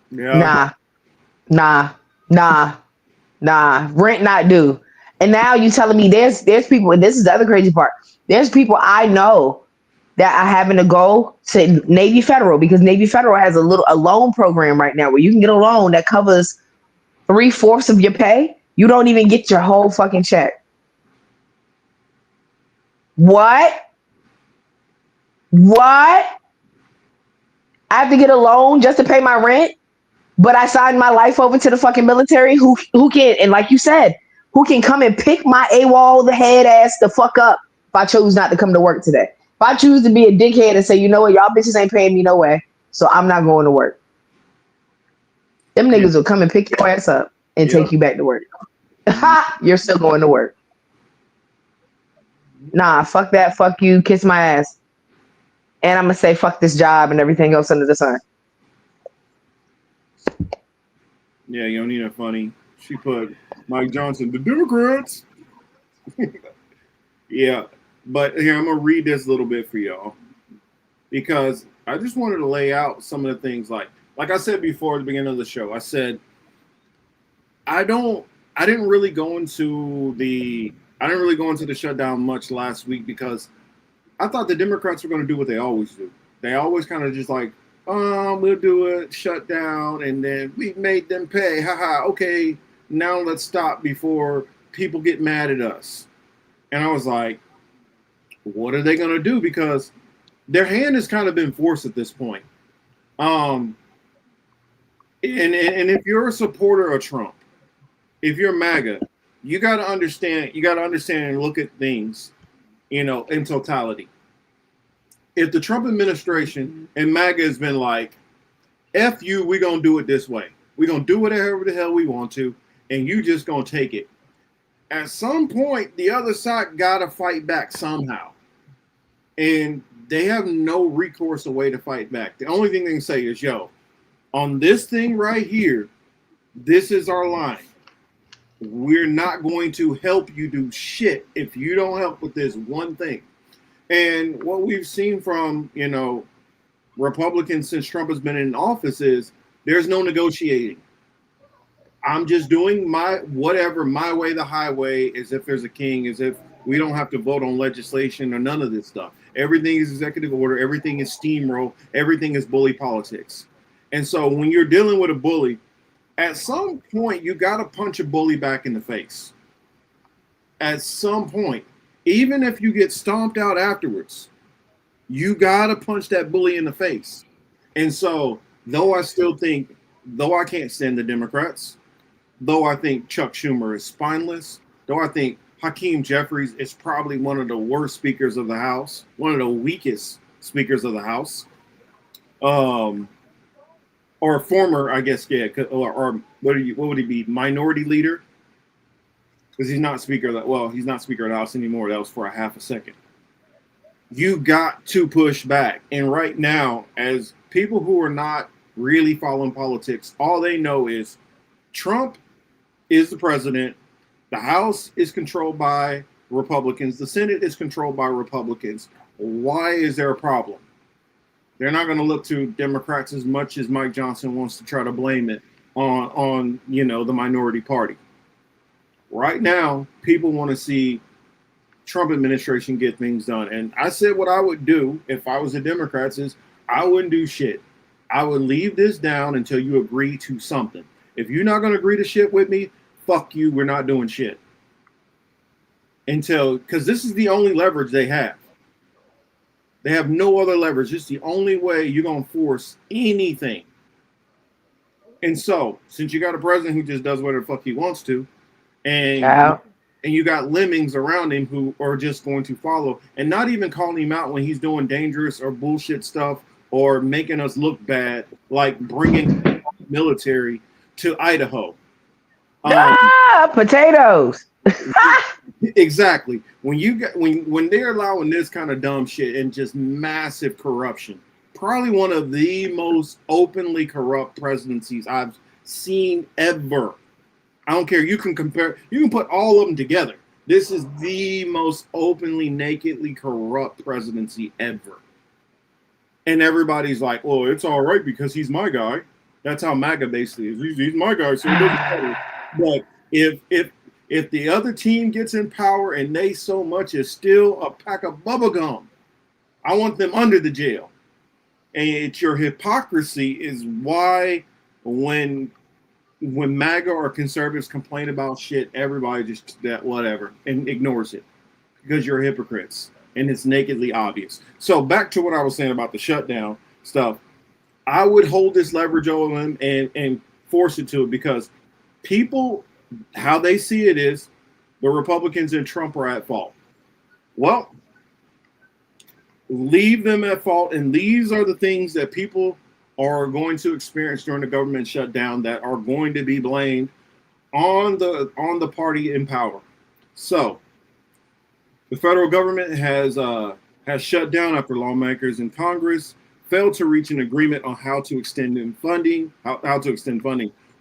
Yeah.
Nah. Rent not due. And now you telling me there's people, and this is the other crazy part. There's people I know that are having to go to Navy Federal because Navy Federal has a loan program right now where you can get a loan that covers 3/4 of your pay. You don't even get your whole fucking check. What? I have to get a loan just to pay my rent, but I signed my life over to the fucking military who can, and like you said, who can come and pick my AWOL the head ass the fuck up if I chose not to come to work today. If I choose to be a dickhead and say, you know what, y'all bitches ain't paying me no way, so I'm not going to work. Them niggas will come and pick your ass up and take you back to work. You're still going to work. Nah, fuck that, fuck you, kiss my ass. And I'm going to say fuck this job and everything else under the sun.
Yeah, you don't need that funny. She put Mike Johnson, the Democrats. Yeah, but here, I'm going to read this a little bit for y'all because I just wanted to lay out some of the things like like I said before at the beginning of the show, I said I didn't really go into the shutdown much last week because I thought the Democrats were going to do what they always do. They always kind of just like, we'll do a shutdown and then we made them pay. Haha, okay, now let's stop before people get mad at us. And I was like, what are they going to do? Because their hand has kind of been forced at this point. And if you're a supporter of Trump, if you're MAGA, you got to understand and look at things, in totality. If the Trump administration and MAGA has been like, F you, we're going to do it this way. We're going to do whatever the hell we want to, and you just going to take it. At some point, the other side got to fight back somehow. And they have no recourse or way to fight back. The only thing they can say is, yo, on this thing right here, this is our line. We're not going to help you do shit if you don't help with this one thing. And what we've seen from, Republicans since Trump has been in office is there's no negotiating. I'm just doing my way, the highway, as if there's a king, as if we don't have to vote on legislation or none of this stuff. Everything is executive order. Everything is steamroll. Everything is bully politics. And so when you're dealing with a bully, at some point, you got to punch a bully back in the face. At some point, even if you get stomped out afterwards, you got to punch that bully in the face. And so, though I can't stand the Democrats, though I think Chuck Schumer is spineless, though I think Hakeem Jeffries is probably one of the worst speakers of the House, one of the weakest speakers of the House, or former, I guess, yeah, or what would he be, minority leader? Because he's not speaker of the House anymore. That was for a half a second. You got to push back. And right now, as people who are not really following politics, all they know is Trump is the president. The House is controlled by Republicans. The Senate is controlled by Republicans. Why is there a problem? They're not going to look to Democrats as much as Mike Johnson wants to try to blame it on the minority party. Right now, people want to see Trump administration get things done. And I said what I would do if I was the Democrats is I wouldn't do shit. I would leave this down until you agree to something. If you're not going to agree to shit with me, fuck you, we're not doing shit. Because this is the only leverage they have. They have no other leverage. It's the only way you're going to force anything. And so, since you got a president who just does whatever the fuck he wants to, and you got lemmings around him who are just going to follow and not even calling him out when he's doing dangerous or bullshit stuff or making us look bad, like bringing military to Idaho.
Potatoes.
Exactly. When they're allowing this kind of dumb shit and just massive corruption, probably one of the most openly corrupt presidencies I've seen ever. I don't care. You can put all of them together. This is the most openly, nakedly corrupt presidency ever. And everybody's like, well, it's all right because he's my guy. That's how MAGA basically is. He's my guy, so it doesn't matter. But if the other team gets in power and they so much as steal a pack of bubblegum, I want them under the jail. And it's your hypocrisy is why when MAGA or conservatives complain about shit, everybody just whatever and ignores it because you're hypocrites and it's nakedly obvious. So back to what I was saying about the shutdown stuff, I would hold this leverage over them and force it to it because people, how they see it is the Republicans and Trump are at fault. Well, leave them at fault, and these are the things that people are going to experience during the government shutdown that are going to be blamed on the party in power. So the federal government has shut down after lawmakers in Congress failed to reach an agreement on how to extend funding.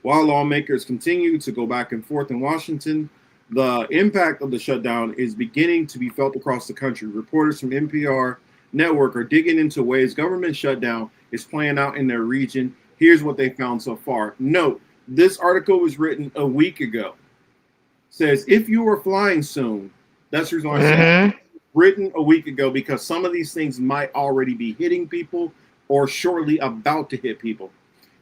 While lawmakers continue to go back and forth in Washington, the impact of the shutdown is beginning to be felt across the country. Reporters from NPR Network are digging into ways government shutdown is playing out in their region. Here's what they found so far. Note, this article was written a week ago. Says, if you are flying soon, that's the reason why I said written a week ago, because some of these things might already be hitting people or shortly about to hit people.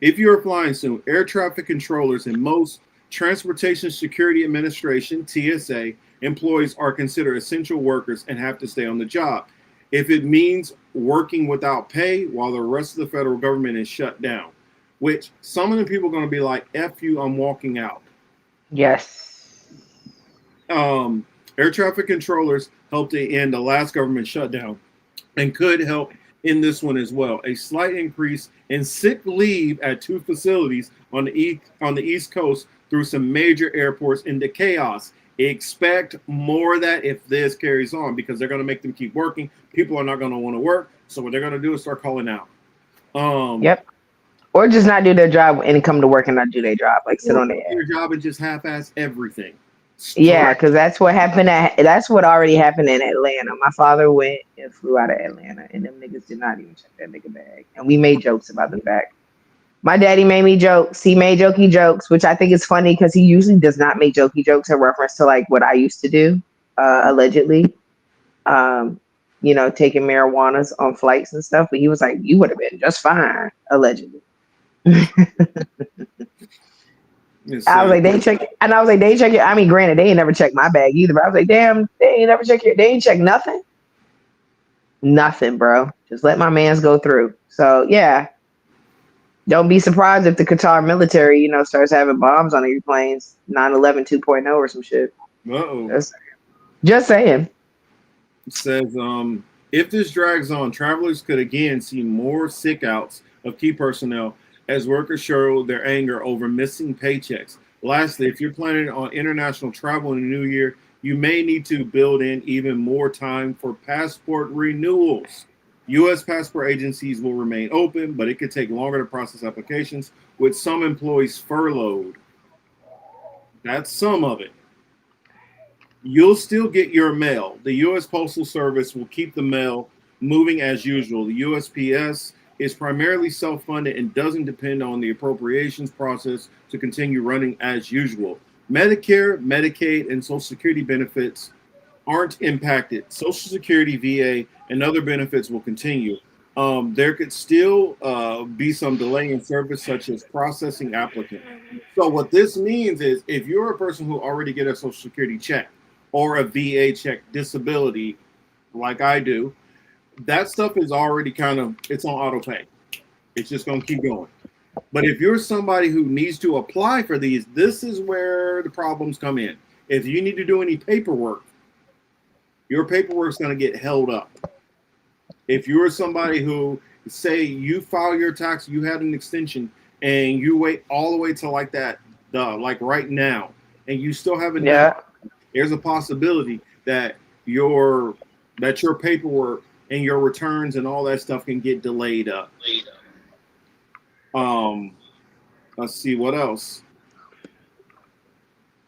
If you are flying soon, air traffic controllers and most Transportation Security Administration, TSA, employees are considered essential workers and have to stay on the job. If it means working without pay while the rest of the federal government is shut down, which some of the people are going to be like, F you, I'm walking out.
Yes.
Air traffic controllers helped to end the last government shutdown and could help in this one as well. A slight increase in sick leave at 2 facilities on the East Coast through some major airports into chaos. Expect more of that if this carries on, because they're going to make them keep working. People are not going to want to work, so what they're going to do is start calling out.
Yep. Or just not do their job and come to work and not do their job, like sit on their
job and just half-ass everything.
Yeah, because that's what happened. That's what already happened in Atlanta. My father went and flew out of Atlanta, and them niggas did not even check that nigga bag. And we made jokes about the fact. My daddy made me jokes. He made jokey jokes, which I think is funny because he usually does not make jokey jokes in reference to like what I used to do, allegedly. Taking marijuanas on flights and stuff. But he was like, "You would have been just fine," allegedly. I was like, they check it. And I was like, they check it. I mean, granted, they ain't never checked my bag either. But I was like, damn, they ain't never check it. They ain't check nothing. Nothing, bro. Just let my mans go through. So yeah. Don't be surprised if the Qatar military, starts having bombs on their planes, 9/11 2.0 or some shit. Just saying.
It says, if this drags on, travelers could again see more sick outs of key personnel as workers show their anger over missing paychecks. Lastly, if you're planning on international travel in the new year, you may need to build in even more time for passport renewals. U.S. passport agencies will remain open, but it could take longer to process applications, with some employees furloughed. That's some of it. You'll still get your mail. The U.S. Postal Service will keep the mail moving as usual. The USPS is primarily self-funded and doesn't depend on the appropriations process to continue running as usual. Medicare, Medicaid, and Social Security benefits aren't impacted. Social Security, VA, and other benefits will continue. There could still be some delay in service, such as processing applicants. So what this means is, if you're a person who already get a Social Security check or a VA check, disability, like I do, that stuff is already it's on auto pay. It's just going to keep going. But if you're somebody who needs to apply for these, this is where the problems come in. If you need to do any paperwork, your paperwork is going to get held up. If you're somebody who, say you file your tax, you had an extension, and you wait all the way till like right now, and you still haven't done it, there's a possibility that your paperwork and your returns and all that stuff can get delayed up. Let's see what else.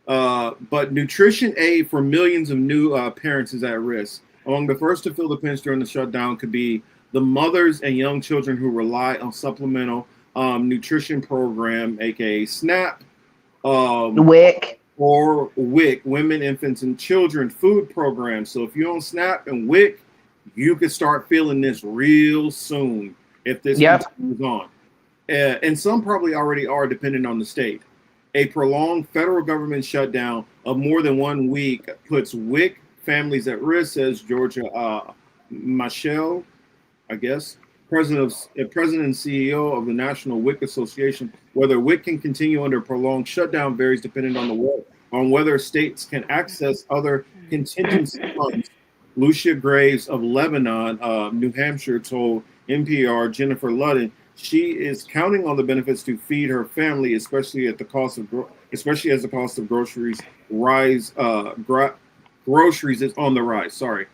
But nutrition aid for millions of new parents is at risk. Among the first to feel the pinch during the shutdown could be the mothers and young children who rely on supplemental nutrition program, aka SNAP,
WIC,
or WIC, Women, Infants, and Children Food Program. So if you're on SNAP and WIC, you could start feeling this real soon if this continues on. And some probably already are, depending on the state. A prolonged federal government shutdown of more than 1 week puts WIC families at risk, says Georgia Michelle, I guess, president and CEO of the National WIC Association. Whether WIC can continue under prolonged shutdown varies depending on whether states can access other contingency funds. Lucia Graves of Lebanon, New Hampshire, told NPR Jennifer Ludden she is counting on the benefits to feed her family, especially as the cost of groceries rise. Groceries is on the rise. Sorry.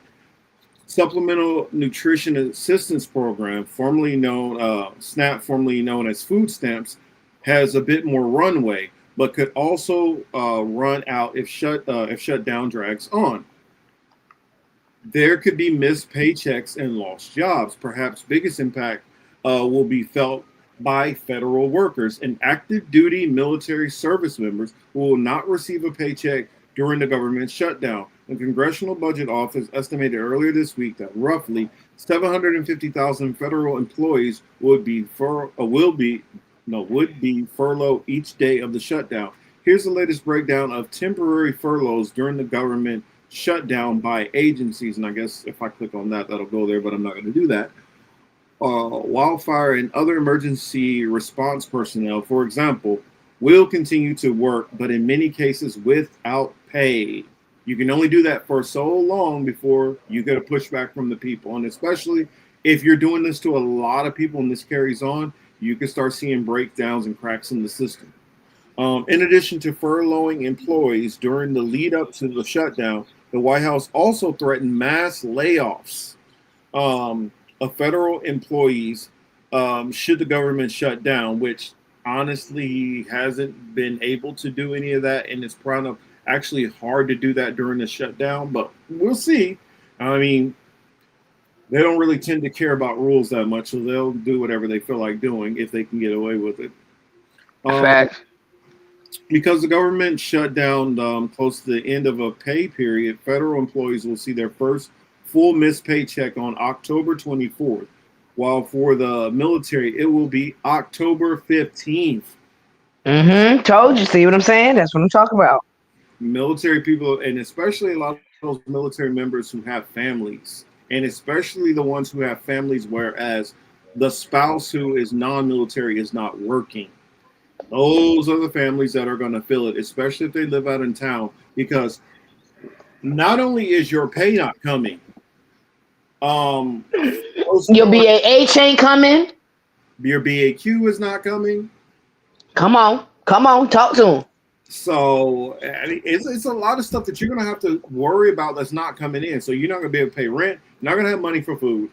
Supplemental Nutrition Assistance Program, formerly known SNAP, formerly known as food stamps, has a bit more runway, but could also run out if shutdown drags on. There could be missed paychecks and lost jobs. Perhaps biggest impact will be felt by federal workers and active duty military service members who will not receive a paycheck during the government shutdown. The Congressional Budget Office estimated earlier this week that roughly 750,000 federal employees would be furloughed each day of the shutdown. Here's the latest breakdown of temporary furloughs during the government shutdown by agencies. And I guess if I click on that, that'll go there, but I'm not going to do that. Wildfire and other emergency response personnel, for example, will continue to work, but in many cases without pay. You can only do that for so long before you get a pushback from the people. And especially if you're doing this to a lot of people and this carries on, you can start seeing breakdowns and cracks in the system. In addition to furloughing employees during the lead up to the shutdown, the White House also threatened mass layoffs of federal employees should the government shut down, which honestly hasn't been able to do any of that. And it's probably actually hard to do that during the shutdown, but we'll see. I mean, they don't really tend to care about rules that much, so they'll do whatever they feel like doing if they can get away with it.
Fact.
Because the government shut down close to the end of a pay period, federal employees will see their first full missed paycheck on October 24th, while for the military, it will be October 15th.
Told you. See what I'm saying? That's what I'm talking about.
Military people, and especially a lot of those military members who have families, and especially the ones who have families, whereas the spouse who is non-military is not working. Those are the families that are going to feel it, especially if they live out in town, because not only is your pay not coming,
your BAH ain't coming.
Your BAQ is not coming.
Come on, talk to them.
So it's a lot of stuff that you're going to have to worry about that's not coming in. So you're not going to be able to pay rent. You're not going to have money for food.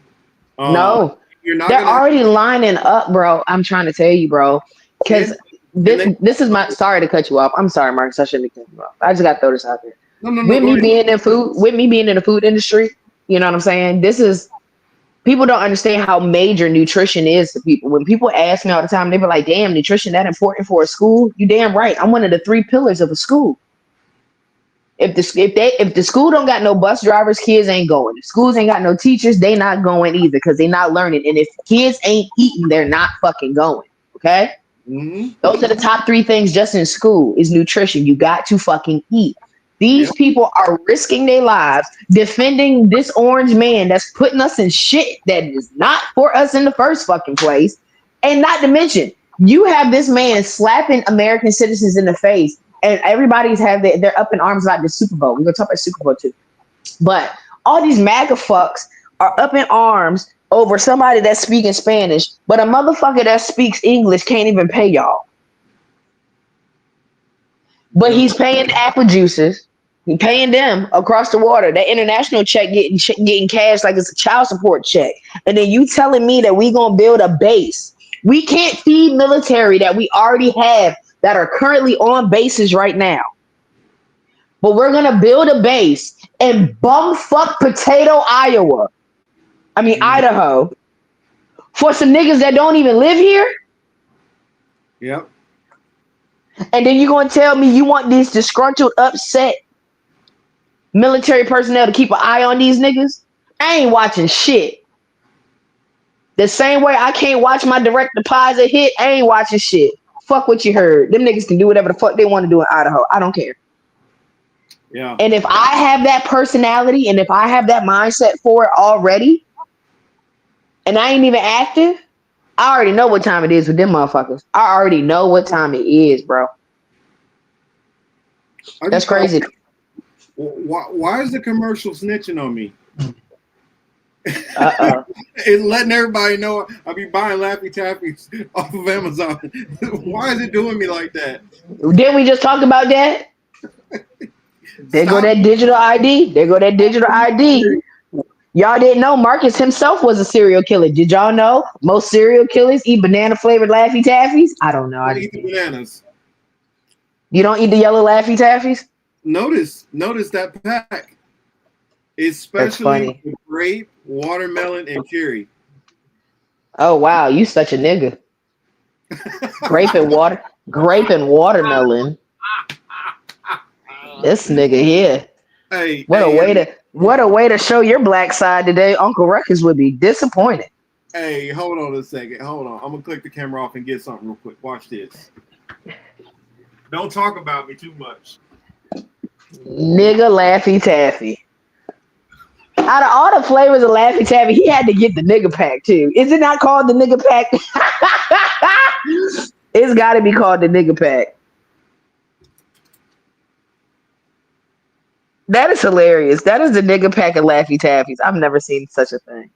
No,
you're not.
They're already lining up, bro. I'm trying to tell you, bro, because this is my. Sorry to cut you off. I'm sorry, Marcus. I shouldn't have cut you off. I just got to throw this out there.
No,
with me being in the food industry, you know what I'm saying? People don't understand how major nutrition is to people. When people ask me all the time, they be like, damn, nutrition that important for a school? You damn right. I'm one of the 3 pillars of a school. If the school don't got no bus drivers, kids ain't going. If schools ain't got no teachers, they not going either because they not learning. And if kids ain't eating, they're not fucking going. Okay? Those are the top 3 things just in school is nutrition. You got to fucking eat. These people are risking their lives defending this orange man that's putting us in shit that is not for us in the first fucking place. And not to mention, you have this man slapping American citizens in the face, and everybody's they're up in arms about the Super Bowl. We're gonna talk about Super Bowl too. But all these MAGA fucks are up in arms over somebody that's speaking Spanish, but a motherfucker that speaks English can't even pay y'all. But he's paying apple juices. He's paying them across the water. That international check getting cash like it's a child support check. And then you telling me that we gonna build a base. We can't feed military that we already have that are currently on bases right now. But we're gonna build a base in bumfuck Idaho for some niggas that don't even live here.
Yep.
And then you're going to tell me you want these disgruntled, upset military personnel to keep an eye on these niggas? I ain't watching shit. The same way I can't watch my direct deposit hit, I ain't watching shit. Fuck what you heard. Them niggas can do whatever the fuck they want to do in Idaho. I don't care.
Yeah.
And if I have that personality and if I have that mindset for it already, and I ain't even active, I already know what time it is with them motherfuckers. I already know what time it is, bro. That's crazy.
Why is the commercial snitching on me? It's letting everybody know I be buying Laffy Taffies off of Amazon. Why is it doing me like that?
Didn't we just talk about that? There go that digital ID. Y'all didn't know Marcus himself was a serial killer. Did y'all know most serial killers eat banana flavored Laffy Taffies? I don't know.
I eat the bananas.
You don't eat the yellow Laffy Taffies?
Notice that pack. Especially with grape, watermelon, and cherry.
Oh wow, you such a nigga. Grape and watermelon. This nigga here.
Hey,
what a way to show your black side today. Uncle Ruckus would be disappointed.
Hey, hold on a second. Hold on. I'm gonna click the camera off and get something real quick. Watch this. Don't talk about me too much.
Nigga Laffy Taffy. Out of all the flavors of Laffy Taffy, he had to get the nigga pack too. Is it not called the nigga pack? It's got to be called the nigga pack. That is hilarious. That is the nigga pack of Laffy Taffies. I've never seen such a thing.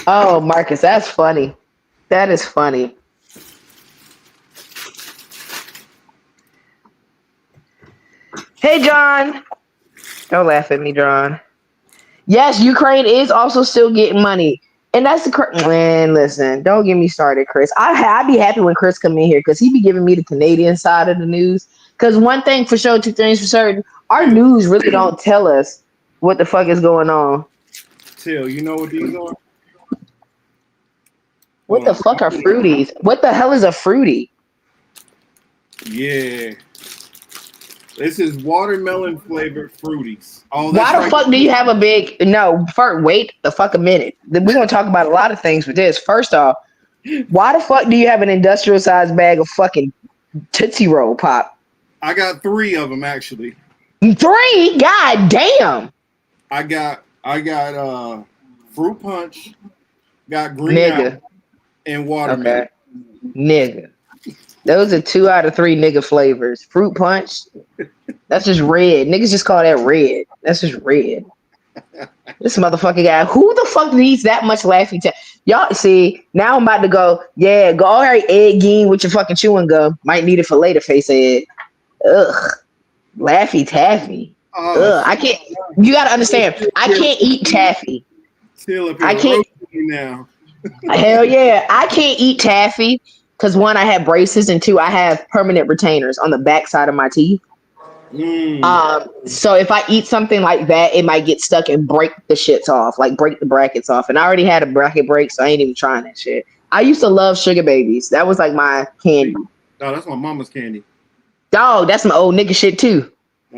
Oh, Marcus, that's funny. That is funny. Hey, John. Don't laugh at me, John. Yes, Ukraine is also still getting money. And that's the man. Listen, don't get me started, Chris. I'd be happy when Chris come in here because he be giving me the Canadian side of the news. Because one thing for sure, two things for certain, our news really don't tell us what the fuck is going on.
Till, you know what these are?
What the fuck are fruities? What the hell is a fruity?
Yeah. This is watermelon flavored fruities. Oh,
why the fuck do you have a big wait the fuck a minute. We're gonna talk about a lot of things with this. First off, why the fuck do you have an industrial sized bag of fucking Tootsie Roll Pop?
I got 3 of them actually.
3? God damn.
I got fruit punch, got green apple, and watermelon.
Okay. Nigga. Those are 2 out of 3 nigga flavors. Fruit punch. That's just red. Niggas just call that red. That's just red. This motherfucking guy. Who the fuck needs that much Laffy Taffy? Y'all see, now I'm about to go, all right, Ed Gein with your fucking chewing gum. Might need it for later, face Ed. Ugh. Laffy Taffy. Ugh. I can't, you gotta understand, I can't eat taffy. I can't
now.
Hell yeah. I can't eat taffy. Because 1, I have braces, and 2, I have permanent retainers on the back side of my teeth. So if I eat something like that, it might get stuck and break the shits off, like break the brackets off. And I already had a bracket break, so I ain't even trying that shit. I used to love sugar babies. That was like my candy.
No, that's my mama's candy.
Dog, that's my old nigga shit too.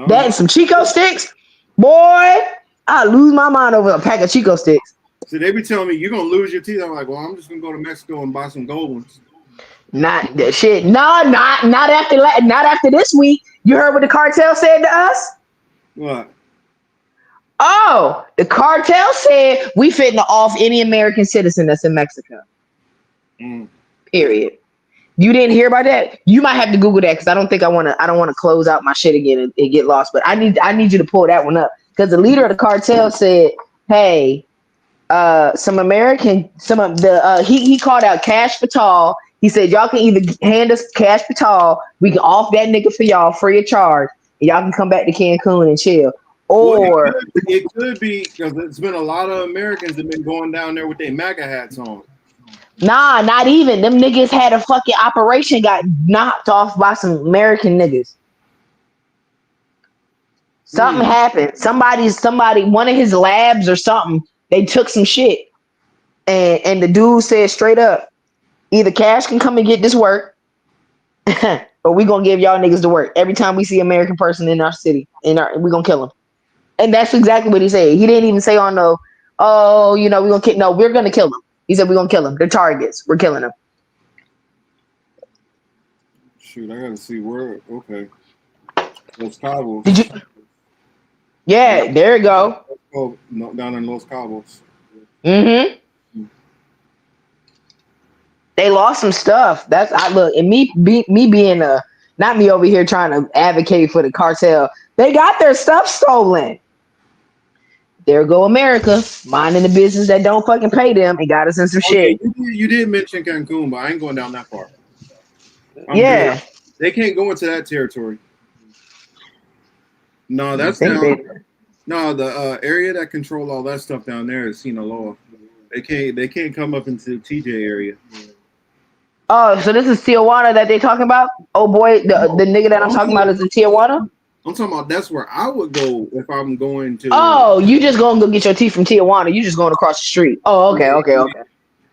That and some Chico sticks. Boy, I lose my mind over a pack of Chico sticks.
So they be telling me you're gonna lose your teeth. I'm like, well, I'm just gonna go to Mexico and buy some gold ones.
Not that shit. No, not after this week. You heard what the cartel said to us?
What?
Oh, the cartel said we fitting off any American citizen that's in Mexico. Period. You didn't hear about that? You might have to Google that because I don't want to close out my shit again and get lost. But I need you to pull that one up because the leader of the cartel said, "Hey, he called out Cash Patel. He said, y'all can either hand us Cash Patel, we can off that nigga for y'all free of charge, and y'all can come back to Cancun and chill. Or
it could be because there's been a lot of Americans that have been going down there with their MAGA hats on.
Nah, not even. Them niggas had a fucking operation, got knocked off by some American niggas. Something happened. Somebody, one of his labs or something, they took some shit. And the dude said straight up, either Cash can come and get this work, or we gonna give y'all niggas to work. Every time we see an American person in our city, we gonna kill him. And that's exactly what he said. He didn't even say we're gonna kill. No, we're gonna kill them. He said we're gonna kill them. They're targets. We're killing them.
Shoot, I gotta see where. Okay, Los Cabos.
Did you? Yeah, there you go.
Oh, no, down in Los Cabos.
Mm-hmm. They lost some stuff. And me being not me over here trying to advocate for the cartel. They got their stuff stolen. There go America, minding the business that don't fucking pay them and got us in some shit.
You did mention Cancun, but I ain't going down that far.
Yeah.
Good. They can't go into that territory. No, that's down. No, the area that control all that stuff down there is Sinaloa. They can't come up into the TJ area.
Oh, so this is Tijuana that they talking about? Oh boy, the nigga that I'm talking about is in Tijuana?
I'm talking about that's where I would go if I'm going to.
Oh, you just gonna go get your teeth from Tijuana. You just going across the street. Oh, okay.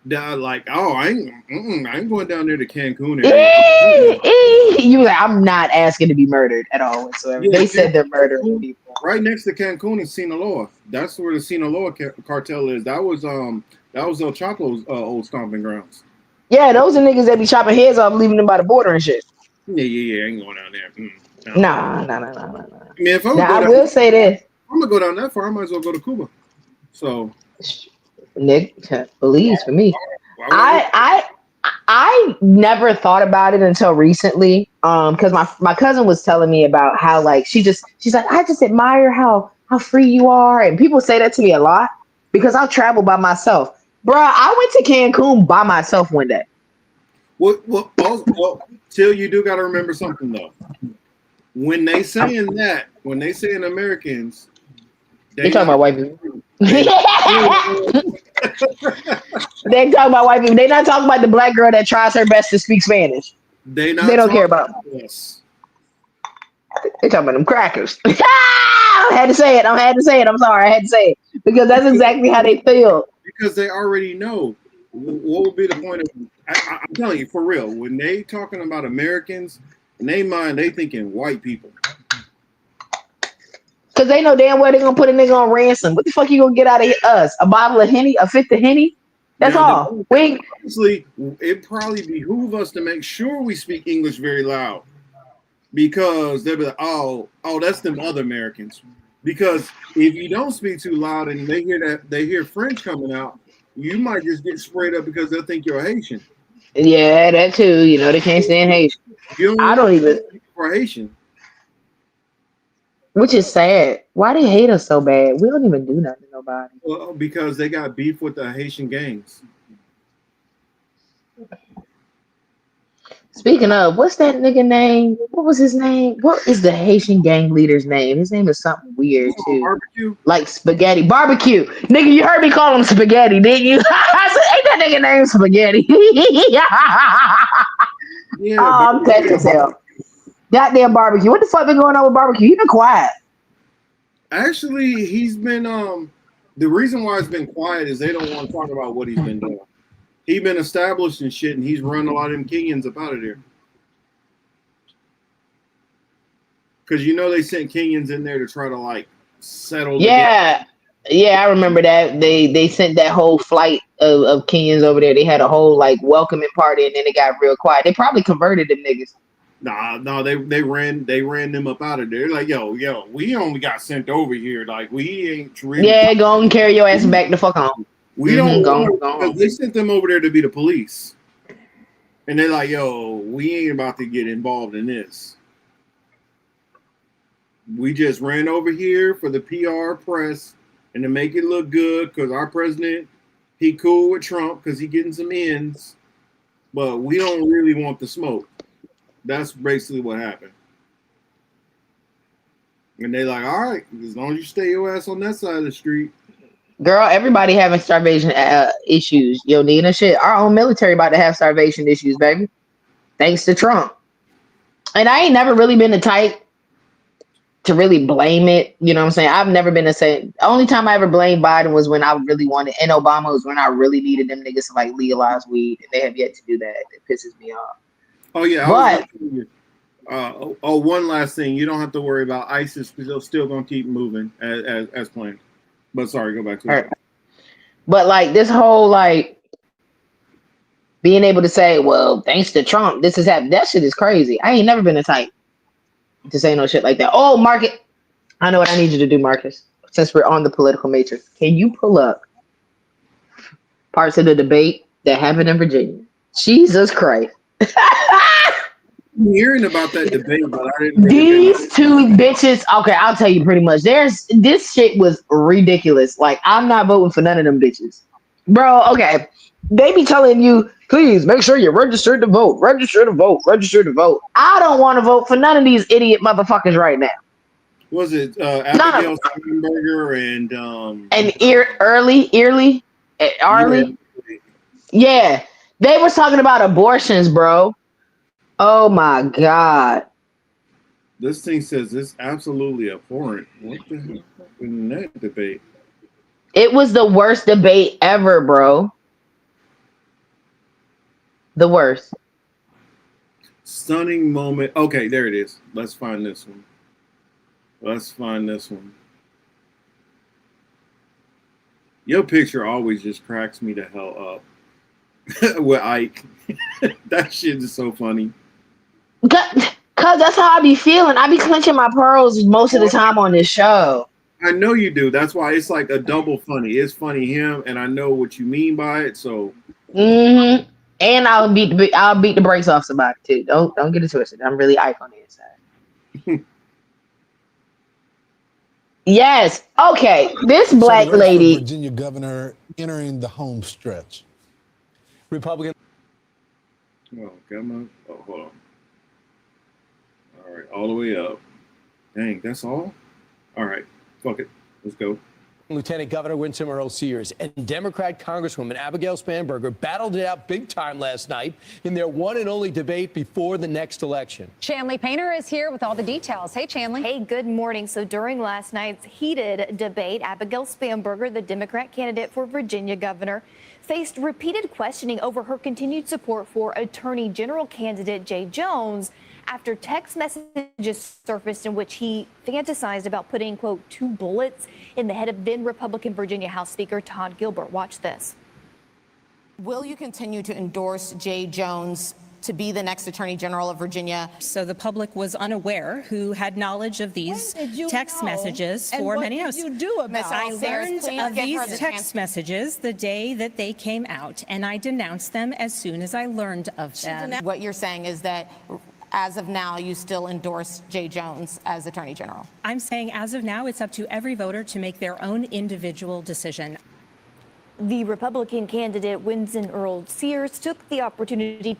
like, oh, I ain't going down there to Cancun area.
You like, I'm not asking to be murdered at all whatsoever.
Yeah,
They said they're murdering people.
Right next to Cancun is Sinaloa. That's where the Sinaloa cartel is. That was El Chapo's old stomping grounds.
Yeah, those are niggas that be chopping heads off, leaving them by the border and shit.
Yeah. I ain't going down there. No.
Nah.
I mean, if I
now, I will say this.
I'm gonna go down that far. I might as well go to Cuba. So,
Nick, please for me. I never thought about it until recently. Because my cousin was telling me about how like she's like, I just admire how free you are, and people say that to me a lot because I'll travel by myself. Bruh, I went to Cancun by myself one day.
Well, Till, you do got to remember something though. When they saying Americans,
they talking about white people. They talking about white people. They not talking about the black girl that tries her best to speak Spanish. They don't care about
us.
They talking about them crackers. I had to say it. I'm sorry. I had to say it because that's exactly how they feel.
Because they already know. What would be the point of? I'm telling you, for real. When they talking about Americans, in their mind, they thinking white people.
Because they know damn well they're going to put a nigga on ransom. What the fuck you going to get out of us? A bottle of Henny? A fifth of Henny? That's all.
Honestly, it probably behoove us to make sure we speak English very loud. Because they'll be like, oh, that's them other Americans. Because if you don't speak too loud and they hear French coming out, you might just get sprayed up because they'll think you're a Haitian.
Yeah, that too. You know, they can't stand Haitian. I don't even.
For Haitian.
Which is sad. Why they hate us so bad? We don't even do nothing to nobody.
Well, because they got beef with the Haitian gangs.
Speaking of, what's that nigga name? What was his name? What is the Haitian gang leader's name? His name is something weird too.
Barbecue?
Like Spaghetti. Barbecue. Nigga, you heard me call him Spaghetti, didn't you? I said, ain't that nigga named Spaghetti?
Yeah,
I'm petty as hell. Goddamn Barbecue. What the fuck been going on with Barbecue? He been quiet.
Actually, he's been the reason why it's been quiet is they don't want to talk about what he's been doing. He's been established and shit, and he's run a lot of them Kenyans up out of there. Because you know they sent Kenyans in there to try to like settle.
Yeah, I remember that. They sent that whole flight of Kenyans over there. They had a whole like welcoming party, and then it got real quiet. They probably converted them niggas.
No, they ran them up out of there. Like, yo, we only got sent over here. Like, we ain't really.
Yeah, go and carry your ass back the fuck home.
We don't go. They sent them over there to be the police, and they're like, yo, we ain't about to get involved in this. We just ran over here for the PR press and to make it look good because our president, he cool with Trump because he getting some ends, but we don't really want the smoke. That's basically what happened. And they like, all right, as long as you stay your ass on that side of the street.
Girl, everybody having starvation issues. Yo, Nina, shit, our own military about to have starvation issues, baby. Thanks to Trump. And I ain't never really been the type to really blame it. You know what I'm saying? I've never been the same. The only time I ever blamed Biden was when I really wanted, and Obama was when I really needed them niggas to like legalize weed. And they have yet to do that. It pisses me off.
Oh, yeah.
But
one last thing. You don't have to worry about ISIS because they're still going to keep moving as planned. But sorry, go back to it.
But like this whole like being able to say, well, thanks to Trump, this has happened. That shit is crazy. I ain't never been the type to say no shit like that. Oh, Marcus, I know what I need you to do, Marcus. Since we're on the political matrix, can you pull up parts of the debate that happened in Virginia? Jesus Christ.
I'm hearing about that debate, but I didn't.
These two bitches. Okay, I'll tell you pretty much. This shit was ridiculous. Like, I'm not voting for none of them bitches, bro. Okay, they be telling you, please make sure you're registered to vote. Register to vote. Register to vote. I don't want to vote for none of these idiot motherfuckers right now.
Was it Abigail Steinberger and
Early? Yeah, they was talking about abortions, bro. Oh my God.
This thing says it's absolutely abhorrent. What the hell happened in that debate?
It was the worst debate ever, bro. The worst.
Stunning moment. Okay, there it is. Let's find this one. Your picture always just cracks me the hell up with Ike. That shit is so funny.
Cause that's how I be feeling. I be clenching my pearls most of the time on this show.
I know you do. That's why it's like a double funny. It's funny him, and I know what you mean by it. So,
and I'll beat the brakes off somebody too. Don't get it twisted. I'm really Ike on the inside. Yes. Okay. This black lady.
Virginia governor entering the home stretch. Republican.
Oh, come on. Oh, hold on. All right, all the way up. Dang, that's all? All right, fuck it. Let's go.
Lieutenant Governor Winsome Earl-Sears and Democrat Congresswoman Abigail Spanberger battled it out big time last night in their one and only debate before the next election.
Shanley Painter is here with all the details. Hey, Shanley.
Hey, good morning. So during last night's heated debate, Abigail Spanberger, the Democrat candidate for Virginia governor, faced repeated questioning over her continued support for Attorney General candidate Jay Jones after text messages surfaced in which he fantasized about putting, quote, 2 bullets in the head of then Republican Virginia House Speaker Todd Gilbert. Watch this.
Will you continue to endorse Jay Jones to be the next Attorney General of Virginia?
So the public was unaware who had knowledge of these text messages for many years.
What did you do about it?
I learned of these text messages the day that they came out, and I denounced them as soon as I learned of them.
What you're saying is that as of now, you still endorse Jay Jones as Attorney General?
I'm saying as of now, it's up to every voter to make their own individual decision.
The Republican candidate Winston Earl-Sears took the opportunity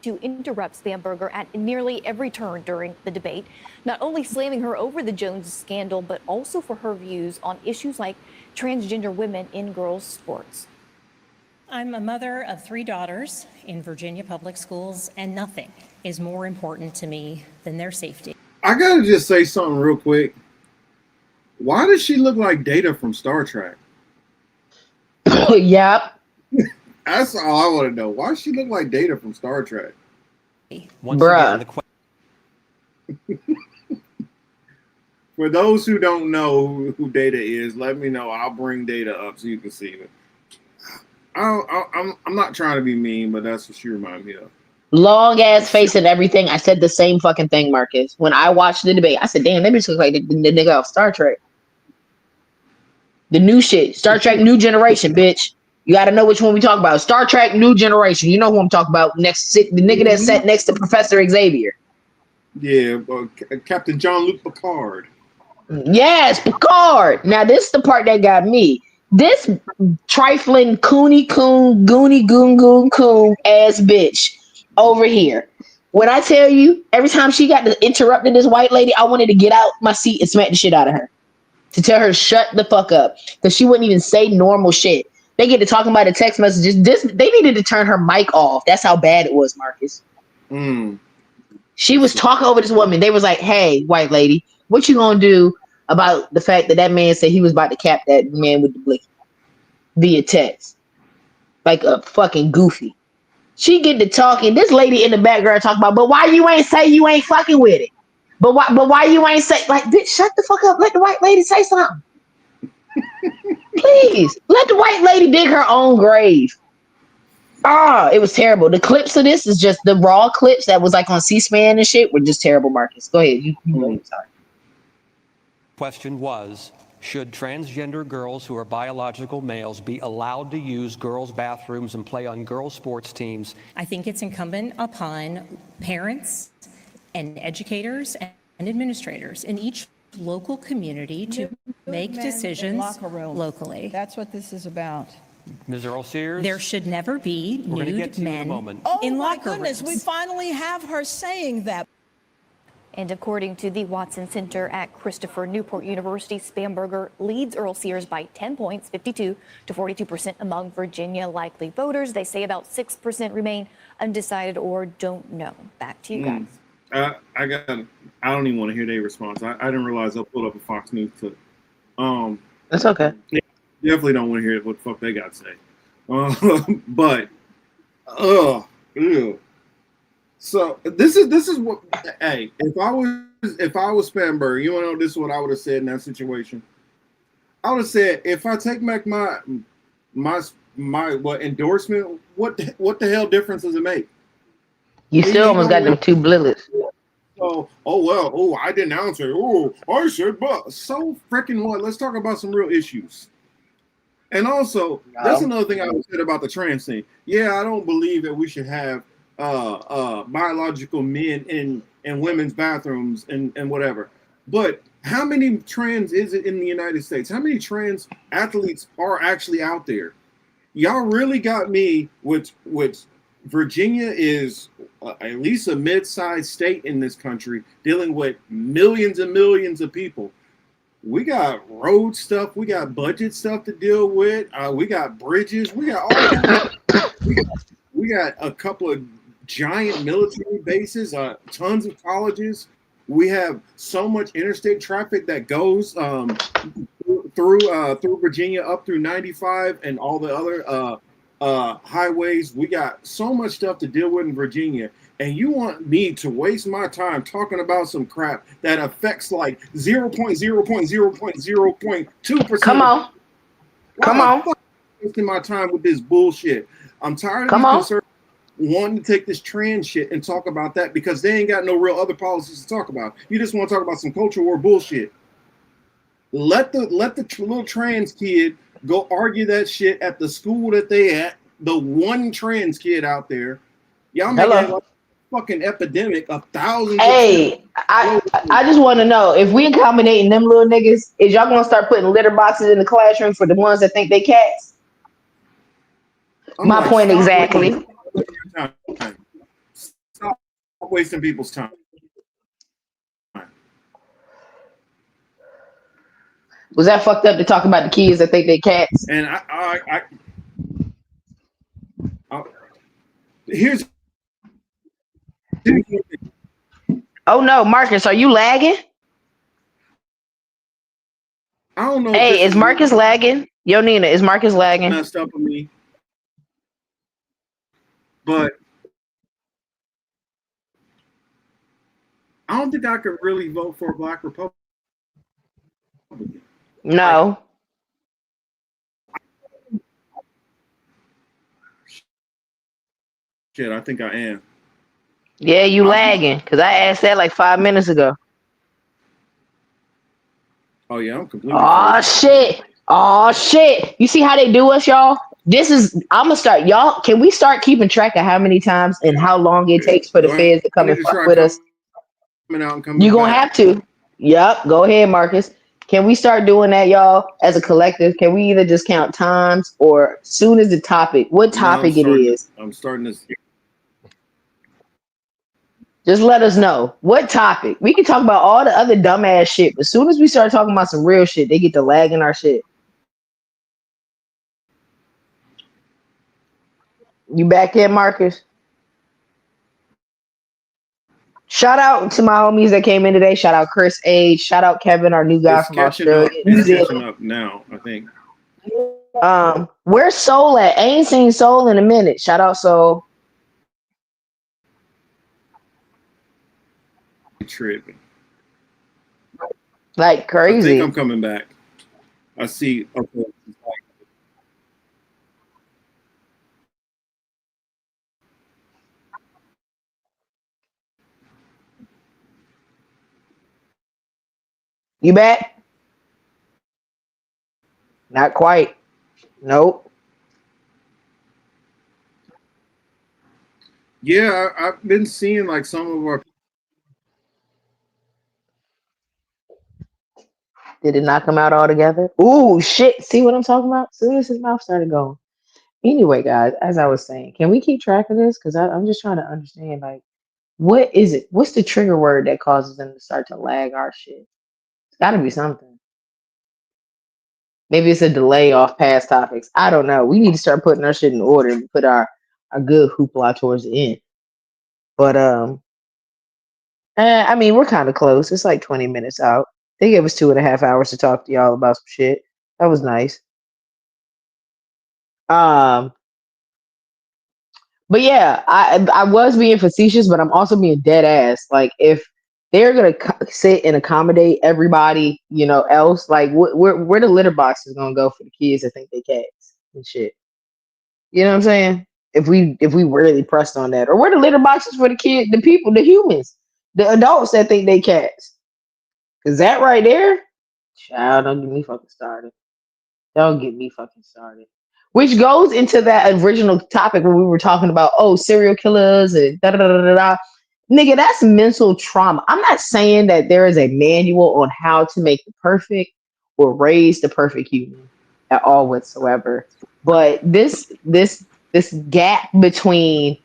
to interrupt Spanberger at nearly every turn during the debate, not only slamming her over the Jones scandal, but also for her views on issues like transgender women in girls' sports.
I'm a mother of 3 daughters in Virginia public schools, and nothing is more important to me than their safety.
I gotta just say something real quick. Why does she look like Data from Star Trek?
Yep.
That's all I want to know. Why does she look like Data from Star Trek?
Bruh.
For those who don't know who Data is, let me know. I'll bring Data up so you can see it. I'm not trying to be mean, but that's what she reminds me of.
Long ass face and everything. I said the same fucking thing, Marcus. When I watched the debate, I said, damn, that bitch looks like the nigga off Star Trek. The new shit. Star Trek New Generation, bitch. You got to know which one we talk about. Star Trek New Generation. You know who I'm talking about. The nigga that sat next to Professor Xavier.
Yeah, Captain Jean-Luc Picard.
Yes, Picard. Now, this is the part that got me. This trifling goony goon ass bitch over here. When I tell you, every time she got to interrupting this white lady, I wanted to get out my seat and smack the shit out of her. To tell her shut the fuck up. Because she wouldn't even say normal shit. They get to talking about the text messages. They needed to turn her mic off. That's how bad it was, Marcus. She was talking over this woman. They was like, hey, white lady, what you gonna do about the fact that man said he was about to cap that man with the blicky via text? Like a fucking goofy. She get to talking. This lady in the background talking about, but why you ain't say you ain't fucking with it? But why you ain't say, like, bitch, shut the fuck up. Let the white lady say something. Please, let the white lady dig her own grave. It was terrible. The clips of this is just the raw clips that was like on C-SPAN and shit were just terrible, Marcus. Go ahead. I'm sorry.
Question was, should transgender girls who are biological males be allowed to use girls' bathrooms and play on girls' sports teams?
I think it's incumbent upon parents and educators and administrators in each local community to make decisions locally.
That's what this is about.
Ms. Earl-Sears?
There should never be nude men in locker rooms.
We finally have her saying that.
And according to the Watson Center at Christopher Newport University, Spanberger leads Earl-Sears by 10 points, 52 to 42% among Virginia likely voters. They say about 6% remain undecided or don't know. Back to you guys.
I don't even want to hear their response. I didn't realize I pulled up a Fox News clip.
That's okay.
Yeah, definitely don't want to hear what the fuck they got to say. But Ew. So this is what. Hey, if I was Spanberg, you wanna know this is what I would have said in that situation. I would have said, if I take back my what endorsement, what the hell difference does it make?
You still almost got them 2 bullets.
I denounce her. Oh, I should, but so freaking what? Let's talk about some real issues. And also, that's another thing I said about the trans thing. Yeah, I don't believe that we should have biological men in women's bathrooms and whatever. But how many trans is it in the United States? How many trans athletes are actually out there? Y'all really got me with Virginia is at least a mid-sized state in this country dealing with millions and millions of people. We got road stuff, we got budget stuff to deal with, we got bridges, we got all we got a couple of giant military bases, tons of colleges. We have so much interstate traffic that goes through Virginia up through 95 and all the other highways. We got so much stuff to deal with in Virginia, and you want me to waste my time talking about some crap that affects like 0.0.0.0.2%?
Come on.
Wasting my time with this bullshit. I'm tired of these conservatives wanting to take this trans shit and talk about that because they ain't got no real other policies to talk about. You just want to talk about some culture war bullshit. Let the little trans kid go argue that shit at the school that they at. The one trans kid out there, y'all make it like a fucking epidemic of thousands.
Hey, I just want to know, if we accommodating them little niggas, is y'all gonna start putting litter boxes in the classroom for the ones that think they cats? My point exactly.
Stop wasting people's time.
Was that fucked up to talk about the kids that think they cats?
And here's
oh no, Marcus, are you lagging?
I don't know.
Hey, is Marcus lagging? Yo, Nina, is Marcus lagging?
Messed up with me. But I don't think I could really vote for a Black Republican.
No.
Shit, I think I am.
Yeah, you lagging, because I asked that like 5 minutes ago.
Oh yeah, I'm completely.
Oh shit. You see how they do us, y'all? I'm gonna start, y'all. Can we start keeping track of how many times and how long it takes for the feds to come and fuck with us? You're gonna have to. Yep. Go ahead, Marcus. Can we start doing that, y'all, as a collective? Can we either just count times or soon as the topic, what topic it is?
I'm starting to.
Just let us know what topic. We can talk about all the other dumbass shit, but as soon as we start talking about some real shit, they get to lag in our shit. You back in, Marcus? Shout out to my homies that came in today. Shout out Chris H. Shout out Kevin, our new guy from Australia.
It's catching up now, I think.
Where's Soul at? I ain't seen Soul in a minute. Shout out Soul.
Tripping.
Like crazy.
I think I'm coming back. I see. Okay.
You back? Not quite. Nope.
Yeah, I've been seeing like some of our.
Did it not come out altogether? Ooh, shit. See what I'm talking about? As soon as his mouth started going. Anyway, guys, as I was saying, can we keep track of this? Because I'm just trying to understand, like, what is it? What's the trigger word that causes them to start to lag our shit? It's got to be something. Maybe it's a delay off past topics. I don't know. We need to start putting our shit in order and put our good hoopla towards the end. But I mean, we're kind of close. It's like 20 minutes out. They gave us 2.5 hours to talk to y'all about some shit. That was nice. But yeah, I was being facetious, but I'm also being dead ass. Like if they're gonna sit and accommodate everybody, else, like where the litter box is gonna go for the kids that think they cats and shit. You know what I'm saying? If we really pressed on that, or where the litter boxes for the kid, the people, the humans, the adults that think they cats. Cause that right there, child, don't get me fucking started. Don't get me fucking started. Which goes into that original topic when we were talking about, serial killers and da da da da da. Nigga, that's mental trauma. I'm not saying that there is a manual on how to make the perfect or raise the perfect human at all whatsoever. But this gap between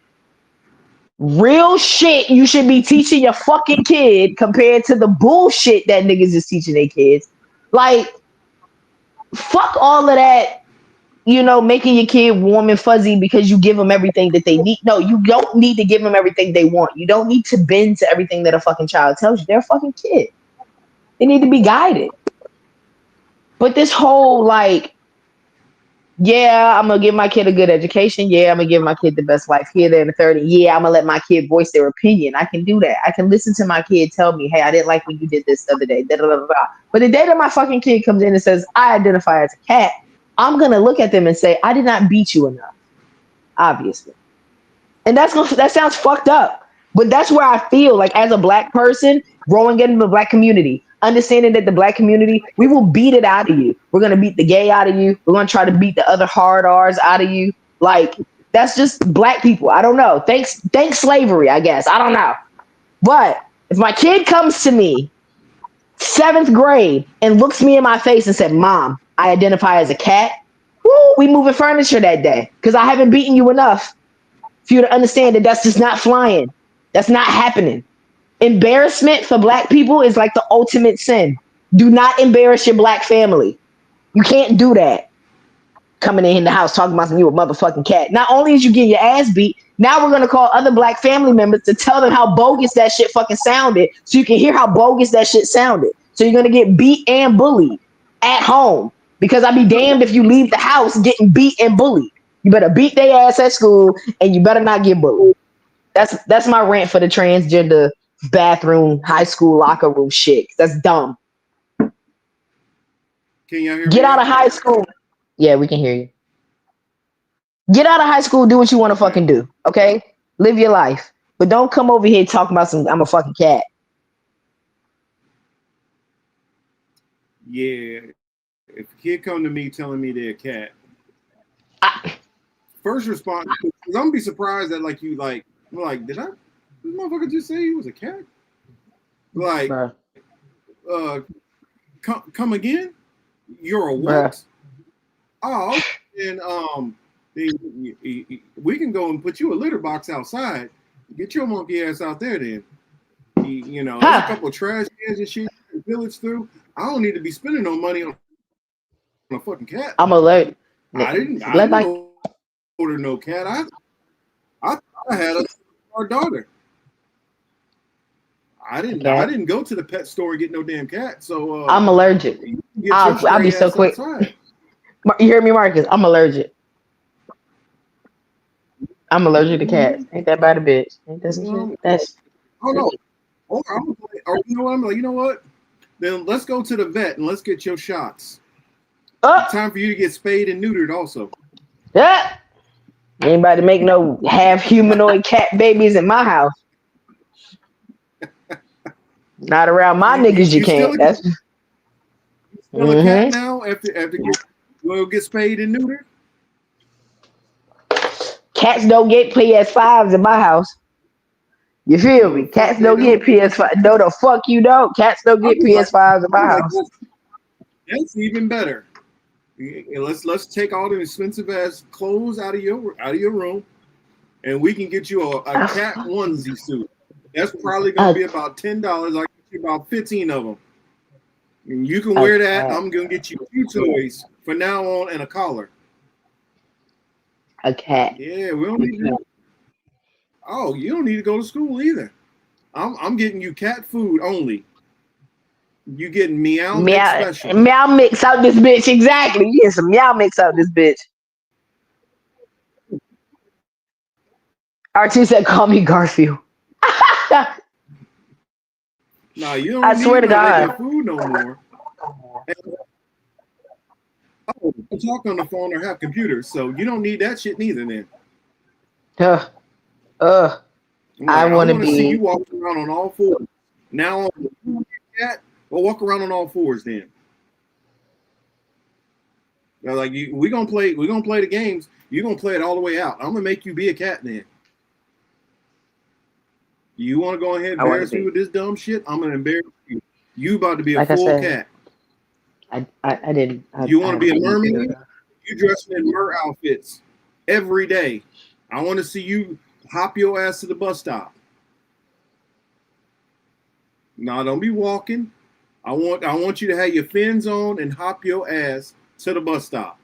real shit you should be teaching your fucking kid compared to the bullshit that niggas is teaching their kids. Like, fuck all of that, making your kid warm and fuzzy because you give them everything that they need. No, you don't need to give them everything they want. You don't need to bend to everything that a fucking child tells you. They're a fucking kid. They need to be guided. But this whole like, yeah, I'm gonna give my kid a good education. Yeah, I'm gonna give my kid the best life here, there, and the third. And yeah, I'm gonna let my kid voice their opinion. I can do that. I can listen to my kid tell me, hey, I didn't like when you did this the other day. Da, da, da, da. But the day that my fucking kid comes in and says, I identify as a cat, I'm gonna look at them and say, I did not beat you enough, obviously. And that sounds fucked up. But that's where I feel like as a black person growing into the black community, understanding that the black community, we will beat it out of you. We're gonna beat the gay out of you. We're gonna try to beat the other hard R's out of you. Like that's just black people. I don't know. Thanks slavery, I guess. I don't know. But if my kid comes to me 7th grade and looks me in my face and said, Mom, I identify as a cat, woo, we moving furniture that day. Because I haven't beaten you enough for you to understand that that's just not flying. That's not happening. Embarrassment for black people is like the ultimate sin. Do not embarrass your black family. You can't do that. Coming in the house talking about you a motherfucking cat. Not only is you getting your ass beat, now we're gonna call other black family members to tell them how bogus that shit fucking sounded, so you can hear how bogus that shit sounded. So you're gonna get beat and bullied at home. Because I'd be damned if you leave the house getting beat and bullied. You better beat their ass at school, and you better not get bullied. That's my rant for the transgender bathroom, high school locker room shit. That's dumb.
Can y'all hear me?
Get out of high school. Yeah, we can hear you. Get out of high school, do what you want to fucking do, okay? Live your life. But don't come over here talking about I'm a fucking cat.
Yeah. If a kid come to me telling me they're a cat, first response, because I'm gonna be surprised that like you like, I'm like, did this motherfucker just say he was a cat? Like, come again? You're a what? Oh, and we can go and put you a litter box outside. Get your monkey ass out there then. There's a couple of trash cans and shit you can pillage through. I don't need to be spending no money on a fucking cat.
I'm alert.
I didn't order no cat. I had our daughter. I didn't go to the pet store and get no damn cat. So
I'm allergic. I'll be so quick. Outside. You hear me, Marcus? I'm allergic. I'm allergic to cats. Ain't that bad a bitch? Ain't that some shit? That's.
Oh no. Or you know what? I'm like, you know what? Then let's go to the vet and let's get your shots. It's time for you to get spayed and neutered also.
Yeah. Anybody make no half humanoid cat babies in my house? Not around my niggas. You can't. That's
still a cat now after you will get spayed and neutered.
Cats don't get PS5s in my house. You feel me? Cats don't get PS5. No, the fuck you don't. Cats don't get PS5s in my house.
That's even better. Let's take all the expensive ass clothes out of your room, and we can get you a cat onesie suit. That's probably gonna be about $10. I'll get you about 15 of them. And you can wear that. I'm gonna get you 2 toys for now on and a collar.
A cat.
Yeah, we don't need to. Oh, you don't need to go to school either. I'm getting you cat food only. You getting meow mix special.
Meow mix out this bitch. Exactly. You get some meow mix out this bitch. R2 said, "Call me Garfield."
Nah, you don't
I
need
swear to
no regular
God.
food no more. Oh, talk on the phone or have computers, so you don't need that shit neither. Then
Ugh.
I'm
I
like, I
want to
want to see you
be.
walking around on all fours. Now, cat, well, walk around on all fours. Then, they're like, we gonna play the games. You gonna play it all the way out. I'm gonna make you be a cat. Then, you want to go ahead and
I want to
embarrass me
be.
with this dumb shit? I'm gonna embarrass you. You about to be a
Like I
full
said,
cat.
I didn't.
You
I
want to
haven't
be a
been eating
mermaid?
good.
You dressing in mer outfits every day. I want to see you hop your ass to the bus stop. No, don't be walking. I want you to have your fins on and hop your ass to the bus stop.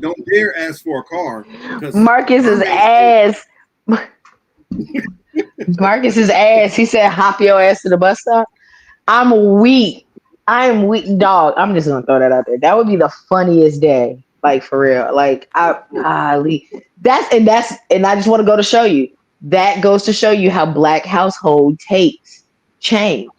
Don't dare ask for a car because
Marcus's
mermaids.
ass. Marcus's ass. He said, "Hop your ass to the bus stop." I'm weak. I am weak, dog. I'm just gonna throw that out there. That would be the funniest day, like for real. Like that's I just want to go to show you. That goes to show you how black household takes change.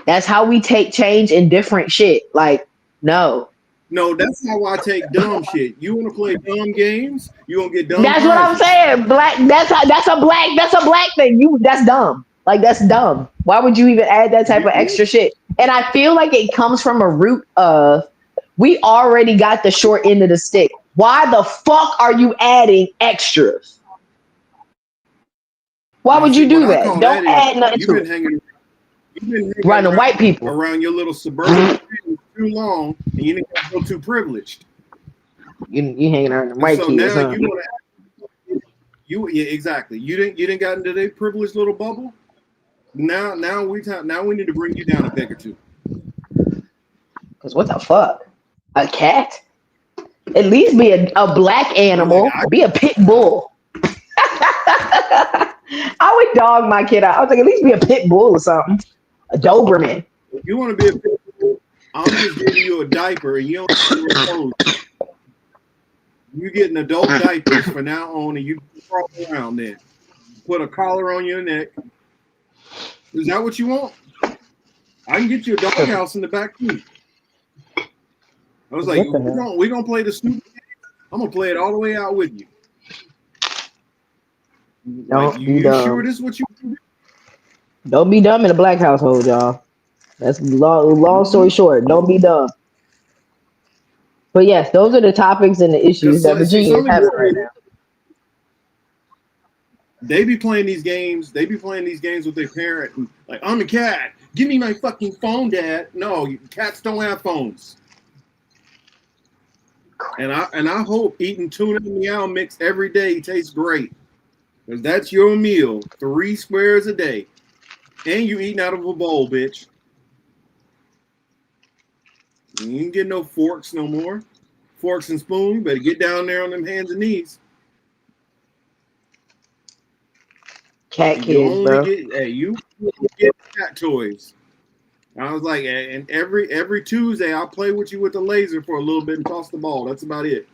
That's how we take change in different shit. Like, no.
No, that's how I take dumb shit. You want to play dumb games? You gonna get dumb
That's what I'm
prizes.
saying. Black. That's a black thing. That's dumb. Like that's dumb. Why would you even add that type of extra shit? And I feel like it comes from a root of we already got the short end of the stick. Why the fuck are you adding extras? Why would you
What
do
I
that?
call
Don't
that is
add nothing
you've
to
been
it.
hanging
Running white people.
around your little suburban too long, and you didn't feel too privileged.
You hanging around the
And
white
so
kids,
now
huh?
you want to yeah, exactly. You didn't got into their privileged little bubble. Now we need to bring you down a peg or two.
Cause what the fuck? A cat? At least be a black animal. Be a pit bull. I would dog my kid out. I was like, at least be a pit bull or something. A Doberman.
If you want to be a pit bull, I'm just giving you a diaper, and you don't clothes. You getting adult diapers for now on, and you crawl around there. Put a collar on your neck. Is that what you want? I can get you a doghouse in the back too. I was like, we're gonna play the stupid game. I'm gonna play it all the way out with you.
Don't
like,
be
you
dumb.
sure this is what you do?
Don't be dumb in a black household, y'all. That's long story short. Don't be dumb. But yes, those are the topics and the issues that Virginia is having right now.
They be playing these games. They be playing these games with their parent. And like, I'm a cat. Give me my fucking phone, Dad. No, cats don't have phones. And I hope eating tuna and meow mix every day tastes great. Because that's your meal. 3 squares a day. And you eating out of a bowl, bitch. You ain't get no forks no more. Forks and spoons. Better get down there on them hands and knees.
Cat kids, bro.
You get cat toys. I was like, and every Tuesday I'll play with you with the laser for a little bit and toss the ball. That's about it.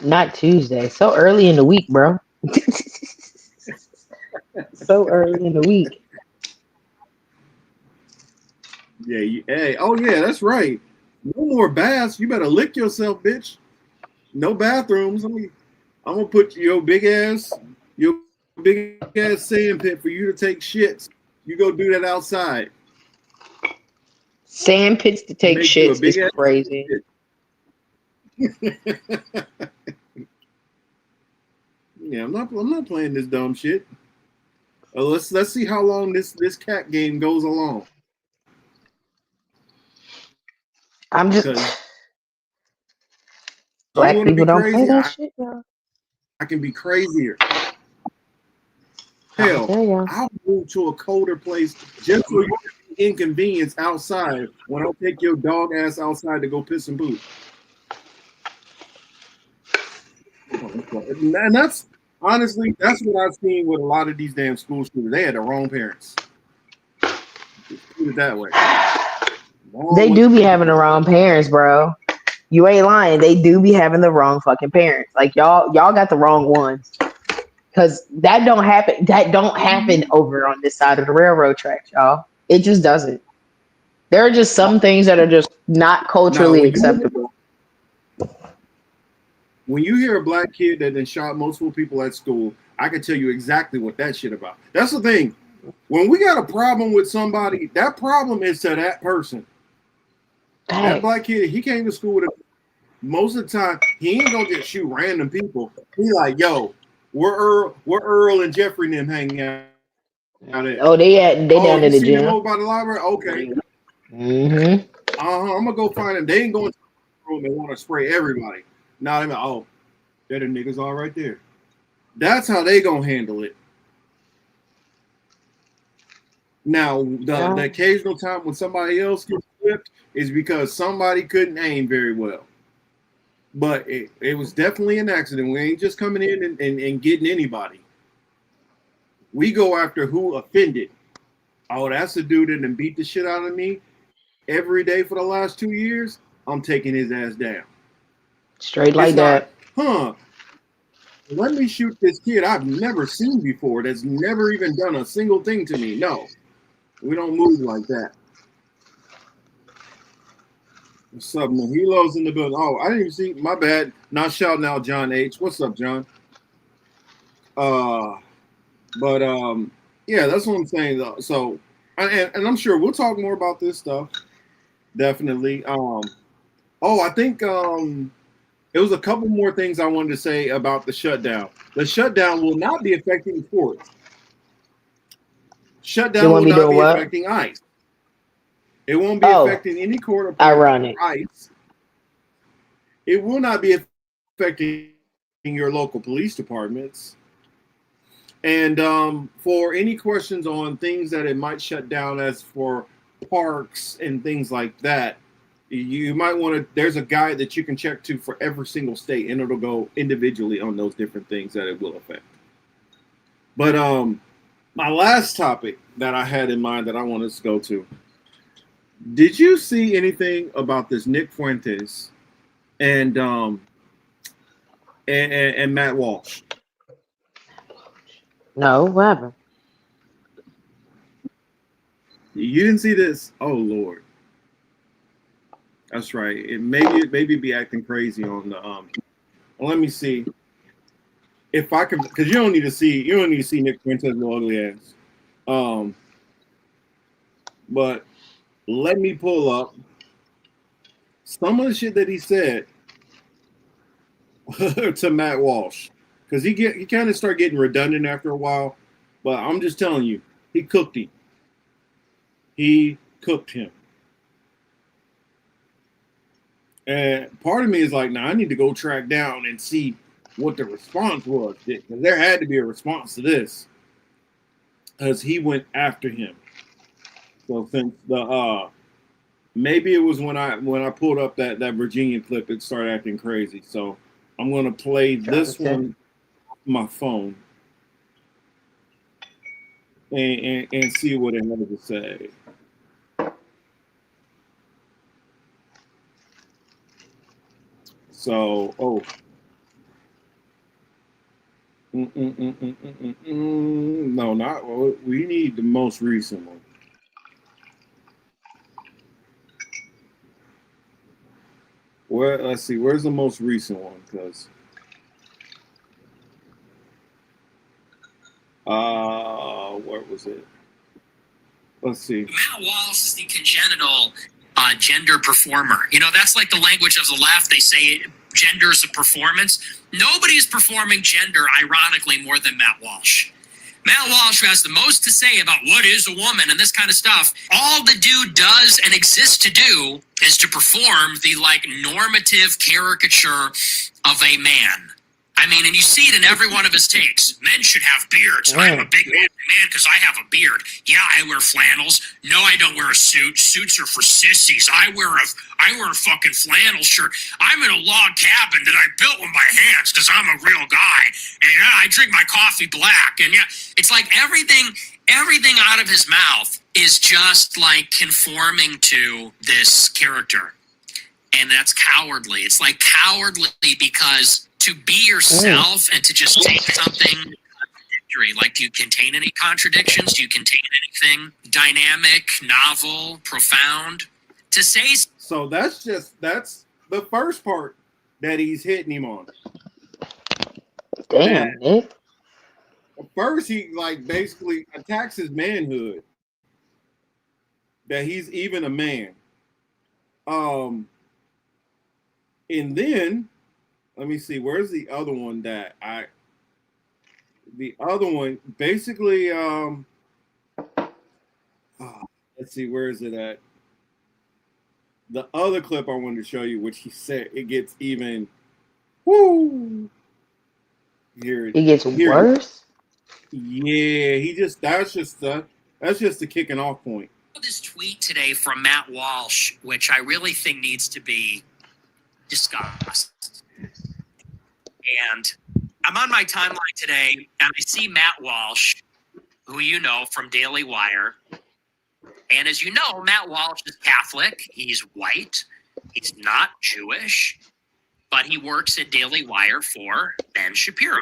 Not Tuesday. So early in the week, bro. So early in the week.
Yeah. Oh yeah, that's right. No more baths. You better lick yourself, bitch. No bathrooms. I'm gonna put your big ass sand pit for you to take shits. You go do that outside.
Sand pits to take shits is crazy.
Yeah, I'm not playing this dumb shit. Let's see how long this cat game goes along.
I'm just black people don't play that shit, y'all.
I can be crazier. Hell, I'll move to a colder place just so you inconvenience outside when I'll take your dog ass outside to go piss and poop. And that's honestly, that's what I've seen with a lot of these damn school shooters. They had the wrong parents. Put it that way.
They do be having the wrong parents, bro. You ain't lying. They do be having the wrong fucking parents. Like y'all got the wrong ones. Because that don't happen. That don't happen over on this side of the railroad tracks, y'all. It just doesn't. There are just some things that are just not
Now,
culturally acceptable.
when you hear a black kid that then shot multiple people at school, I can tell you exactly what that shit about. That's the thing. When we got a problem with somebody, that problem is to that person. That black kid, he came to school with most of the time, he ain't gonna just shoot random people. He like, yo, where Earl and Jeffrey and them hanging out at?
Oh, they down
you
in the
seen them
gym.
over by the library? Okay.
Mm-hmm.
I'm gonna go find them. They ain't going to the room and want to spray everybody. Now they're like, they're the niggas all right there. That's how they gonna handle it. Now, the occasional time when somebody else gets flipped is because somebody couldn't aim very well. But it was definitely an accident. We ain't just coming in and getting anybody. We go after who offended. Oh, that's the dude that beat the shit out of me every day for the last 2 years. I'm taking his ass down.
Straight like that.
Let me shoot this kid I've never seen before that's never even done a single thing to me. No, we don't move like that. What's up, Mahilo's in the building? Oh, I didn't even see. My bad. Not shouting out John H. What's up, John? Yeah, that's what I'm saying. Though. So, and I'm sure we'll talk more about this stuff. Definitely. I think it was a couple more things I wanted to say about the shutdown. The shutdown will not be affecting courts. Shutdown will not be affecting ICE. It won't be affecting any court appointment for ICE. It will not be affecting your local police departments. And for any questions on things that it might shut down as for parks and things like that, you might want to, there's a guide that you can check to for every single state, and it'll go individually on those different things that it will affect. But my last topic that I had in mind that I wanted to go to, did you see anything about this Nick Fuentes and Matt Walsh?
No, what happened?
You didn't see this? Oh Lord. That's right. It maybe be acting crazy on the let me see if I can, because you don't need to see Nick Fuentes' ugly ass. But let me pull up some of the shit that he said to Matt Walsh, because he kind of start getting redundant after a while. But I'm just telling you, he cooked him. He cooked him. And part of me is like, I need to go track down and see what the response was, because there had to be a response to this, because he went after him. So since the maybe it was when I pulled up that Virginia clip, it started acting crazy. So I'm gonna play this one on my phone and see what it had to say. So no, not we need the most recent one. Let's see, where's the most recent one? Because where was it? Let's see.
Matt Walsh is the congenital gender performer. That's like the language of the left. They say gender is a performance. Nobody's performing gender, ironically, more than Matt Walsh. Matt Walsh has the most to say about what is a woman and this kind of stuff. All the dude does and exists to do is to perform the normative caricature of a man. I mean, and you see it in every one of his takes. Men should have beards. I'm a big man because I have a beard. Yeah, I wear flannels. No, I don't wear a suit. Suits are for sissies. I wear a fucking flannel shirt. I'm in a log cabin that I built with my hands because I'm a real guy. And I drink my coffee black. And yeah, it's like everything out of his mouth is just like conforming to this character. And that's cowardly. It's like cowardly because to be yourself and to just take something history? Like, do you contain any contradictions? Do you contain anything dynamic, novel, profound? To say
so, that's the first part that he's hitting him on.
Damn, Nick.
First, he like basically attacks his manhood. That he's even a man. And then let me see, where's the other one that the other one basically let's see, where is it at? The other clip I wanted to show you, which he said it gets even here
It gets worse.
Yeah, that's just the kicking off point.
This tweet today from Matt Walsh, which I really think needs to be discussed. And I'm on my timeline today, and I see Matt Walsh, who you know from Daily Wire. And as you know, Matt Walsh is Catholic. He's white. He's not Jewish, but he works at Daily Wire for Ben Shapiro.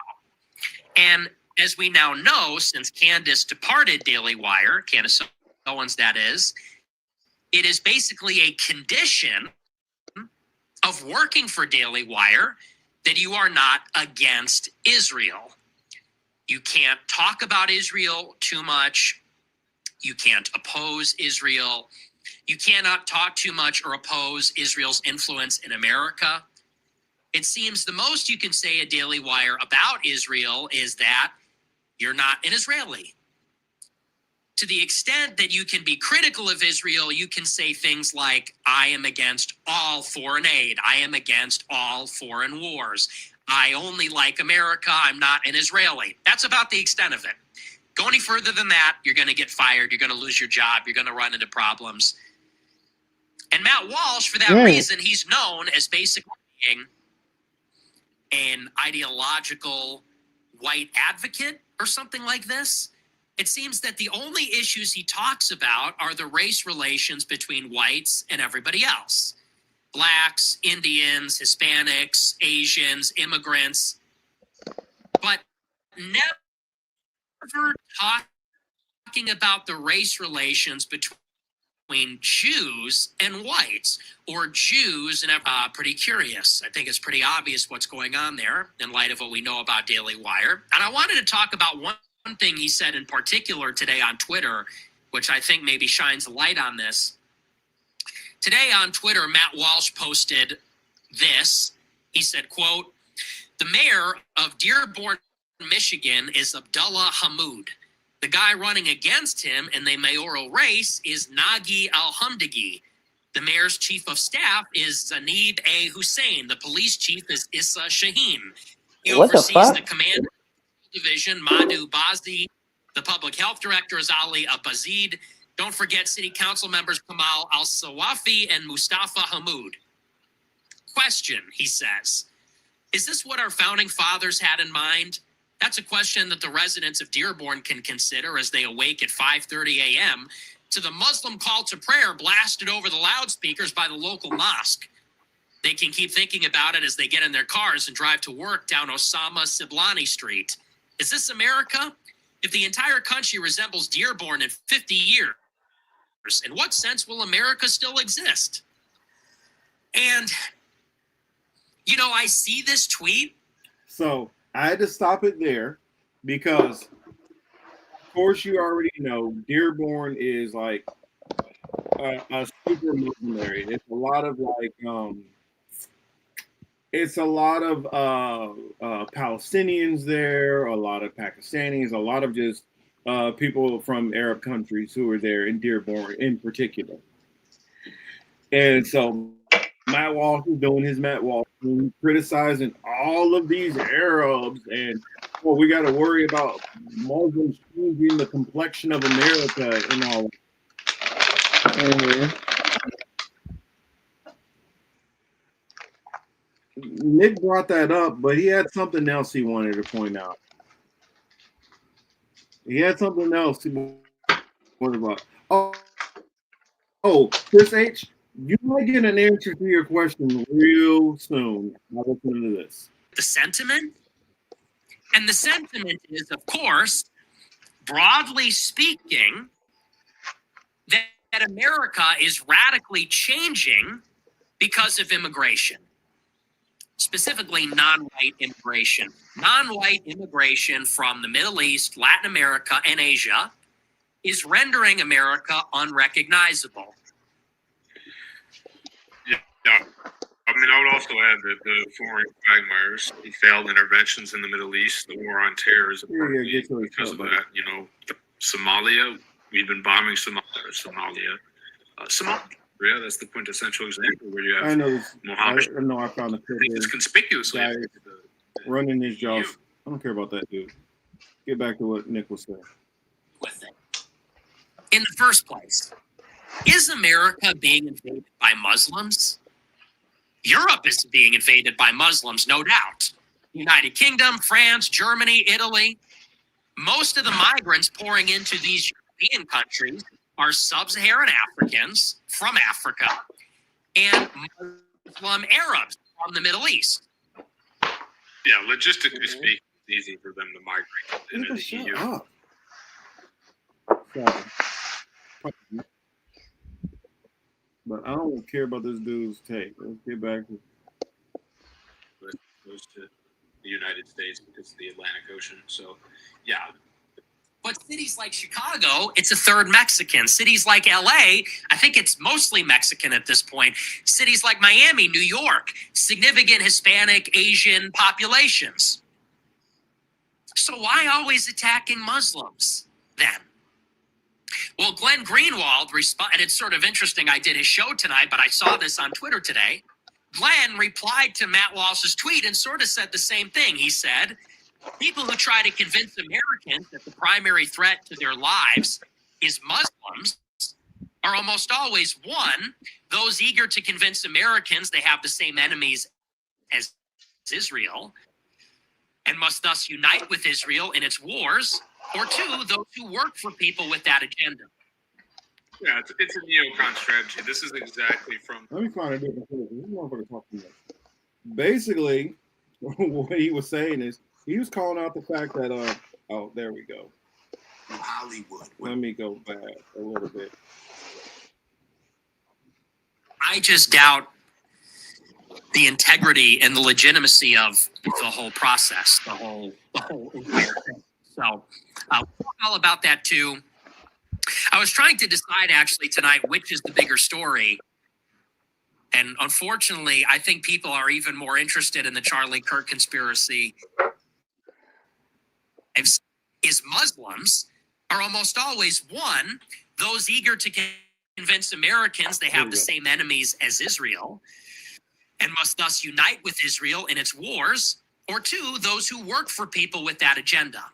And as we now know, since Candace departed Daily Wire, Candace Owens, that is, it is basically a condition of working for Daily Wire that you are not against Israel. You can't talk about Israel too much. You can't oppose Israel. You cannot talk too much or oppose Israel's influence in America. It seems the most you can say at Daily Wire about Israel is that you're not an Israeli. To the extent that you can be critical of Israel, you can say things like, I am against all foreign aid. I am against all foreign wars. I only like America. I'm not an Israeli. That's about the extent of it. Go any further than that, you're going to get fired. You're going to lose your job. You're going to run into problems. And Matt Walsh, for that reason, he's known as basically being an ideological white advocate or something like this. It seems that the only issues he talks about are the race relations between whites and everybody else. Blacks, Indians, Hispanics, Asians, immigrants. But never talking about the race relations between Jews and whites, or Jews and pretty curious. I think it's pretty obvious what's going on there in light of what we know about Daily Wire. And I wanted to talk about one thing he said in particular today on Twitter, which I think maybe shines a light on this. Today on Twitter, Matt Walsh posted this. He said, quote, "The mayor of Dearborn, Michigan is Abdullah Hammoud. The guy running against him in the mayoral race is Nagi Al-Hamdagi. The mayor's chief of staff is Zainab A. Hussein. The police chief is Issa Shaheen. He oversees the command division, Madhu Bazi. The public health director is Ali Abazid. Don't forget city council members Kamal Al-Sawafi and Mustafa Hammoud." Question, he says, is this what our founding fathers had in mind? That's a question that the residents of Dearborn can consider as they awake at 5:30 a.m. to the Muslim call to prayer blasted over the loudspeakers by the local mosque. They can keep thinking about it as they get in their cars and drive to work down Osama Siblani Street. Is this America? If the entire country resembles Dearborn in 50 years, in what sense will America still exist? And, you know, I see this tweet.
So I had to stop it there because, of course, you already know Dearborn is like a super Muslim area. It's a lot of Palestinians there, a lot of Pakistanis, a lot of just people from Arab countries who are there in Dearborn in particular. And so Matt Walsh is doing his Matt Walsh, criticizing all of these Arabs, and we got to worry about Muslims changing the complexion of America and all. Nick brought that up, but he had something else he wanted to point out. He had something else he wanted about. Oh, Chris H., you might get an answer to your question real soon. I'll listen to this.
The sentiment, And the sentiment is, of course, broadly speaking, that America is radically changing because of immigration, specifically non-white immigration. Non-white immigration from the Middle East, Latin America, and Asia is rendering America unrecognizable.
Yeah. I mean, I would also add that the foreign quagmires, the failed interventions in the Middle East, the war on terror is because of that. You know, Somalia, we've been bombing Somalia. Somalia, that's the quintessential example where you have
I know.
Mohammed.
I know. I found a clip.
It's conspicuously
guy running his jaws. I don't care about that, dude. Get back to what Nick was saying.
With it. In the first place, is America being invaded by Muslims? Europe is being invaded by Muslims, no doubt. United Kingdom, France, Germany, Italy. Most of the migrants pouring into these European countries are sub-Saharan Africans from Africa and Muslim Arabs from the Middle East.
Yeah, logistically speaking, it's easy for them to migrate into the EU.
But I don't care about this dude's take. Let's get back to
Goes to the United States because of the Atlantic Ocean. So, yeah.
But cities like Chicago, it's a third Mexican. Cities like LA, I think it's mostly Mexican at this point. Cities like Miami, New York, significant Hispanic, Asian populations. So why always attacking Muslims then? Well, Glenn Greenwald and it's sort of interesting. I did his show tonight, but I saw this on Twitter today. Glenn replied to Matt Walsh's tweet and sort of said the same thing. He said, people who try to convince Americans that the primary threat to their lives is Muslims are almost always, one, those eager to convince Americans they have the same enemies as Israel and must thus unite with Israel in its wars, or two, those who work for people with that agenda.
Yeah, it's a neocon strategy. This is exactly from.
Let me find a different thing. This motherfucker talk too much. Basically, what he was saying is he was calling out the fact that oh, there we go.
Hollywood.
Let me go back a little bit.
I just doubt the integrity and the legitimacy of the whole process, the whole entire thing. So all about that too. I was trying to decide actually tonight which is the bigger story. And unfortunately, I think people are even more interested in the Charlie Kirk conspiracy. Is Muslims are almost always, one, those eager to convince Americans they have the same enemies as Israel and must thus unite with Israel in its wars, or two, those who work for people with that agenda.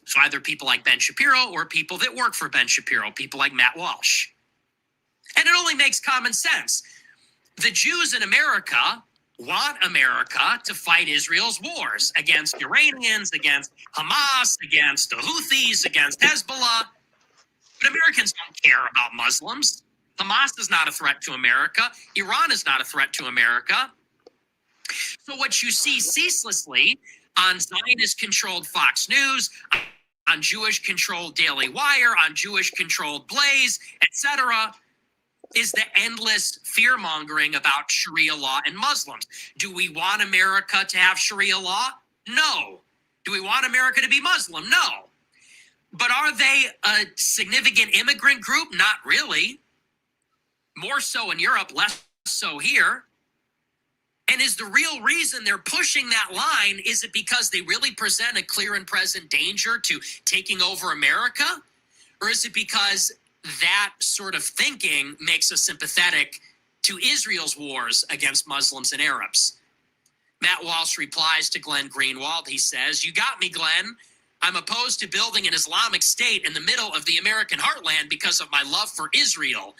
So either people like Ben Shapiro or people that work for Ben Shapiro, people like Matt Walsh. And it only makes common sense. The Jews in America want America to fight Israel's wars against Iranians, against Hamas, against the Houthis, against Hezbollah. But Americans don't care about Muslims. Hamas is not a threat to America. Iran is not a threat to America. So what you see ceaselessly on Zionist-controlled Fox News, on Jewish-controlled Daily Wire, on Jewish-controlled Blaze, etc., is the endless fear-mongering about Sharia law and Muslims. Do we want America to have Sharia law? No. Do we want America to be Muslim? No. But are they a significant immigrant group? Not really. More so in Europe, less so here. And is the real reason they're pushing that line, is it because they really present a clear and present danger to taking over America? Or is it because that sort of thinking makes us sympathetic to Israel's wars against Muslims and Arabs? Matt Walsh replies to Glenn Greenwald. He says, "You got me, Glenn. I'm opposed to building an Islamic state in the middle of the American heartland because of my love for Israel.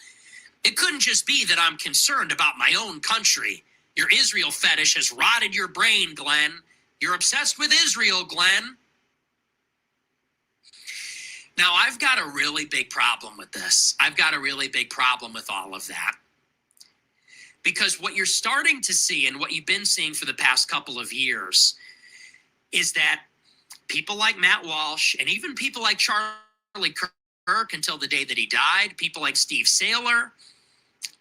It couldn't just be that I'm concerned about my own country. Your Israel fetish has rotted your brain, Glenn. You're obsessed with Israel, Glenn." Now, I've got a really big problem with this. I've got a really big problem with all of that. Because what you're starting to see, and what you've been seeing for the past couple of years, is that people like Matt Walsh, and even people like Charlie Kirk until the day that he died, people like Steve Saylor,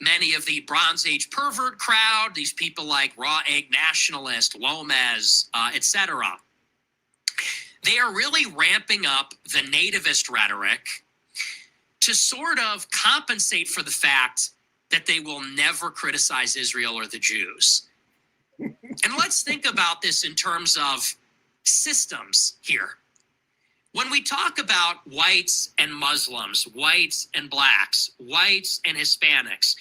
many of the Bronze Age pervert crowd, these people like Raw Egg Nationalist, Lomez, etc. They are really ramping up the nativist rhetoric to sort of compensate for the fact that they will never criticize Israel or the Jews. And let's think about this in terms of systems here. When we talk about whites and Muslims, whites and blacks, whites and Hispanics,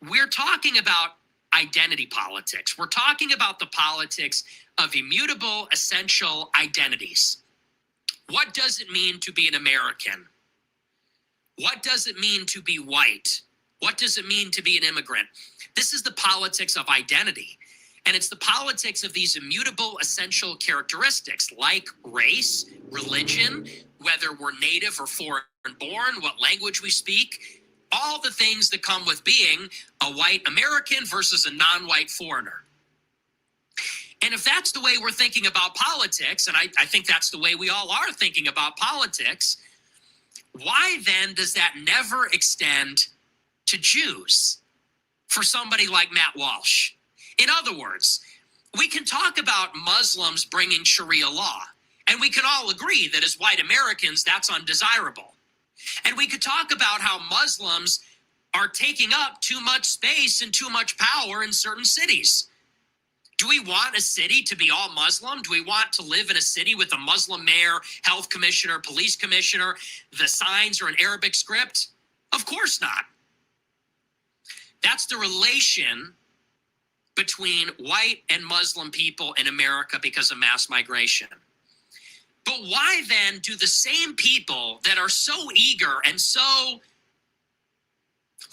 we're talking about identity politics. We're talking about the politics of immutable, essential identities. What does it mean to be an American? What does it mean to be white? What does it mean to be an immigrant? This is the politics of identity. And it's the politics of these immutable, essential characteristics like race, religion, whether we're native or foreign born, what language we speak, all the things that come with being a white American versus a non-white foreigner. And if that's the way we're thinking about politics, and I think that's the way we all are thinking about politics, why then does that never extend to Jews for somebody like Matt Walsh? In other words, we can talk about Muslims bringing Sharia law, and we can all agree that as white Americans, that's undesirable. And we could talk about how Muslims are taking up too much space and too much power in certain cities. Do we want a city to be all Muslim? Do we want to live in a city with a Muslim mayor, health commissioner, police commissioner, the signs are in Arabic script? Of course not. That's the relation between white and Muslim people in America because of mass migration. But why then do the same people that are so eager and so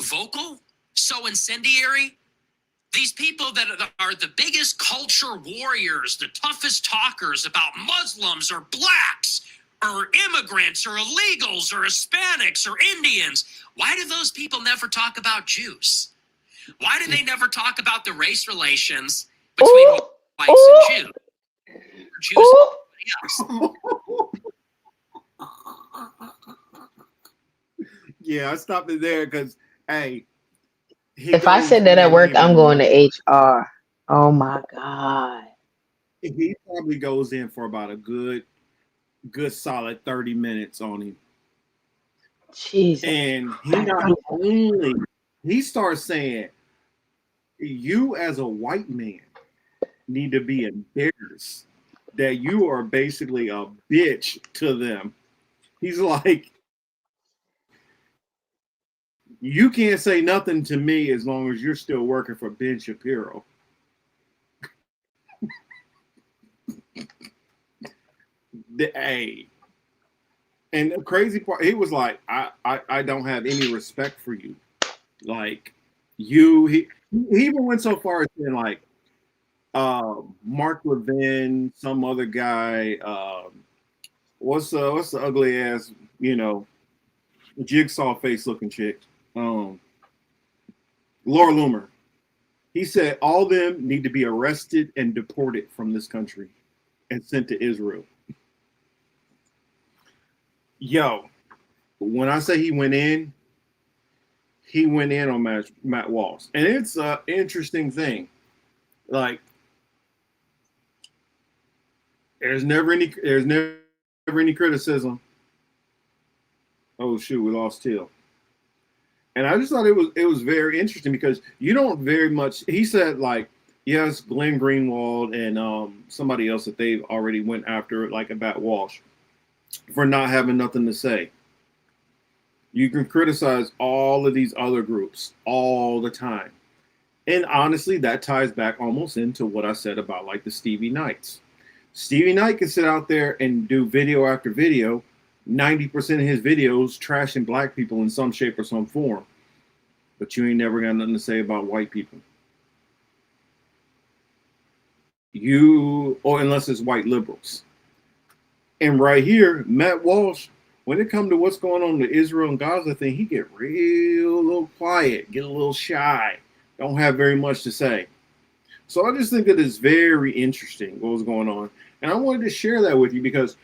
vocal, so incendiary, these people that are the biggest culture warriors, the toughest talkers about Muslims or blacks or immigrants or illegals or Hispanics or Indians, why do those people never talk about Jews? Why do they never talk about the race relations between whites and Jews? Jews and everybody else.
Yeah, I stopped it there because, hey.
If I said that at work, I'm going to HR. Oh my God.
He probably goes in for about a good solid 30 minutes on him.
Jesus.
And he starts saying, you as a white man need to be embarrassed that you are basically a bitch to them. He's like, you can't say nothing to me as long as you're still working for Ben Shapiro. Hey. And the crazy part, he was like, I don't have any respect for you. Like, he even went so far as saying, like, Mark Levin, some other guy, what's the ugly ass, jigsaw face looking chick? Laura Loomer. He said all of them need to be arrested and deported from this country and sent to Israel. Yo, when I say he went in on Matt Walsh. And it's an interesting thing. Like, there's never any criticism. Oh shoot, we lost Till. And I just thought it was very interesting because you don't very much. He said, like, yes, Glenn Greenwald and somebody else that they've already went after, like about Walsh, for not having nothing to say. You can criticize all of these other groups all the time. And honestly, that ties back almost into what I said about like the Stevie Knights. Stevie Knight can sit out there and do video after video. 90% of his videos trashing black people in some shape or some form. But you ain't never got nothing to say about white people. Or unless it's white liberals. And right here, Matt Walsh, when it comes to what's going on in the Israel and Gaza thing, he get real little quiet, get a little shy, don't have very much to say. So I just think that it's very interesting what was going on. And I wanted to share that with you because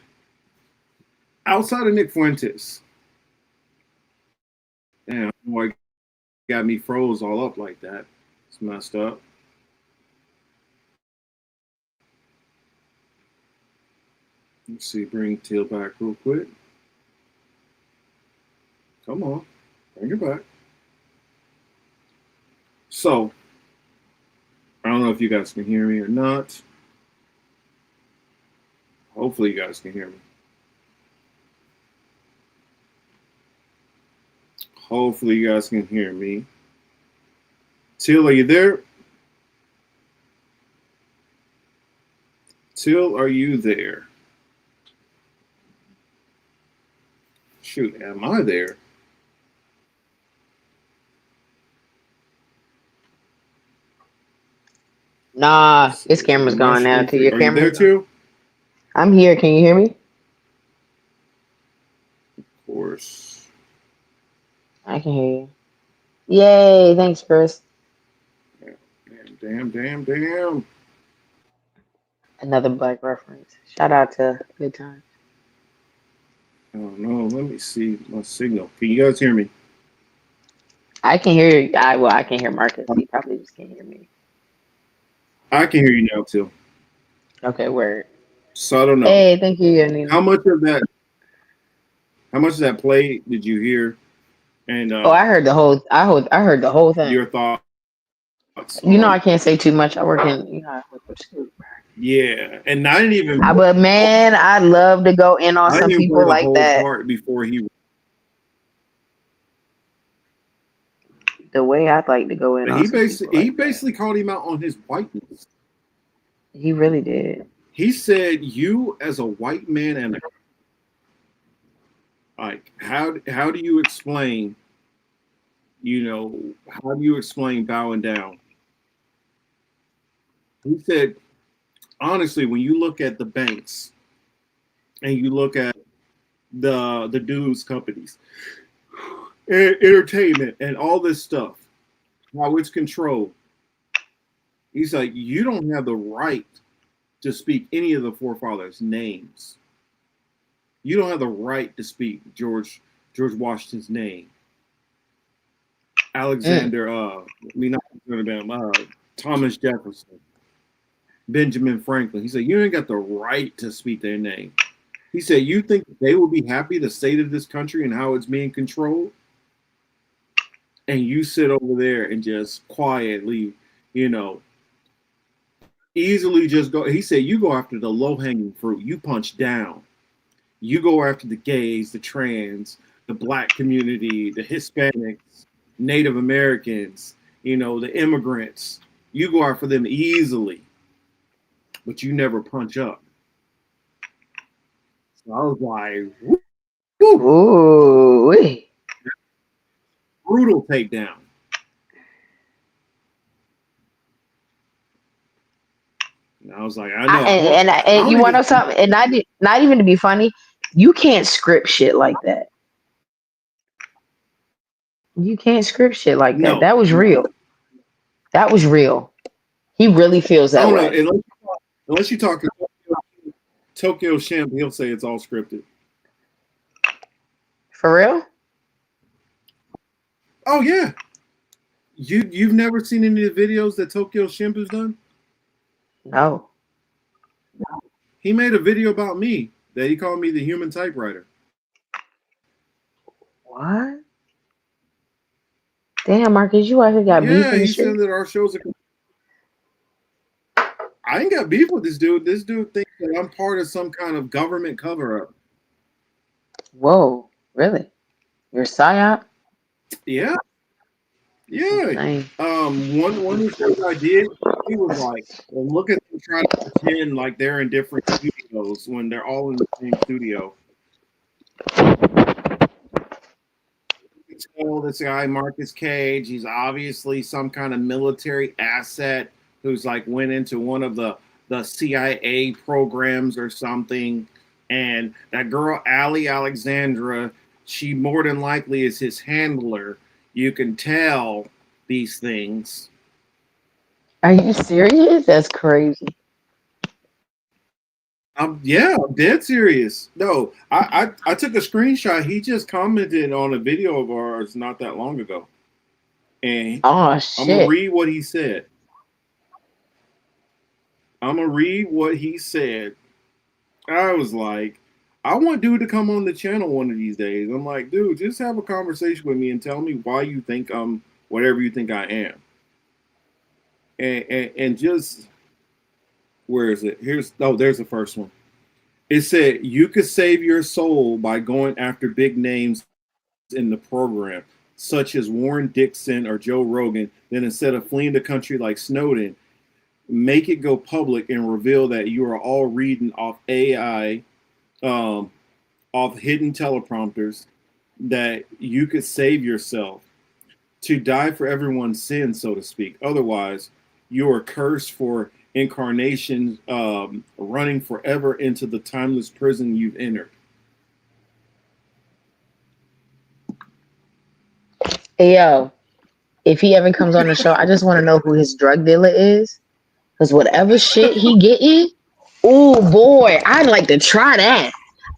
outside of Nick Fuentes. Damn, boy, got me froze all up like that. It's messed up. Let's see, bring Teal back real quick. Come on, bring it back. So, I don't know if you guys can hear me or not. Hopefully, you guys can hear me. Hopefully, you guys can hear me. Teal, are you there? Teal, are you there? Shoot, am I there?
Nah, this camera's gone now. To your
Are you there
camera.
too?
I'm here. Can you hear me?
Of course.
I can hear you. Yay! Thanks, Chris.
Damn.
Another black reference. Shout out to Good Times.
Oh no, let me see my signal. Can you guys hear me?
I can hear you. I can hear Marcus. He probably just can't hear me.
I can hear you now too.
Okay, word.
So I don't know.
Hey, thank you, Nina.
How much of that play did you hear? And
I heard the whole. I heard the whole thing.
your thoughts.
You know, I can't say too much. I work in. I work for school.
Yeah, and I didn't even.
But man, I love to go in on
I
some
didn't even play
people
the
like
whole
that.
part before he.
The way I'd like to go in on
He
some people
basically called him out on his whiteness.
He really did.
He said, "You as a white man and like how do you explain? How do you explain bowing down?" He said, honestly, when you look at the banks and you look at the dues companies, entertainment, and all this stuff, how it's controlled, he's like, you don't have the right to speak any of the forefathers' names. You don't have the right to speak George Washington's name. Alexander, Thomas Jefferson, Benjamin Franklin. He said, you ain't got the right to speak their name. He said, you think they will be happy the state of this country and how it's being controlled? And you sit over there and just quietly, easily just go. He said, you go after the low-hanging fruit. You punch down. You go after the gays, the trans, the black community, the Hispanics, Native Americans, the immigrants. You go after them easily, but you never punch up. So I was like,
ooh,
brutal takedown. And I was like, I know.
And you want to know something? And not even to be funny, you can't script shit like that. You can't script shit like that.
No.
That was real. That was real. He really feels that way.
Unless you talk to Tokyo Shimp, he'll say it's all scripted.
For real?
Oh yeah. You've never seen any of the videos that Tokyo Shimp has done?
No.
He made a video about me that he called me the human typewriter.
What? Damn, Marcus, you out here got beef in the
he
street?
said that our shows are. I ain't got beef with this dude. This dude thinks that I'm part of some kind of government cover-up.
Whoa, really? You're psyop?
Yeah. Yeah. One of the things I did, he was like, well, look at them trying to pretend like they're in different studios when they're all in the same studio. You can tell this guy, Marcus Cage, he's obviously some kind of military asset who's like went into one of the CIA programs or something. And that girl, Ali Alexandra, she more than likely is his handler. You can tell these things.
Are you serious? That's crazy.
I'm dead serious. No, I took a screenshot. He just commented on a video of ours not that long ago, and
Oh
I'm gonna
shit.
read what he said. I was like, I want dude to come on the channel one of these days. I'm like, dude, just have a conversation with me and tell me why you think I'm whatever you think I am. And just where is it? There's the first one. It said you could save your soul by going after big names in the program, such as Warren Dixon or Joe Rogan. Then instead of fleeing the country like Snowden, make it go public and reveal that you are all reading off AI, off hidden teleprompters, that you could save yourself to die for everyone's sins, so to speak. Otherwise, you are cursed for incarnation, running forever into the timeless prison you've entered.
Hey, yo, if he ever comes on the show, I just want to know who his drug dealer is. Because whatever shit he getting, oh boy, I'd like to try that.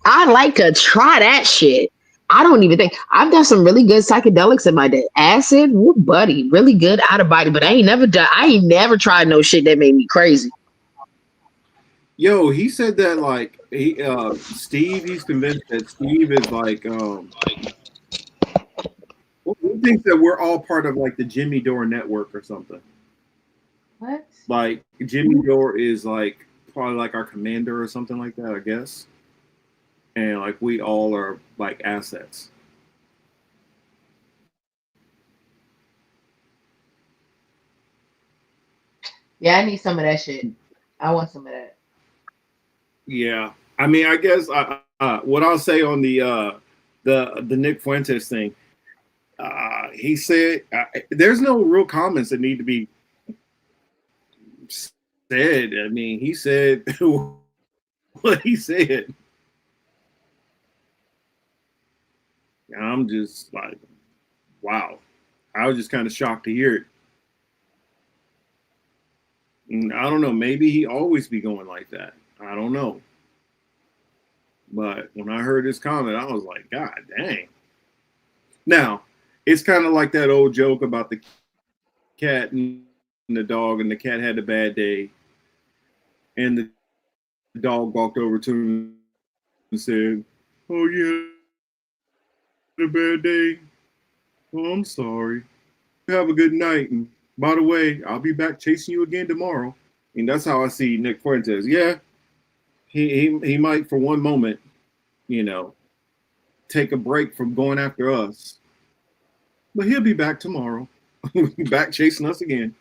I'd like to try that shit. I don't even think I've done some really good psychedelics in my day. Acid, woo, buddy, really good out of body. But I ain't never tried no shit that made me crazy.
Yo, he said that like he's convinced that Steve is like he thinks that we're all part of like the Jimmy Dore network or something.
What?
Like Jimmy Dore is like probably like our commander or something like that, I guess. And like we all are like assets.
Yeah, I need some of that shit. I want some of that.
Yeah, I mean, I guess what I'll say on the Nick Fuentes thing, he said there's no real comments that need to be said. I mean, he said what he said. And I'm just like, wow. I was just kind of shocked to hear it. And I don't know. Maybe he always be going like that. I don't know. But when I heard his comment, I was like, God dang. Now, it's kind of like that old joke about the cat and the dog, and the cat had a bad day. And the dog walked over to him and said, "Oh, you had a bad day? Oh, I'm sorry. Have a good night. And by the way, I'll be back chasing you again tomorrow." And that's how I see Nick Fuentes. Yeah, he might for one moment, take a break from going after us, but he'll be back tomorrow, back chasing us again.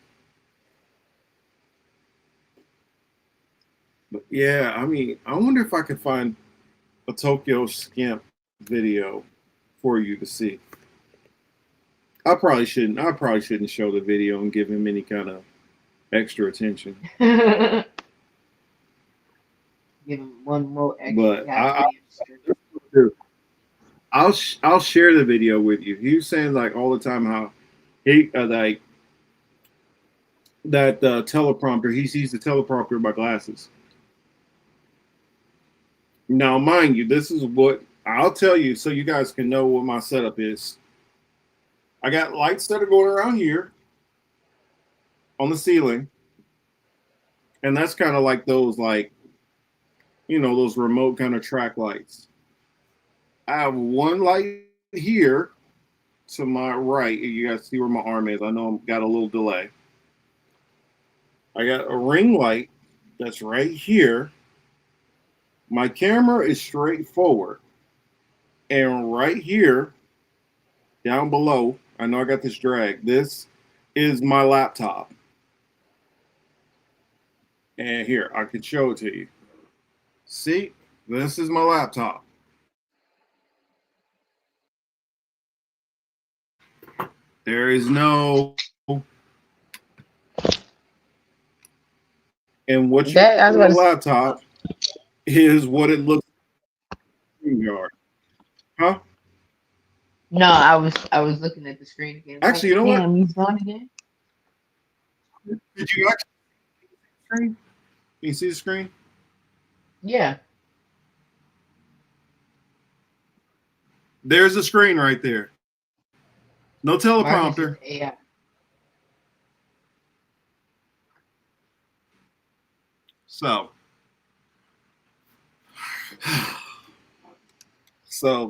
But yeah, I mean, I wonder if I could find a Tokyo Scamp video for you to see. I probably shouldn't show the video and give him any kind of extra attention.
Give him one more extra.
But I'll share the video with you. He was saying like all the time how he like that teleprompter. He sees the teleprompter in my glasses. Now, mind you, this is what I'll tell you so you guys can know what my setup is. I got lights that are going around here on the ceiling. And that's kind of like those, like, those remote kind of track lights. I have one light here to my right. You guys see where my arm is. I know I've got a little delay. I got a ring light that's right here. My camera is straight forward. And right here, down below, I know I got this drag. This is my laptop. And here, I can show it to you. See, this is my laptop. There is no... And what you see on the laptop is what it looks like. Huh?
No, I was looking at the screen again.
Actually, you know what?
He's gone again.
Did you actually see the screen? Can you see the screen?
Yeah.
There's a screen right there. No teleprompter.
Yeah.
So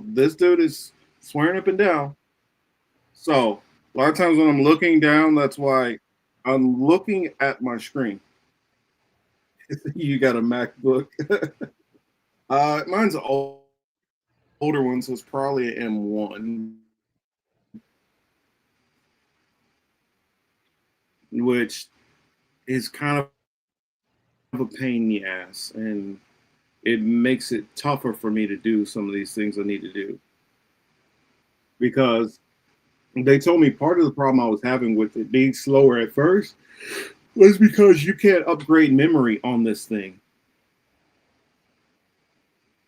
this dude is swearing up and down. So a lot of times when I'm looking down, that's why I'm looking at my screen. You got a MacBook. Mine's an older one, so it's probably an M1, which is kind of a pain in the ass, and it makes it tougher for me to do some of these things I need to do. Because they told me part of the problem I was having with it being slower at first was because you can't upgrade memory on this thing.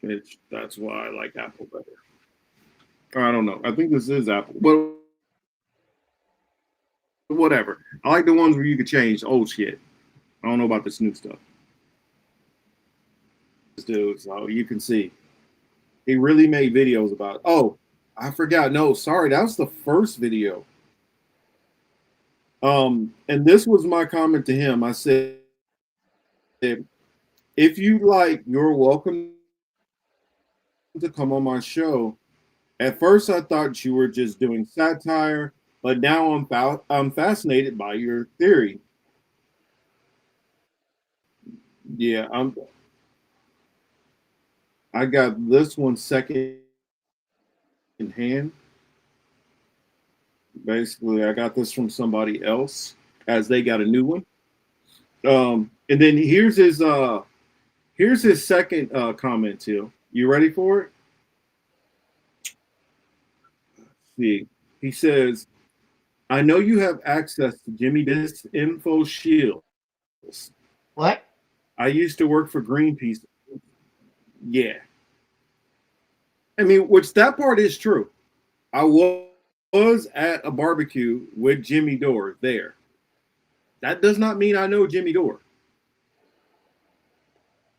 That's why I like Apple better. I don't know. I think this is Apple, but whatever. I like the ones where you can change old shit. I don't know about this new stuff. This dude, so you can see. He really made videos about it. Oh, I forgot. No, sorry, that was the first video. And this was my comment to him. I said, if you like, you're welcome to come on my show. At first, I thought you were just doing satire, but now I'm fascinated by your theory. Yeah, I got this one second in hand. Basically, I got this from somebody else as they got a new one. And then here's his second comment too. You ready for it? Let's see. He says, I know you have access to Jimmy Disinfo Shields.
What?
I used to work for Greenpeace. Yeah. I mean, which that part is true. I was at a barbecue with Jimmy Dore there. That does not mean I know Jimmy Dore.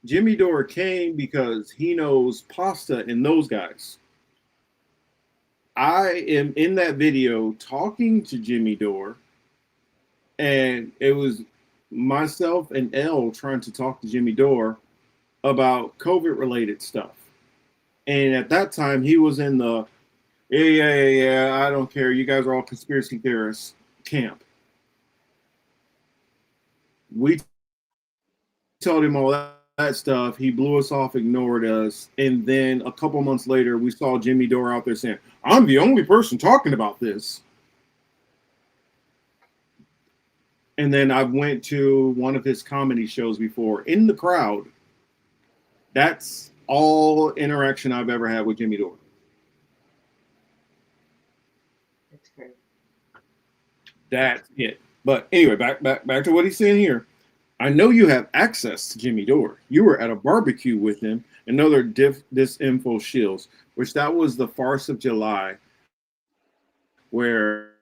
Jimmy Dore came because he knows Pasta and those guys. I am in that video talking to Jimmy Dore, and it was myself and Elle trying to talk to Jimmy Dore about COVID-related stuff. And at that time, he was in the, yeah, I don't care. You guys are all conspiracy theorists camp. We told him all that stuff. He blew us off, ignored us. And then a couple months later, we saw Jimmy Dore out there saying, I'm the only person talking about this. And then I went to one of his comedy shows before in the crowd. That's all interaction I've ever had with Jimmy Dore.
That's great.
That's it. But anyway, back to what he's saying here. I know you have access to Jimmy Dore. You were at a barbecue with him and other Disinfo Shields, which that was the farce of July, where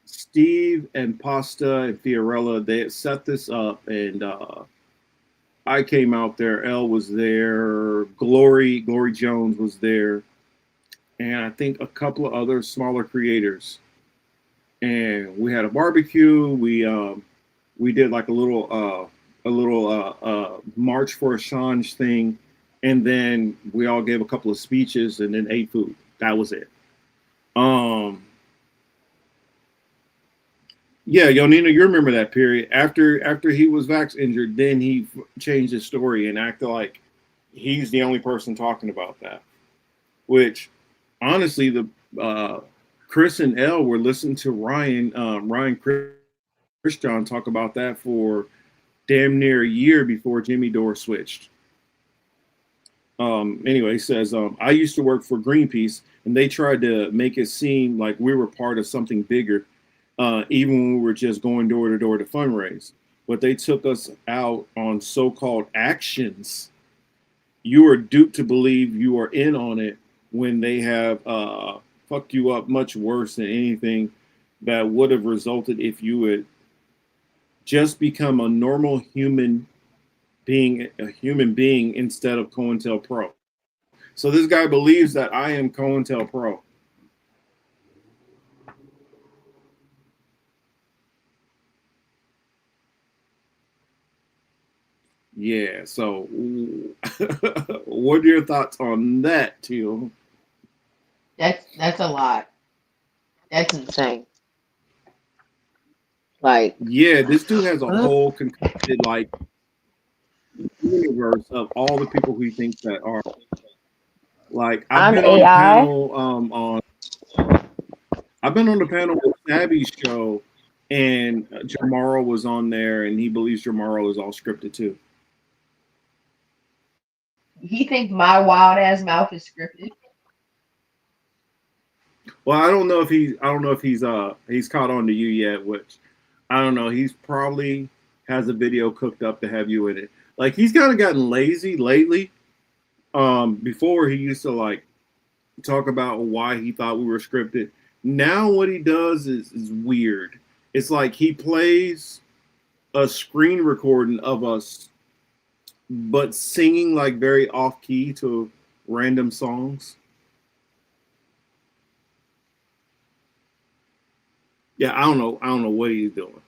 Steve and Pasta and Fiorella, they had set this up, and I came out there. Elle was there. Glory Jones was there, and I think a couple of other smaller creators. And we had a barbecue. We did like a little March for Assange thing, and then we all gave a couple of speeches and then ate food. That was it. Yeah, Yonina, you remember that period. After he was vax injured, then he changed his story and acted like he's the only person talking about that. Which, honestly, the Chris and Elle were listening to Ryan Christian talk about that for damn near a year before Jimmy Dore switched. Anyway, he says, I used to work for Greenpeace, and they tried to make it seem like we were part of something bigger. Even when we were just going door to door to fundraise. But they took us out on so-called actions. You are duped to believe you are in on it when they have fucked you up much worse than anything that would have resulted if you would just become a normal human being a human being instead of COINTELPRO. So this guy believes that I am COINTELPRO. Yeah, so what are your thoughts on that, Teal?
That's a lot. That's insane. Like,
yeah, this dude has a whole concocted like universe of all the people who he thinks that are. Like
I'm AI.
I've been on the panel with Sabby's show, and Jamaro was on there, and he believes Jamaro is all scripted too.
He thinks my wild ass mouth is scripted.
Well, I don't know if he's caught on to you yet, which I don't know. He's probably has a video cooked up to have you in it. Like he's kind of gotten lazy lately. Before he used to like talk about why he thought we were scripted. Now what he does is weird. It's like he plays a screen recording of us, but singing like very off key to random songs. Yeah, I don't know what he's doing.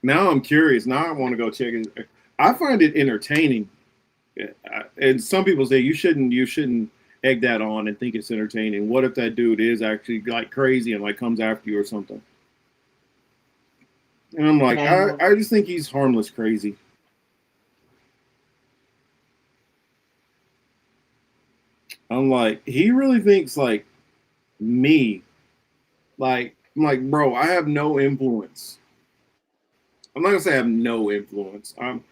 Now I'm curious. Now I want to go check it. I find it entertaining. And some people say you shouldn't egg that on and think it's entertaining. What if that dude is actually like crazy and like comes after you or something? And I'm like, I just think he's harmless crazy. I'm like, he really thinks like me. Like, I'm like, bro, I have no influence. I'm not gonna say I have no influence. I'm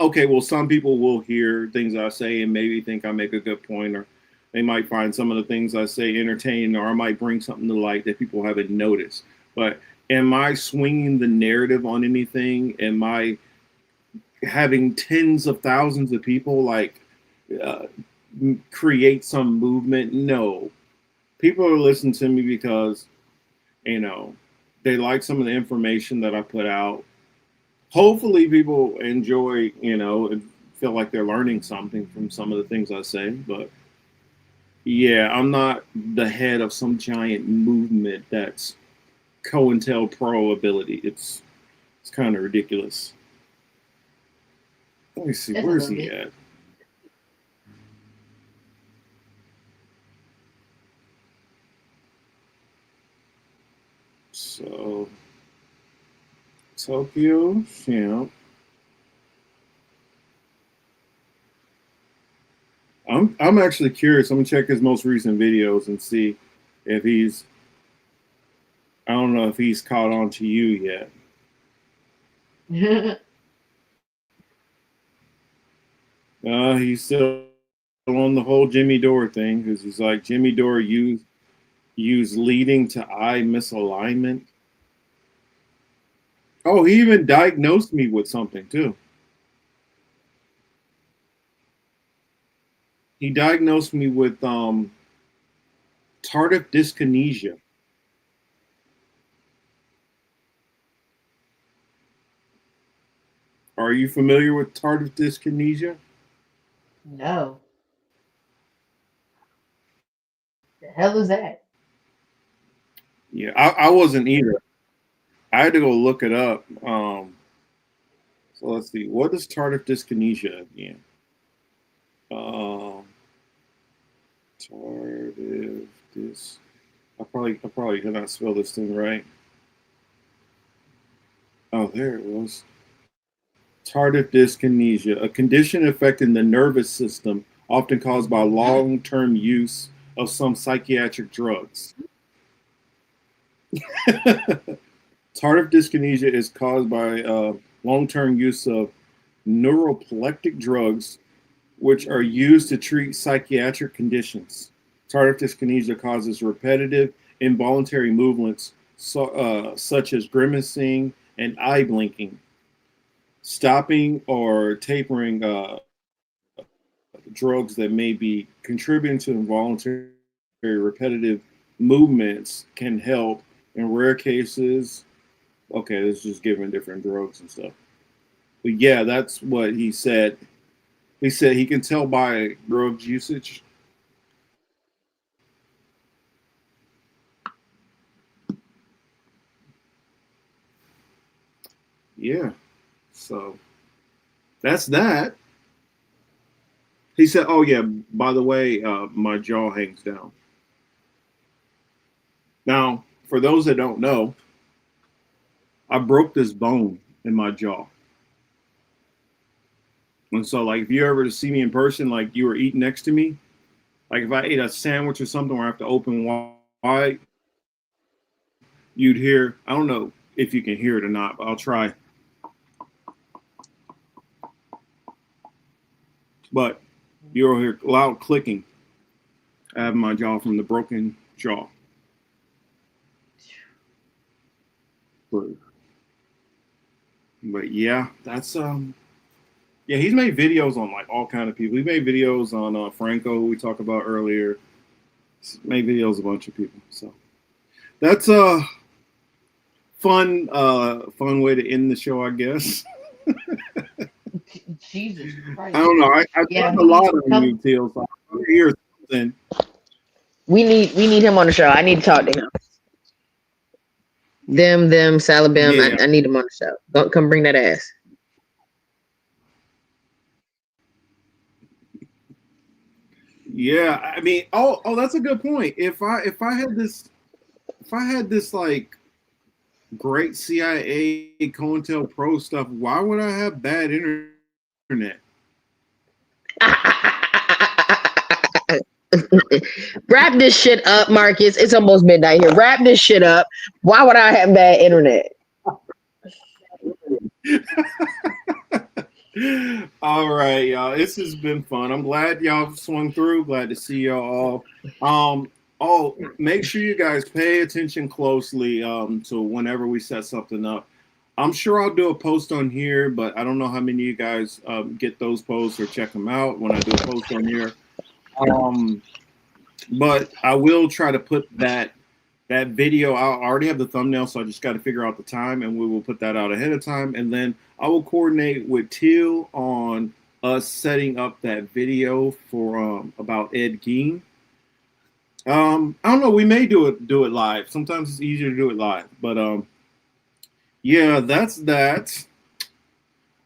okay. Well, some people will hear things I say and maybe think I make a good point, or they might find some of the things I say entertaining, or I might bring something to light that people haven't noticed. But am I swinging the narrative on anything? Am I having tens of thousands of people like create some movement? No. People are listening to me because, they like some of the information that I put out. Hopefully people enjoy, and feel like they're learning something from some of the things I say. But yeah, I'm not the head of some giant movement that's COINTELPRO ability. It's kind of ridiculous. Let me see, where's he at? So Tokyo Champ. I'm actually curious. I'm gonna check his most recent videos and see if he's. I don't know if he's caught on to you yet. He's still on the whole Jimmy Dore thing because he's like Jimmy Dore used leading to eye misalignment. Oh, he even diagnosed me with something too. He diagnosed me with tardive dyskinesia. Are you familiar with tardive dyskinesia?
No. The hell is that?
Yeah, I wasn't either. I had to go look it up. So let's see. What is tardive dyskinesia again? Tardive dys. I probably cannot spell this thing right. Oh, there it was. Tardive dyskinesia, a condition affecting the nervous system, often caused by long-term use of some psychiatric drugs. Tardive dyskinesia is caused by long-term use of neuropleptic drugs, which are used to treat psychiatric conditions. Tardive dyskinesia causes repetitive, involuntary movements such as grimacing and eye blinking. Stopping or tapering drugs that may be contributing to involuntary repetitive movements can help. In rare cases, okay, it's just giving different drugs and stuff. But yeah, that's what he said. He said he can tell by drugs usage. Yeah, so that's that. He said, "Oh yeah, by the way, my jaw hangs down." Now, for those that don't know, I broke this bone in my jaw. And so, like, if you ever see me in person, like you were eating next to me, like if I ate a sandwich or something where I have to open wide, you'd hear, I don't know if you can hear it or not, but I'll try. But you'll hear loud clicking. I have my jaw from the broken jaw. But yeah, that's yeah, he's made videos on like all kind of people. He made videos on Franco, who we talked about earlier. He's made videos of a bunch of people. So that's a fun way to end the show, I guess.
Jesus Christ.
I don't know. I talked a lot on you, Teal, so I hear something.
We need him on the show. I need to talk to him. Them, Salabim.
Yeah.
I need him on the show. Don't come bring that ass.
Yeah, I mean, oh, that's a good point. If I had this like great CIA COINTELPRO stuff, why would I have bad internet?
Wrap this shit up, Marcus. It's almost midnight here. Wrap this shit up. Why would I have bad internet?
All right, y'all. This has been fun. I'm glad y'all swung through. Glad to see y'all all. Oh, make sure you guys pay attention closely to whenever we set something up. I'm sure I'll do a post on here, but I don't know how many of you guys get those posts or check them out when I do a post on here. But I will try to put that video out. I already have the thumbnail, so I just got to figure out the time, and we will put that out ahead of time. And then I will coordinate with Teal on us setting up that video for about Ed Gein. I don't know. We may do it live. Sometimes it's easier to do it live, but yeah, that's that.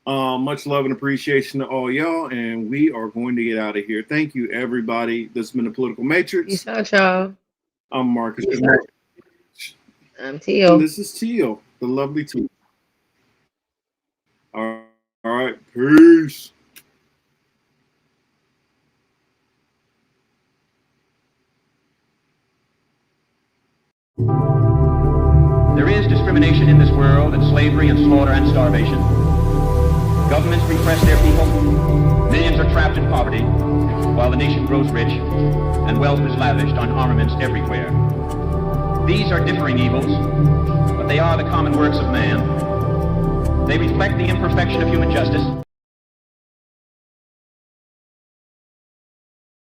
Much love and appreciation to all y'all, and we are going to get out of here. Thank you, everybody. This has been the Political Matrix.
Peace out, y'all.
I'm Marcus.
I'm Teal.
And this is Teal, the lovely Teal. All right, peace.
There is discrimination in this world, and slavery and slaughter and starvation. Governments repress their people. Millions are trapped in poverty, while the nation grows rich, and wealth is lavished on armaments everywhere. These are differing evils, but they are the common works of man. They reflect the imperfection of human justice.